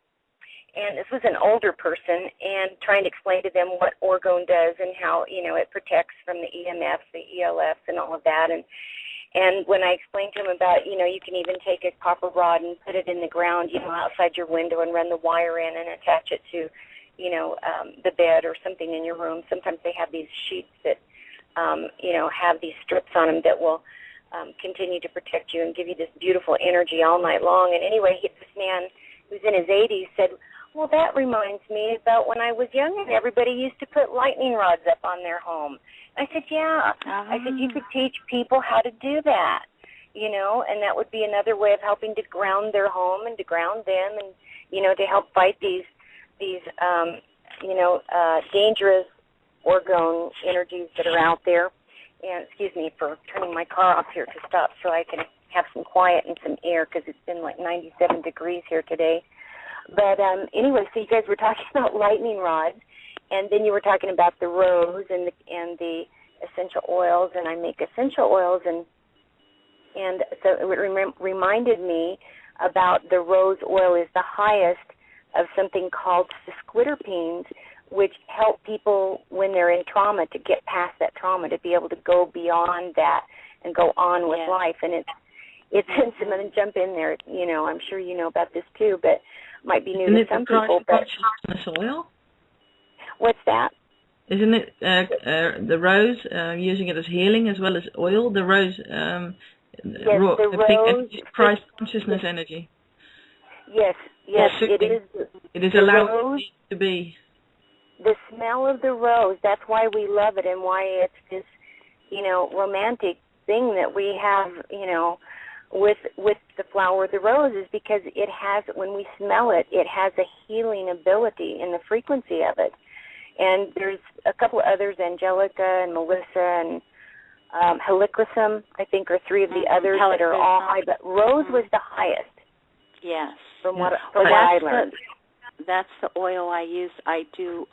And this was an older person, and trying to explain to them what orgone does and how, it protects from the EMFs, the ELFs, and all of that. And when I explained to him about, you can even take a copper rod and put it in the ground, outside your window and run the wire in and attach it to, the bed or something in your room. Sometimes they have these sheets that, have these strips on them that will continue to protect you and give you this beautiful energy all night long. And anyway, this man who's in his 80s said, well, that reminds me about when I was young and everybody used to put lightning rods up on their home. I said, yeah. I said, you could teach people how to do that, and that would be another way of helping to ground their home and to ground them and, to help fight these dangerous orgone energies that are out there. And excuse me for turning my car off here to stop so I can have some quiet and some air because it's been like 97 degrees here today. But anyway, so you guys were talking about lightning rods, and then you were talking about the rose and the essential oils, and I make essential oils, and so it reminded me about the rose oil is the highest of something called sesquiterpenes, which help people when they're in trauma to get past that trauma, to be able to go beyond that and go on with life. And it's I'm going to jump in there. I'm sure you know about this too, but might be new to some people. But consciousness oil? What's that? Isn't it the rose, using it as healing as well as oil? The rose, the rose, Christ consciousness energy. Yes, it is. It is allowed to be. The smell of the rose, that's why we love it and why it's this, romantic thing that we have, with the flower of the rose, is because it has, when we smell it, it has a healing ability in the frequency of it. And there's a couple of others, Angelica and Melissa and Helichrysum, I think, are three of the others that are all high, but rose was the highest. Yes. From what I learned. That's the oil I use. I do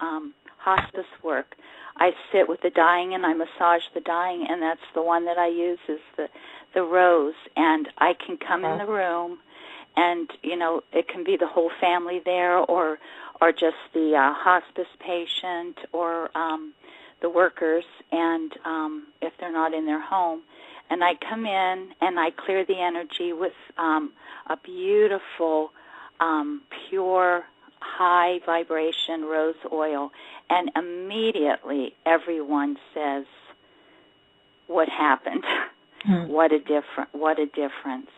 hospice work. I sit with the dying and I massage the dying, and that's the one that I use is the rose. And I can come in the room, and it can be the whole family there, or just the hospice patient, or the workers, and if they're not in their home. And I come in and I clear the energy with a beautiful, pure, high vibration rose oil, and immediately everyone says, "What happened? What a difference!"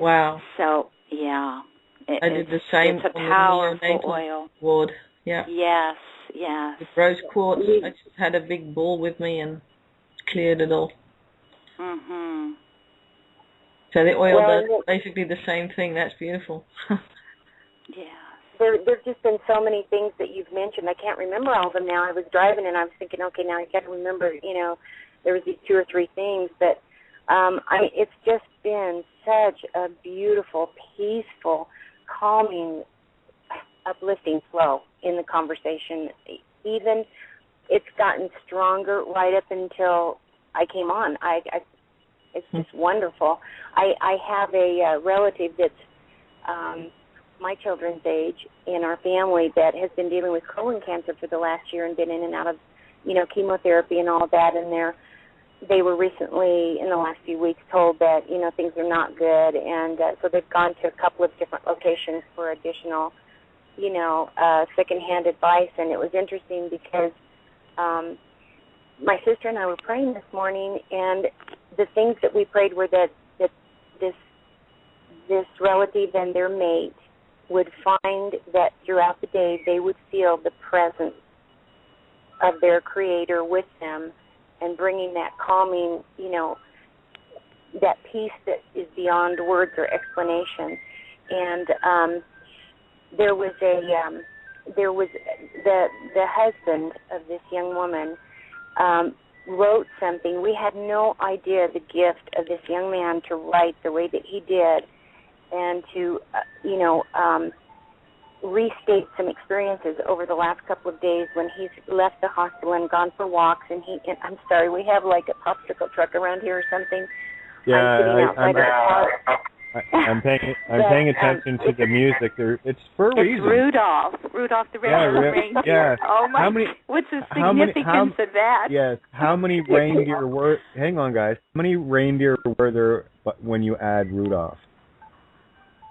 Wow. So yeah, I did the same. It's a powerful oil. Ward. Yeah. Yes. With rose quartz, I just had a big ball with me and cleared it all. Mhm. So the oil does basically the same thing. That's beautiful. Yeah. There's just been so many things that you've mentioned. I can't remember all of them now. I was driving and I was thinking, okay, now I got to remember, there was these 2 or 3 things. But, it's just been such a beautiful, peaceful, calming, uplifting flow in the conversation. Even it's gotten stronger right up until I came on. It's just wonderful. I have a relative that's my children's age in our family that has been dealing with colon cancer for the last year and been in and out of, chemotherapy and all that. And they were recently, in the last few weeks, told that, things are not good. And so they've gone to a couple of different locations for additional, secondhand advice. And it was interesting because my sister and I were praying this morning, and the things that we prayed were that this relative and their mate would find that throughout the day they would feel the presence of their Creator with them and bringing that calming, that peace that is beyond words or explanation. And there was the husband of this young woman wrote something. We had no idea the gift of this young man to write the way that he did, and to restate some experiences over the last couple of days when he's left the hospital and gone for walks. And I'm sorry, we have like a popsicle truck around here or something. Yeah, I'm paying attention to the music. It's for a reason. It's Rudolph the red-nosed reindeer. Yeah. Oh my! What's the significance of that? Yes. How many reindeer were? Hang on, guys. How many reindeer were there when you add Rudolph?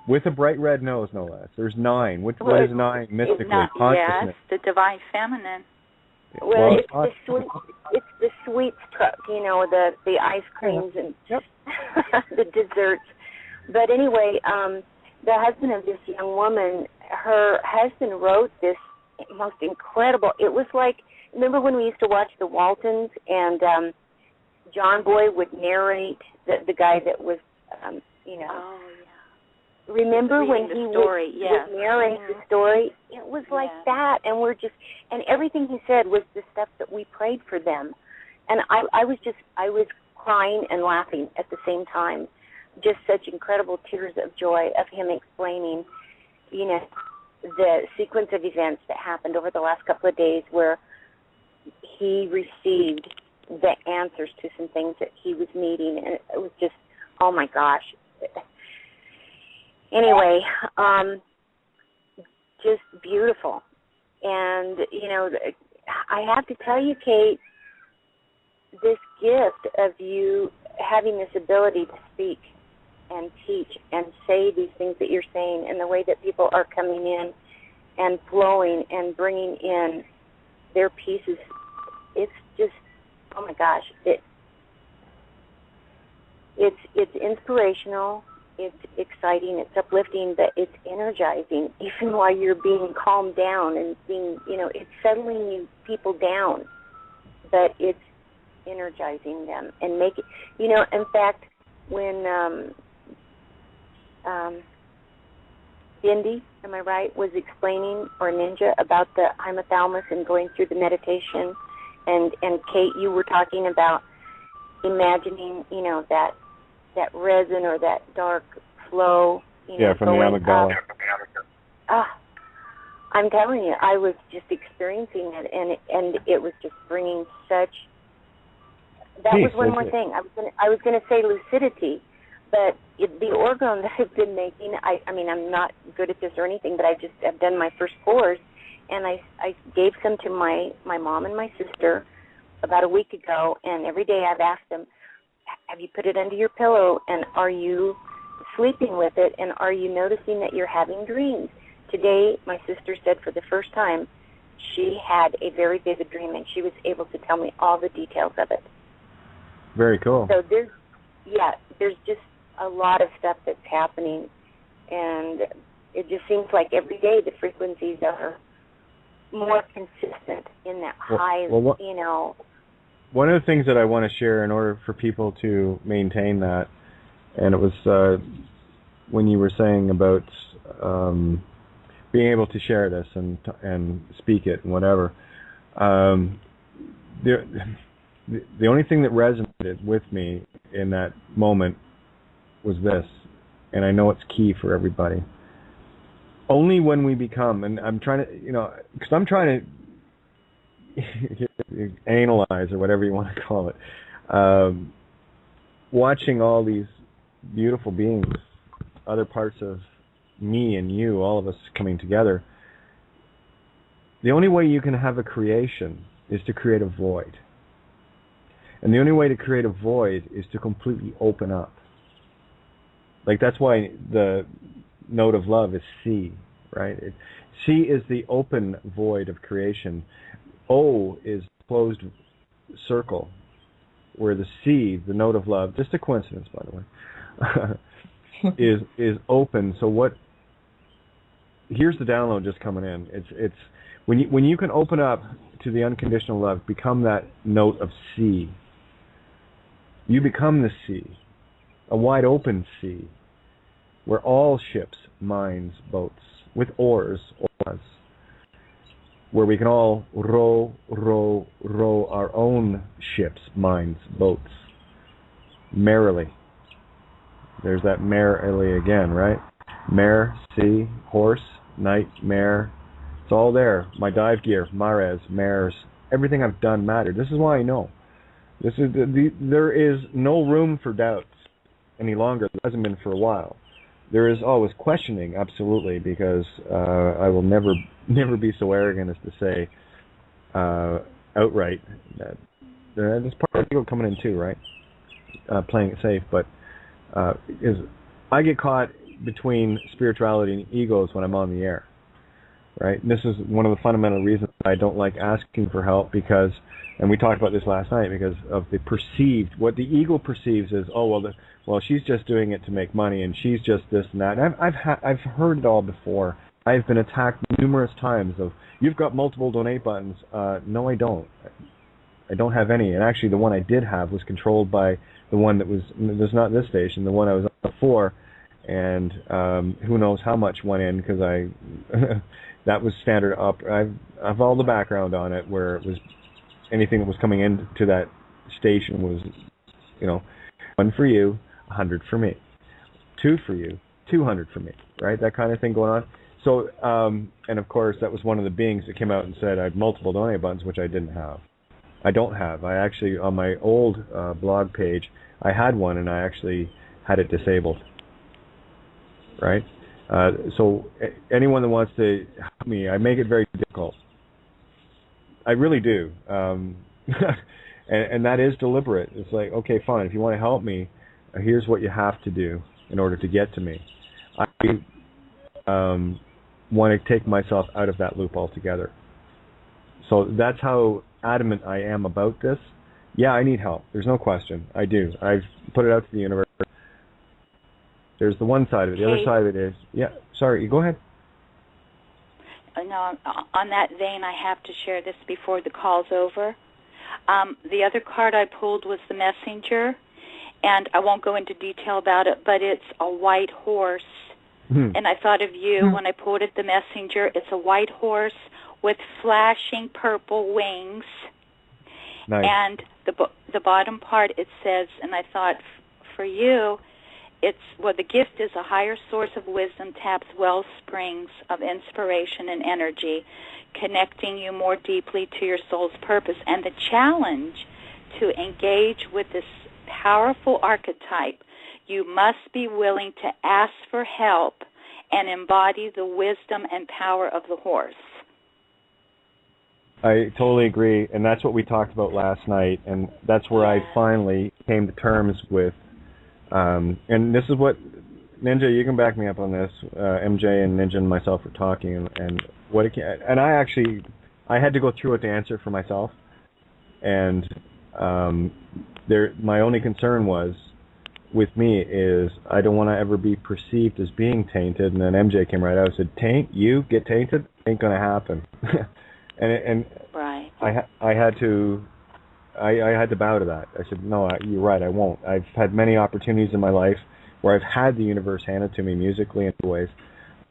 With a bright red nose, no less. There's 9. What is 9 mystically? Consciousness. Yes, the divine feminine. Well, it's the sweets truck, the ice creams and the desserts. But anyway, the husband of this young woman, her husband wrote this most incredible. It was like, remember when we used to watch the Waltons and John Boy would narrate the guy that was, Oh, yeah. Remember when he would narrate the story? It was like that, and and everything he said was the stuff that we prayed for them. And I was crying and laughing at the same time. Just such incredible tears of joy of him explaining, the sequence of events that happened over the last couple of days where he received the answers to some things that he was needing. And it was just, oh my gosh. Anyway, just beautiful. And, I have to tell you, Kate, this gift of you having this ability to speak and teach and say these things that you're saying, and the way that people are coming in and flowing and bringing in their pieces, it's just, oh my gosh, it's inspirational, it's exciting, it's uplifting, but it's energizing, even while you're being calmed down and being, it's settling people down, but it's energizing them and make it, in fact, when Bindi, am I right, was explaining, or Ninja, about the hypothalamus and going through the meditation, and Kate, you were talking about imagining, that resin or that dark flow, from the amygdala. I'm telling you, I was just experiencing it, and it was just bringing such. That was one more thing. I was going to say lucidity, but the orgone that I've been making, I mean, I'm not good at this or anything, but I've done my first course, and I gave some to my mom and my sister about a week ago, and every day I've asked them, have you put it under your pillow, and are you sleeping with it, and are you noticing that you're having dreams? Today, my sister said for the first time she had a very vivid dream, and she was able to tell me all the details of it. Very cool. So there's just a lot of stuff that's happening, and it just seems like every day the frequencies are more consistent in that high, One of the things that I want to share in order for people to maintain that, and it was when you were saying about being able to share this and speak it and whatever, the only thing that resonated with me in that moment was this, and I know it's key for everybody. Only when we become, and I'm trying to, because I'm trying to analyze or whatever you want to call it, watching all these beautiful beings, other parts of me and you, all of us coming together. The only way you can have a creation is to create a void. And the only way to create a void is to completely open up. Like, that's why the note of love is C, right? C is the open void of creation. O is closed circle where the C, the note of love, just a coincidence, by the way, is open. So what? Here's the download just coming in. It's when you can open up to the unconditional love, become that note of sea. You become the sea, a wide open sea, where all ships, minds, boats, with oars, where we can all row our own ships, minds, boats, merrily. There's that merrily again, right? Mare, sea, horse, knight, mare. It's all there. My dive gear, mares, mares. Everything I've done mattered. This is why I know. This is there is no room for doubts any longer. There hasn't been for a while. There is always questioning, absolutely, because I will never be so arrogant as to say outright that there's part of ego coming in too, right? Playing it safe, but is I get caught between spirituality and egos when I'm on the air, right? And this is one of the fundamental reasons I don't like asking for help, because, and we talked about this last night, because of the perceived, what the ego perceives is, oh well, she's just doing it to make money, and she's just this and that. And I've heard it all before. I've been attacked numerous times of, you've got multiple donate buttons. No, I don't. I don't have any. And actually, the one I did have was controlled by the one that was not this station, the one I was on before. And who knows how much went in, because that was standard up. I've all the background on it, where it was anything that was coming into that station was, 1 for you, 100 for me, 2 for you, 200 for me, right? That kind of thing going on. So, and of course, that was one of the beings that came out and said I had multiple donate buttons, which I didn't have. I don't have. I actually, on my old blog page, I had one, and I actually had it disabled. Right? So anyone that wants to help me, I make it very difficult. I really do. And that is deliberate. It's like, okay, fine, if you want to help me, here's what you have to do in order to get to me. I want to take myself out of that loop altogether. So that's how adamant I am about this. Yeah, I need help. There's no question. I do. I've put it out to the universe. There's the one side of it. The other side of it is, yeah, sorry, you go ahead. No, on that vein, I have to share this before the call's over. The other card I pulled was the Messenger, and I won't go into detail about it, but it's a white horse. And I thought of you when I pulled it, the Messenger. It's a white horse with flashing purple wings. Nice. And the bottom part, it says, and I thought, for you, the gift is a higher source of wisdom, taps well springs of inspiration and energy, connecting you more deeply to your soul's purpose. And the challenge to engage with this powerful archetype, you must be willing to ask for help and embody the wisdom and power of the horse. I totally agree, and that's what we talked about last night, and that's where I finally came to terms with, and this is what, Ninja, you can back me up on this, MJ and Ninja and myself were talking, and what it can, and I had to go through it to answer for myself, and my only concern was, with me, is I don't want to ever be perceived as being tainted, and then MJ came right out and said, get tainted? Ain't going to happen. And right. I had to bow to that. I said, no, you're right, I won't. I've had many opportunities in my life where I've had the universe handed to me musically in ways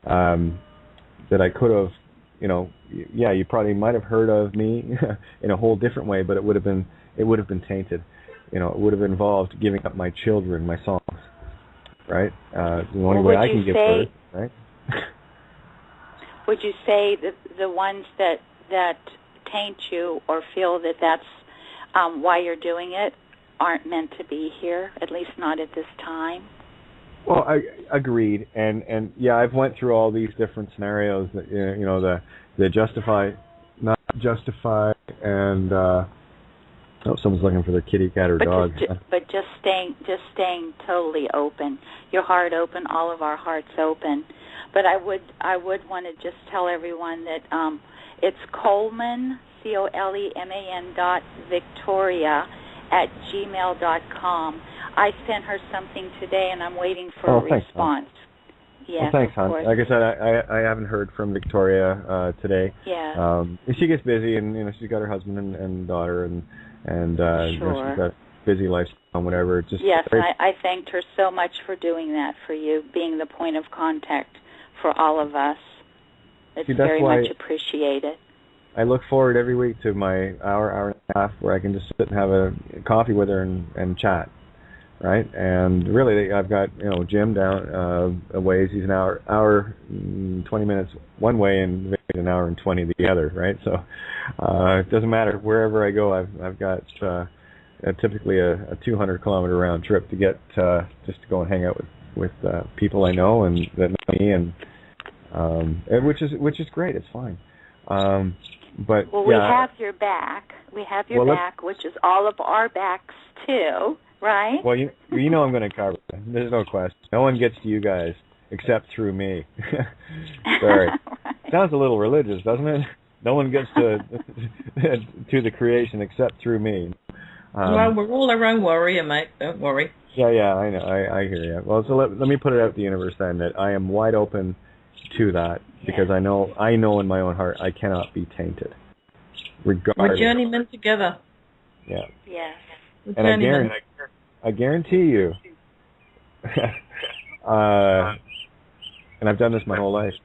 that I could have, you probably might have heard of me in a whole different way, but it would have been tainted. It would have involved giving up my children, my songs, right? The only way I can give birth, right? Would you say that the ones that taint you or feel that that's why you're doing it aren't meant to be here, at least not at this time? Well, I agreed, and yeah, I've went through all these different scenarios that the justify, not justify, and someone's looking for their kitty, cat, or dog. But just staying totally open, your heart open, all of our hearts open. But I would want to just tell everyone that it's Coleman, COLEMAN.Victoria@gmail.com. I sent her something today, and I'm waiting for a response. Yes, well, thanks, of hon. course. Like I said, I haven't heard from Victoria today. Yeah. She gets busy, and she's got her husband and daughter, and sure. she's got a busy lifestyle and whatever. Just yes, I thanked her so much for doing that for you, being the point of contact for all of us. It's very much appreciated. I look forward every week to my hour and a half where I can just sit and have a coffee with her and chat, right? And really, I've got Jim down a ways. He's an hour 20 minutes one way and an hour and 20 the other, right? So it doesn't matter wherever I go. I've got typically a 200-kilometer round trip to get just to go and hang out with people I know and that know me, and which is great. It's fine. But we have your back. We have your back, which is all of our backs too, right? Well, you know I'm going to cover it. There's no question. No one gets to you guys except through me. Sorry. Right. Sounds a little religious, doesn't it? No one gets to the creation except through me. Well, we're all our own warrior, mate. Don't worry. Yeah, I know. I hear you. Well, so let me put it out to the universe then that I am wide open to that, because I know in my own heart I cannot be tainted. Regardless. We're journeymen together. Yeah. Yes. And I guarantee you, and I've done this my whole life,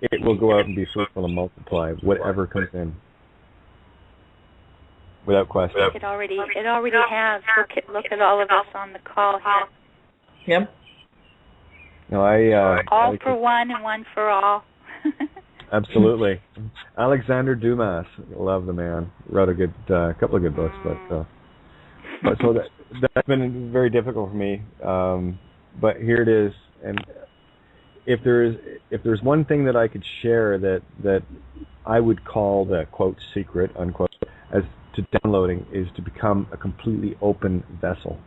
it will go out and be fruitful and multiply whatever comes in. Without question. It already has. Look at all of us on the call here. Yep. No, all for one and one for all. Absolutely. Alexander Dumas, love the man. Wrote a couple of good books, but so that's been very difficult for me. But here it is, and if there's one thing that I could share that I would call the quote secret unquote as to downloading, is to become a completely open vessel,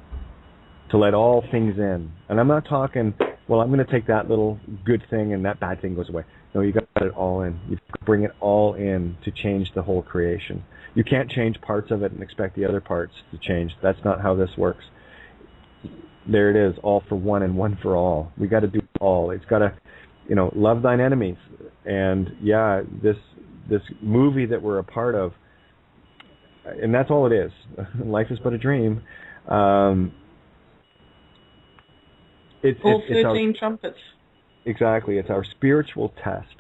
to let all things in. And I'm not talking, well, I'm going to take that little good thing and that bad thing goes away. No, you got to let it all in. You bring it all in to change the whole creation. You can't change parts of it and expect the other parts to change. That's not how this works. There it is, all for one and one for all. We got to do all. It's got to, love thine enemies. And yeah, this movie that we're a part of, and that's all it is. Life is but a dream. It's 13 trumpets. Exactly. It's our spiritual test.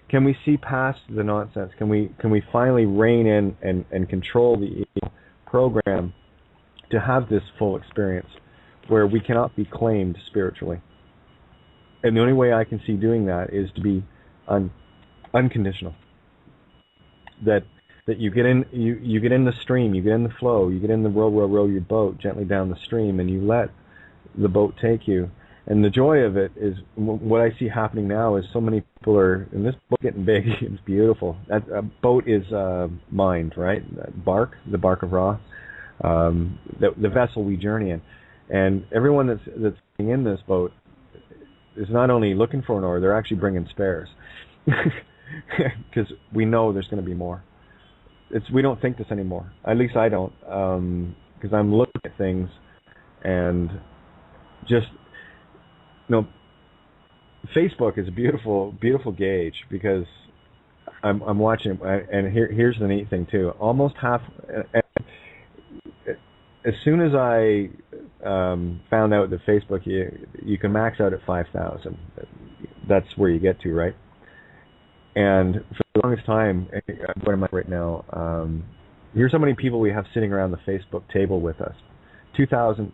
Can we see past the nonsense? Can we finally rein in and control the evil program to have this full experience where we cannot be claimed spiritually? And the only way I can see doing that is to be unconditional. That you get in the stream, you get in the flow, you get in the row your boat gently down the stream, and you let the boat take you. And the joy of it is, what I see happening now is so many people are, and this boat getting big, it's beautiful. That boat is mind, right? The bark of Ra, the vessel we journey in. And everyone that's in this boat is not only looking for an oar, they're actually bringing spares. Because we know there's going to be more. We don't think this anymore. At least I don't, because I'm looking at things and just, Facebook is a beautiful, beautiful gauge, because I'm watching, and here's the neat thing too. Almost half, as soon as I found out that Facebook, you can max out at 5,000. That's where you get to, right? And for the longest time, what am I right now? Here's how many people we have sitting around the Facebook table with us. 2,000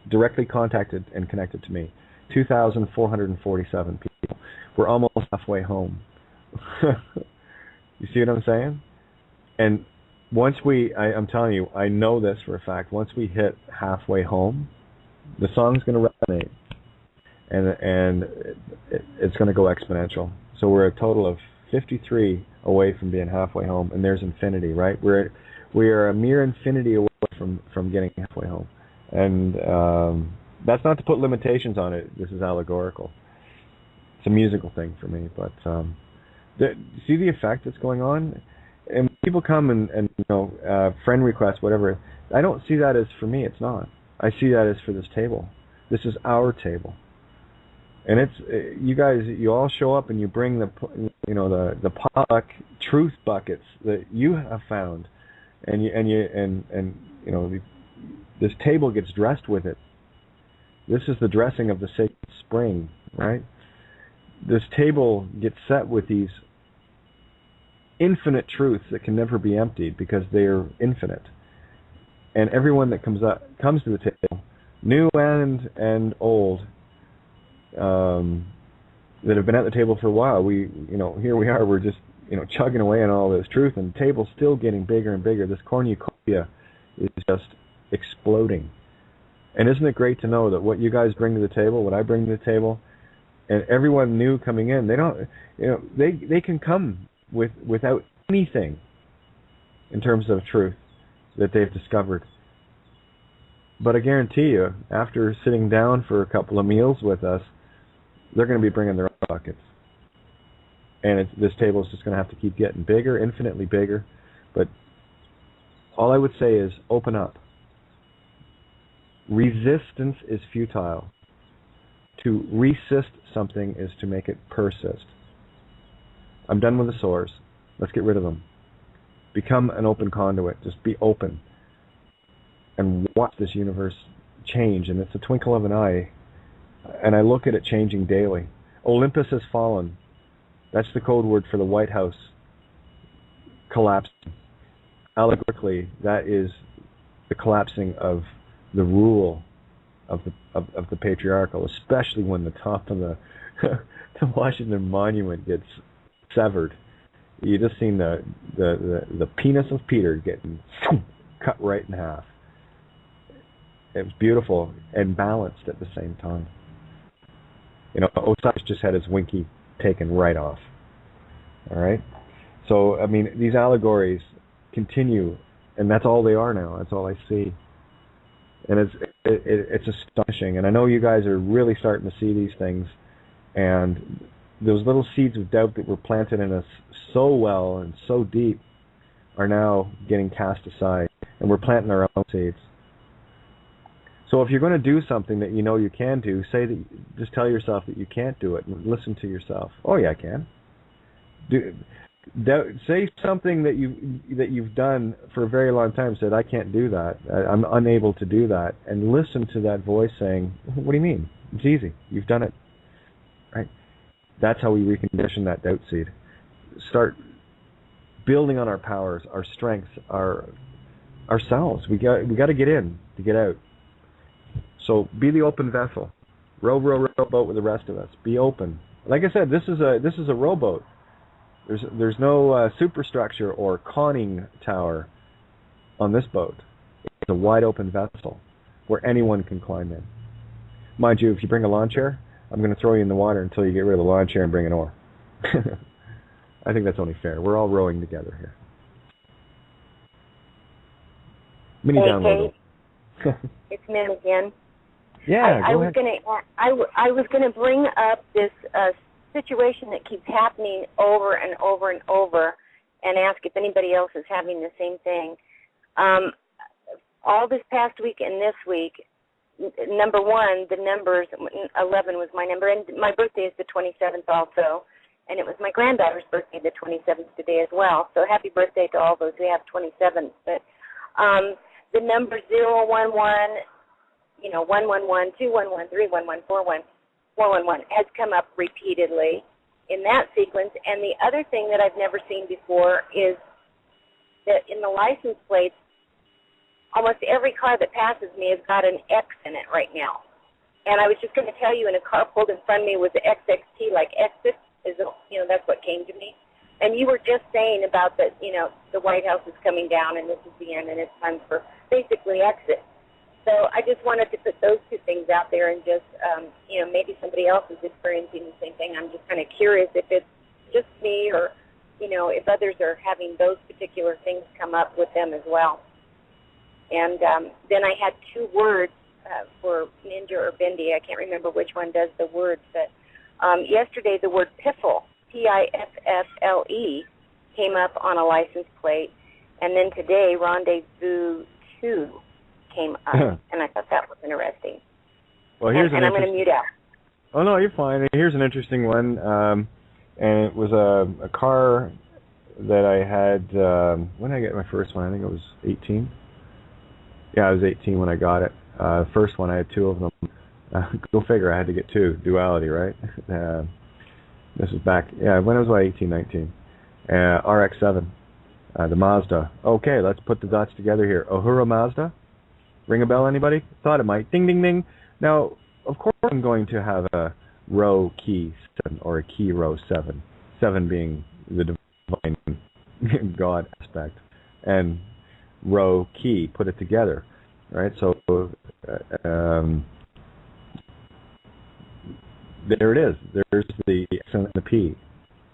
directly contacted and connected to me. 2,447 people. We're almost halfway home. You see what I'm saying? And once I'm telling you, I know this for a fact, once we hit halfway home, the song's going to resonate. And it's going to go exponential. So we're a total of 53 away from being halfway home, and there's infinity, right? We are a mere infinity away from getting halfway home. And that's not to put limitations on it. This is allegorical. It's a musical thing for me. But see the effect that's going on? And people come and friend requests, whatever. I don't see that as for me. It's not. I see that as for this table. This is our table. And it's you guys. You all show up and you bring the potluck truth buckets that you have found, and this table gets dressed with it. This is the dressing of the sacred spring, right? This table gets set with these infinite truths that can never be emptied because they are infinite. And everyone that comes to the table, new and old, that have been at the table for a while, here we are, we're just chugging away on all this truth, and the table's still getting bigger and bigger. This cornucopia is just exploding. And isn't it great to know that what you guys bring to the table, what I bring to the table, and everyone new coming in, they don't, they can come without anything in terms of truth that they've discovered. But I guarantee you, after sitting down for a couple of meals with us, they're going to be bringing their own buckets. And this table is just going to have to keep getting bigger, infinitely bigger. But all I would say is open up. Resistance is futile. To resist something is to make it persist. I'm done with the sores. Let's get rid of them. Become an open conduit. Just be open. And watch this universe change. And it's a twinkle of an eye. And I look at it changing daily. Olympus has fallen. That's the code word for the White House collapsing. Allegorically, that is the collapsing of the rule of the patriarchal, especially when the top of the Washington Monument gets severed. You just seen the penis of Peter getting cut right in half. It was beautiful and balanced at the same time. Osiris just had his winky taken right off. All right? So, I mean, these allegories continue, and that's all they are now. That's all I see. And it's astonishing. And I know you guys are really starting to see these things, and those little seeds of doubt that were planted in us so well and so deep are now getting cast aside, and we're planting our own seeds. So if you're going to do something that you know you can do, just tell yourself that you can't do it, and listen to yourself. Oh yeah, I can. Say something that you've done for a very long time. Said, I can't do that. I'm unable to do that. And listen to that voice saying, what do you mean? It's easy. You've done it. Right? That's how we recondition that doubt seed. Start building on our powers, our strengths, ourselves. We got to get in to get out. So be the open vessel. Row boat with the rest of us. Be open. Like I said, this is a rowboat. There's no superstructure or conning tower on this boat. It's a wide open vessel where anyone can climb in. Mind you, if you bring a lawn chair, I'm going to throw you in the water until you get rid of the lawn chair and bring an oar. I think that's only fair. We're all rowing together here. Mini download. It's Min again. Yeah, I was going to bring up this situation that keeps happening over and over and over, and ask if anybody else is having the same thing. All this past week and this week, number one, the numbers 11 was my number, and my birthday is the 27th also, and it was my granddaughter's birthday, the 27th today as well. So happy birthday to all those who have 27th. But the number 011. 111, 211, 311, 411 has come up repeatedly in that sequence. And the other thing that I've never seen before is that in the license plates, almost every car that passes me has got an X in it right now. And I was just going to tell you, in a car pulled in front of me with the XXT, like exit, that's what came to me. And you were just saying about the White House is coming down and this is the end and it's time for basically exit. So I just wanted to put those two things out there and just, maybe somebody else is experiencing the same thing. I'm just kind of curious if it's just me or, if others are having those particular things come up with them as well. And then I had two words for Ninja or Bindi. I can't remember which one does the words, but yesterday the word piffle, Piffle, came up on a license plate, and then today Rendezvous 2 came up, and I thought that was interesting. Well, here's and I'm going to mute out. Oh, no, you're fine. Here's an interesting one, and it was a car that I had, when did I get my first one? I think it was 18. Yeah, I was 18 when I got it. First one, I had two of them. Go figure, I had to get two. Duality, right? This is back, when I was about 18, 19. RX-7, the Mazda. Okay, let's put the dots together here. Uhura Mazda? Ring a bell, anybody? Thought it might. Ding, ding, ding. Now, of course I'm going to have a row key 7 or a key row 7. 7 being the divine God aspect. And row key, put it together. Right? So, there it is. There's the X and the P.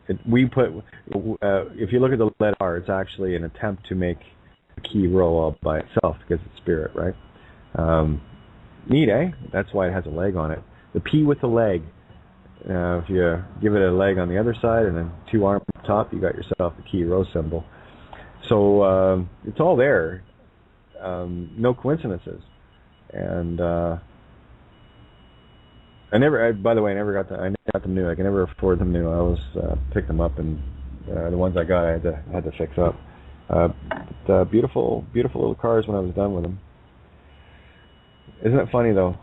If you look at the letter R, it's actually an attempt to make a key row all by itself because it's spirit, right? Neat, eh? That's why it has a leg on it. The P with the leg. If you give it a leg on the other side and then two arms on top, you got yourself the key row symbol. So it's all there. No coincidences. And by the way, I never got them new. I can never afford them new. I always pick them up, and the ones I got, I had to fix up. But, beautiful, beautiful little cars when I was done with them. Isn't it funny though?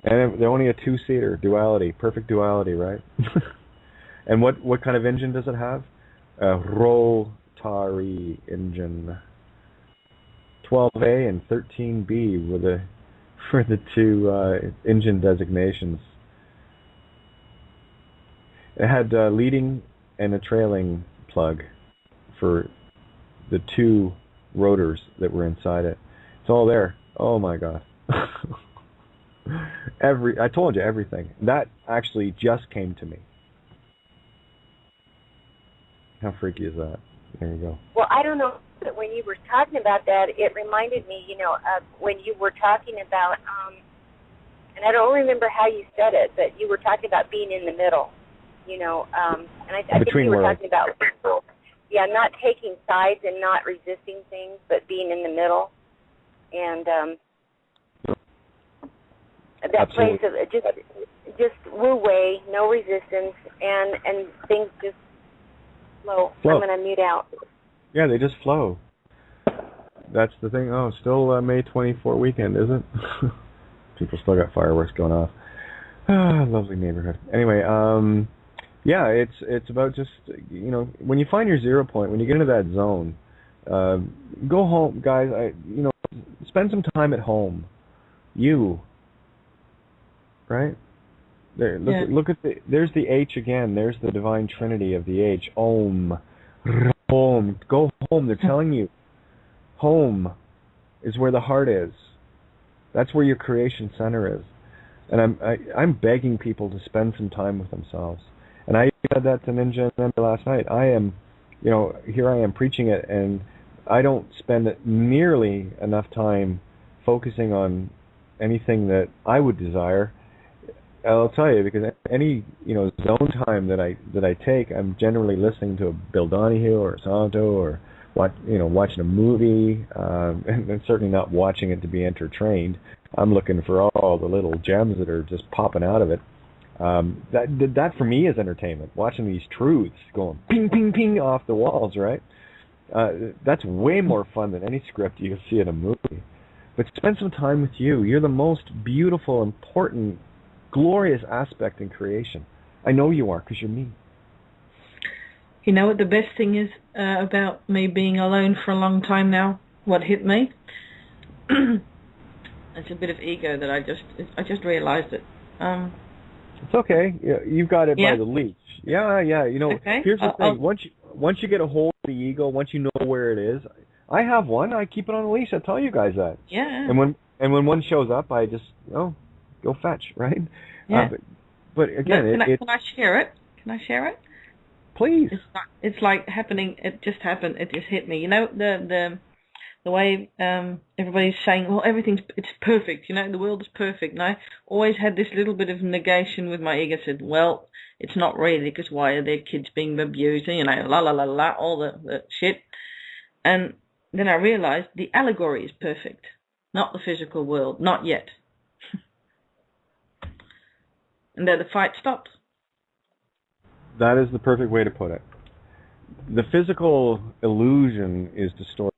And they're only a 2-seater, duality, perfect duality, right? And what kind of engine does it have? A rotary engine. 12A and 13B for the two engine designations. It had a leading and a trailing plug for the two rotors that were inside it. It's all there. Oh my God. I told you everything. That actually just came to me. How freaky is that? There you go. Well, I don't know, but when you were talking about that, it reminded me, of when you were talking about, and I don't remember how you said it, but you were talking about being in the middle, and I think you were talking about, not taking sides and not resisting things, but being in the middle, and that Absolutely. place of just wu wei, no resistance, and things just flow. I'm going to mute out. Yeah, they just flow. That's the thing. Oh, still May 24 weekend, isn't it? People still got fireworks going off. Lovely neighborhood. Anyway, it's about just, when you find your 0 point, when you get into that zone, go home, guys. Spend some time at home. Right? There, look at there's the H again. There's the divine trinity of the H. Om. Home. Go home. They're telling you. Home is where the heart is. That's where your creation center is. And I'm begging people to spend some time with themselves. And I said that to Ninja Member last night. I am, here I am preaching it, and I don't spend nearly enough time focusing on anything that I would desire. I'll tell you, because any zone time that I take, I'm generally listening to a Bill Donahue or a Santo or watching a movie, and certainly not watching it to be entertained. I'm looking for all the little gems that are just popping out of it. That for me is entertainment. Watching these truths going ping ping ping off the walls, right? That's way more fun than any script you can see in a movie. But spend some time with you. You're the most beautiful, important, glorious aspect in creation. I know you are, because you're me. You know what the best thing is about me being alone for a long time now? What hit me? It's a bit of ego that I just realized it. It's okay. You've got it by the leash. Yeah. Okay. Here's the thing. Once you get a hold of the ego, once you know where it is, I have one. I keep it on a leash. I tell you guys that. Yeah. And when one shows up, I just go fetch, right? Yeah. But again, can I share it? Can I share it? Please. It's like happening. It just happened. It just hit me. The the way everybody's saying, well, it's perfect, the world is perfect. And I always had this little bit of negation with my ego. Said, well, it's not really, because why are there kids being abused? La la la la, all the shit. And then I realized the allegory is perfect, not the physical world, not yet. And then the fight stopped. That is the perfect way to put it. The physical illusion is distorted.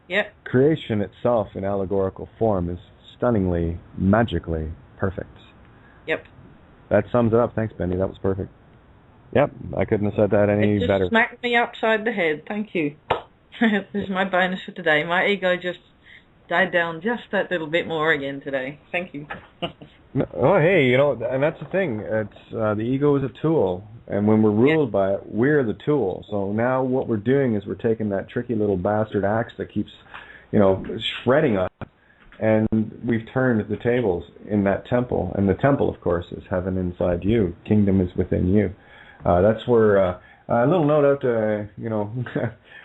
Yep. Creation itself in allegorical form is stunningly, magically perfect. Yep. That sums it up. Thanks, Benny. That was perfect. Yep, I couldn't have said that any better. It just smacked me upside the head. Thank you. This is my bonus for today. My ego just died down just that little bit more again today. Thank you. Oh, hey, and that's the thing. It's the ego is a tool, and when we're ruled by it, we're the tool. So now what we're doing is we're taking that tricky little bastard axe that keeps, shredding us, and we've turned the tables in that temple. And the temple, of course, is heaven inside you. Kingdom is within you. That's where a little note out to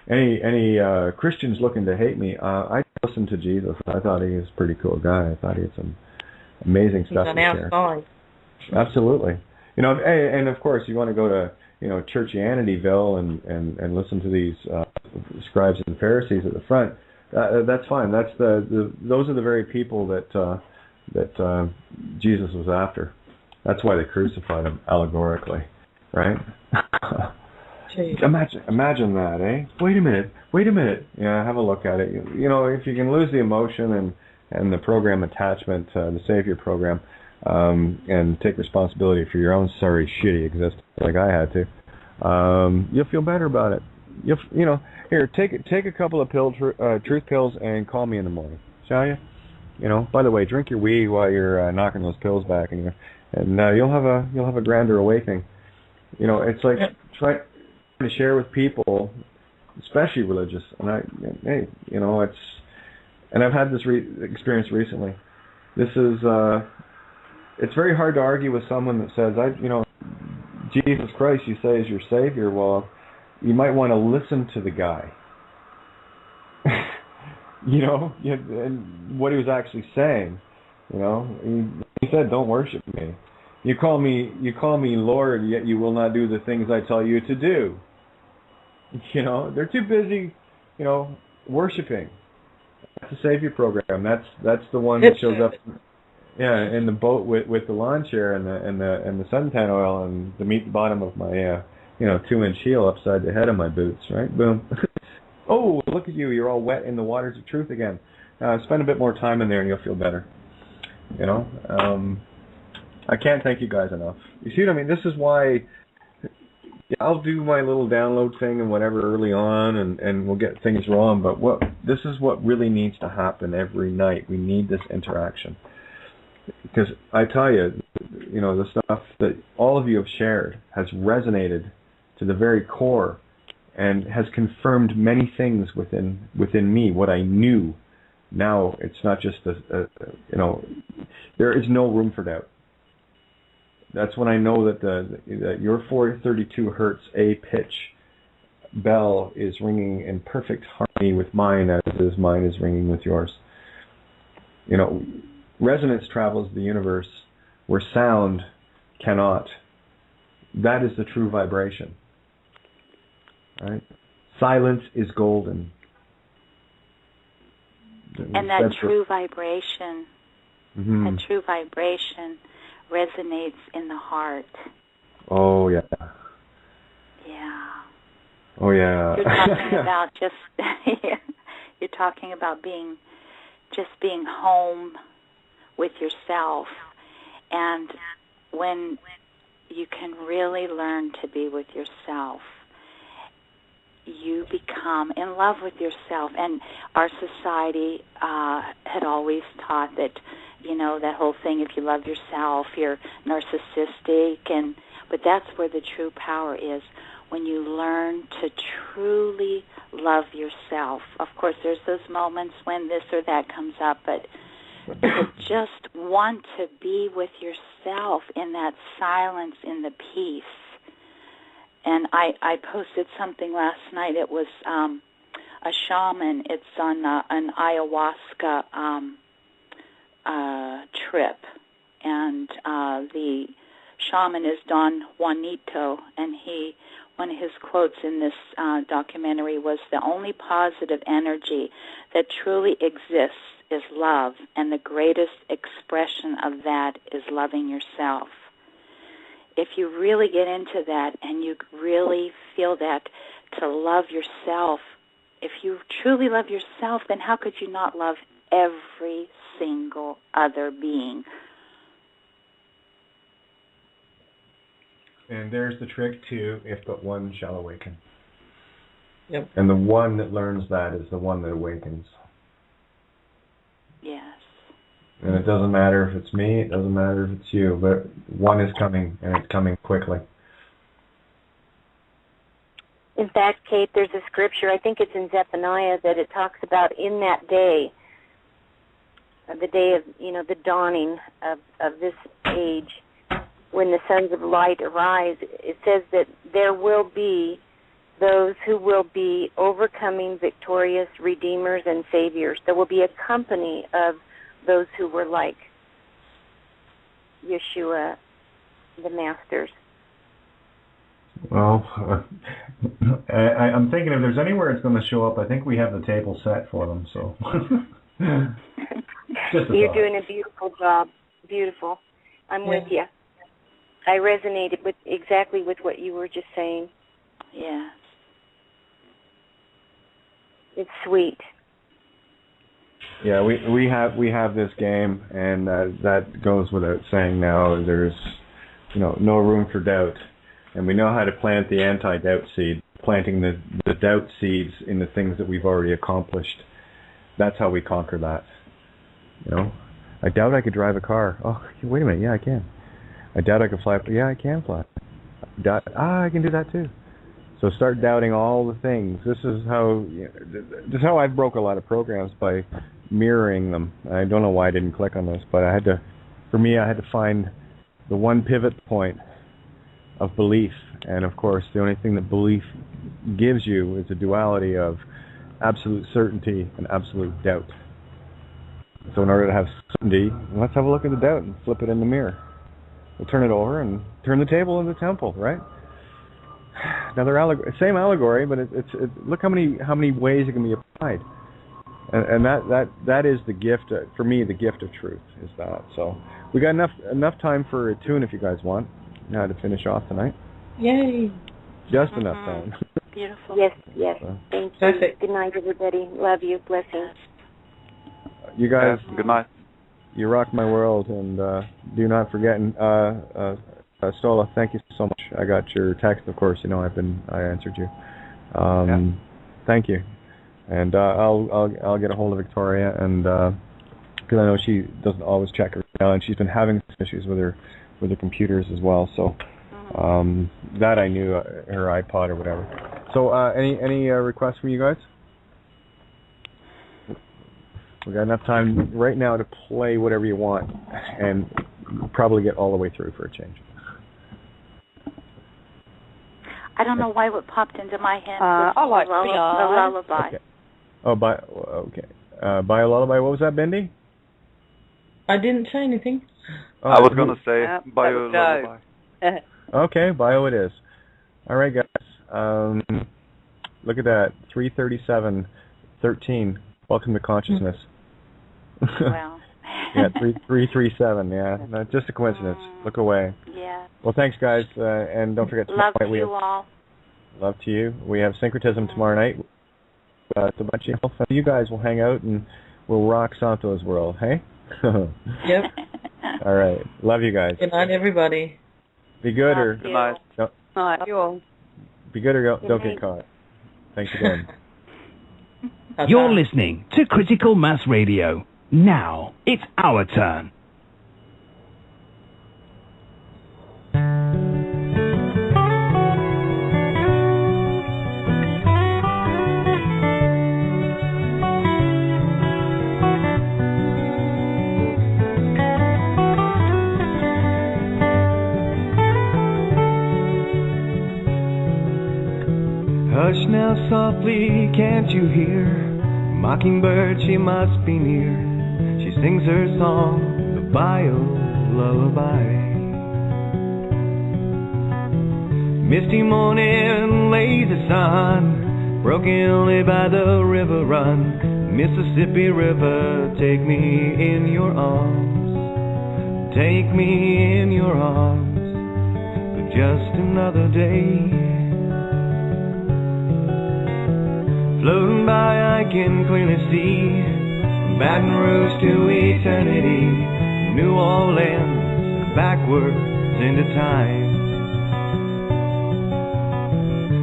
any Christians looking to hate me. I listened to Jesus. I thought he was a pretty cool guy. I thought he had some amazing stuff to share. Absolutely. And of course, you want to go to Churchianityville and listen to these scribes and Pharisees at the front. That's fine. That's those are the very people that Jesus was after. That's why they crucified him allegorically, right? Imagine that, eh? Wait a minute. Yeah, have a look at it. If you can lose the emotion and the program attachment, the Savior program, and take responsibility for your own sorry, shitty existence, like I had to, you'll feel better about it. Here, take a couple of truth pills and call me in the morning, shall you? By the way, drink your wee while you're knocking those pills back, and you'll have a grander awakening. It's like trying to share with people, especially religious, and I've had this experience recently. This is it's very hard to argue with someone that says, Jesus Christ, you say is your Savior. Well, you might want to listen to the guy. And what he was actually saying. He said, "Don't worship me. You call me Lord, yet you will not do the things I tell you to do." They're too busy, worshiping. That's the Savior program. That's the one that shows up, in the boat with the lawn chair and the suntan oil and the meat bottom of my 2-inch heel upside the head of my boots. Right, boom. Oh, look at you! You're all wet in the waters of truth again. Spend a bit more time in there, and you'll feel better. I can't thank you guys enough. You see what I mean? This is why I'll do my little download thing and whatever early on, and we'll get things wrong. But this is what really needs to happen every night. We need this interaction, because I tell you, the stuff that all of you have shared has resonated to the very core, and has confirmed many things within me. What I knew, now it's not just there is no room for doubt. That's when I know that that your 432 hertz A pitch bell is ringing in perfect harmony with mine, as mine is ringing with yours. Resonance travels the universe where sound cannot. That is the true vibration. Right? Silence is golden. And that true vibration, that true vibration resonates in the heart. Oh, yeah. Yeah. Oh, yeah. You're talking about you're talking about being home with yourself. And when you can really learn to be with yourself, you become in love with yourself. And our society had always taught that, that whole thing, if you love yourself, you're narcissistic, but that's where the true power is, when you learn to truly love yourself. Of course, there's those moments when this or that comes up, but to just want to be with yourself in that silence, in the peace. And I posted something last night. It was a shaman. It's on an ayahuasca trip, and the shaman is Don Juanito, and one of his quotes in this documentary was, "The only positive energy that truly exists is love, and the greatest expression of that is loving yourself." If you really get into that and you really feel that to love yourself, if you truly love yourself, then how could you not love every single other being? And there's the trick too, if but one shall awaken. Yep. And the one that learns that is the one that awakens. Yes. And it doesn't matter if it's me, it doesn't matter if it's you, but one is coming, and it's coming quickly. In fact, Kate, there's a scripture, I think it's in Zephaniah, that it talks about in that day, the day of, the dawning of this age, when the sons of light arise, it says that there will be those who will be overcoming, victorious redeemers and saviors. There will be a company of those who were like Yeshua, the masters. Well, I'm thinking if there's anywhere it's going to show up, I think we have the table set for them. So You're doing a beautiful job. Beautiful. I'm with you. I resonated exactly with what you were just saying. Yeah. It's sweet. Yeah, we have this game, and that goes without saying. Now there's no room for doubt, and we know how to plant the anti-doubt seed, planting the doubt seeds in the things that we've already accomplished. That's how we conquer that. I doubt I could drive a car. Oh, wait a minute, yeah, I can. I doubt I could fly. Yeah, I can fly. I can do that too. So start doubting all the things. This is how I broke a lot of programs, by mirroring them. I don't know why I didn't click on this, but I had to find the one pivot point of belief. And of course, the only thing that belief gives you is a duality of absolute certainty and absolute doubt. So in order to have certainty, let's have a look at the doubt and flip it in the mirror. We'll turn it over and turn the table into the temple, right? Another same allegory, but it's look how many ways it can be applied, and that is the gift for me. The gift of truth is that. So we got enough time for a tune if you guys want to finish off tonight. Yay! Just enough time. Beautiful. Yes. Thank you. Perfect. Good night, everybody. Love you. Blessings. You guys. Good night. You rock my world, and do not forget. Stola, thank you so much. I got your text, of course. I answered you. Thank you, and I'll get a hold of Victoria, and because I know she doesn't always check her email, and she's been having issues with her computers as well. So that I knew, her iPod or whatever. So any requests from you guys? We got enough time right now to play whatever you want, and probably get all the way through for a change. I don't know why what popped into my head I like a lullaby. Okay. Oh, okay. By a lullaby. What was that, Bindi? I didn't say anything. Oh, I was going to say by a lullaby. Okay, bio it is. All right, guys. Look at that. 337:13. Welcome to consciousness. Wow. Yeah, 337. Yeah, no, just a coincidence. Look away. Yeah. Well, thanks, guys, and don't forget tomorrow night we have all. Love to you. We have syncretism tomorrow night. It's a bunch of you guys will hang out and we'll rock Santo's world. Hey. Yep. All right. Love you guys. Good night, everybody. Be good Love or you. no, Night, you all. be good or don't get caught. Thanks again. You're listening to Critical Mass Radio. Now it's our turn. Hush now, soft softly, can't you hear? Mockingbird, she must be near. She sings her song, the bio lullaby. Misty morning, lazy sun, broken only by the river run. Mississippi River, take me in your arms. Take me in your arms for just another day. Floating by, I can clearly see Baton Rouge to eternity, New Orleans backwards into time.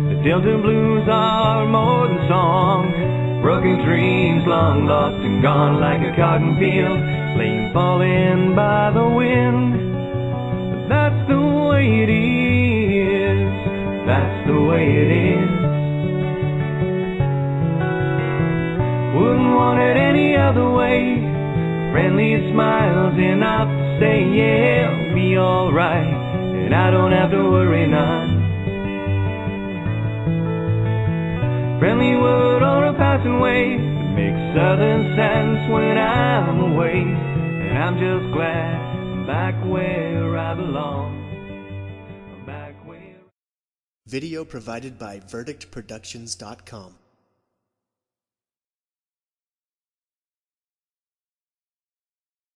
The Delta blues are more than song, broken dreams long lost and gone like a cotton field, laying falling by the wind. But that's the way it is, that's the way it is. Wouldn't want it any other way. Friendly smiles enough to say, yeah, it'll be alright, and I don't have to worry none. Friendly word on a passing way that makes southern sense when I'm away, and I'm just glad I'm back where I belong. I'm back where... Video provided by VerdictProductions.com.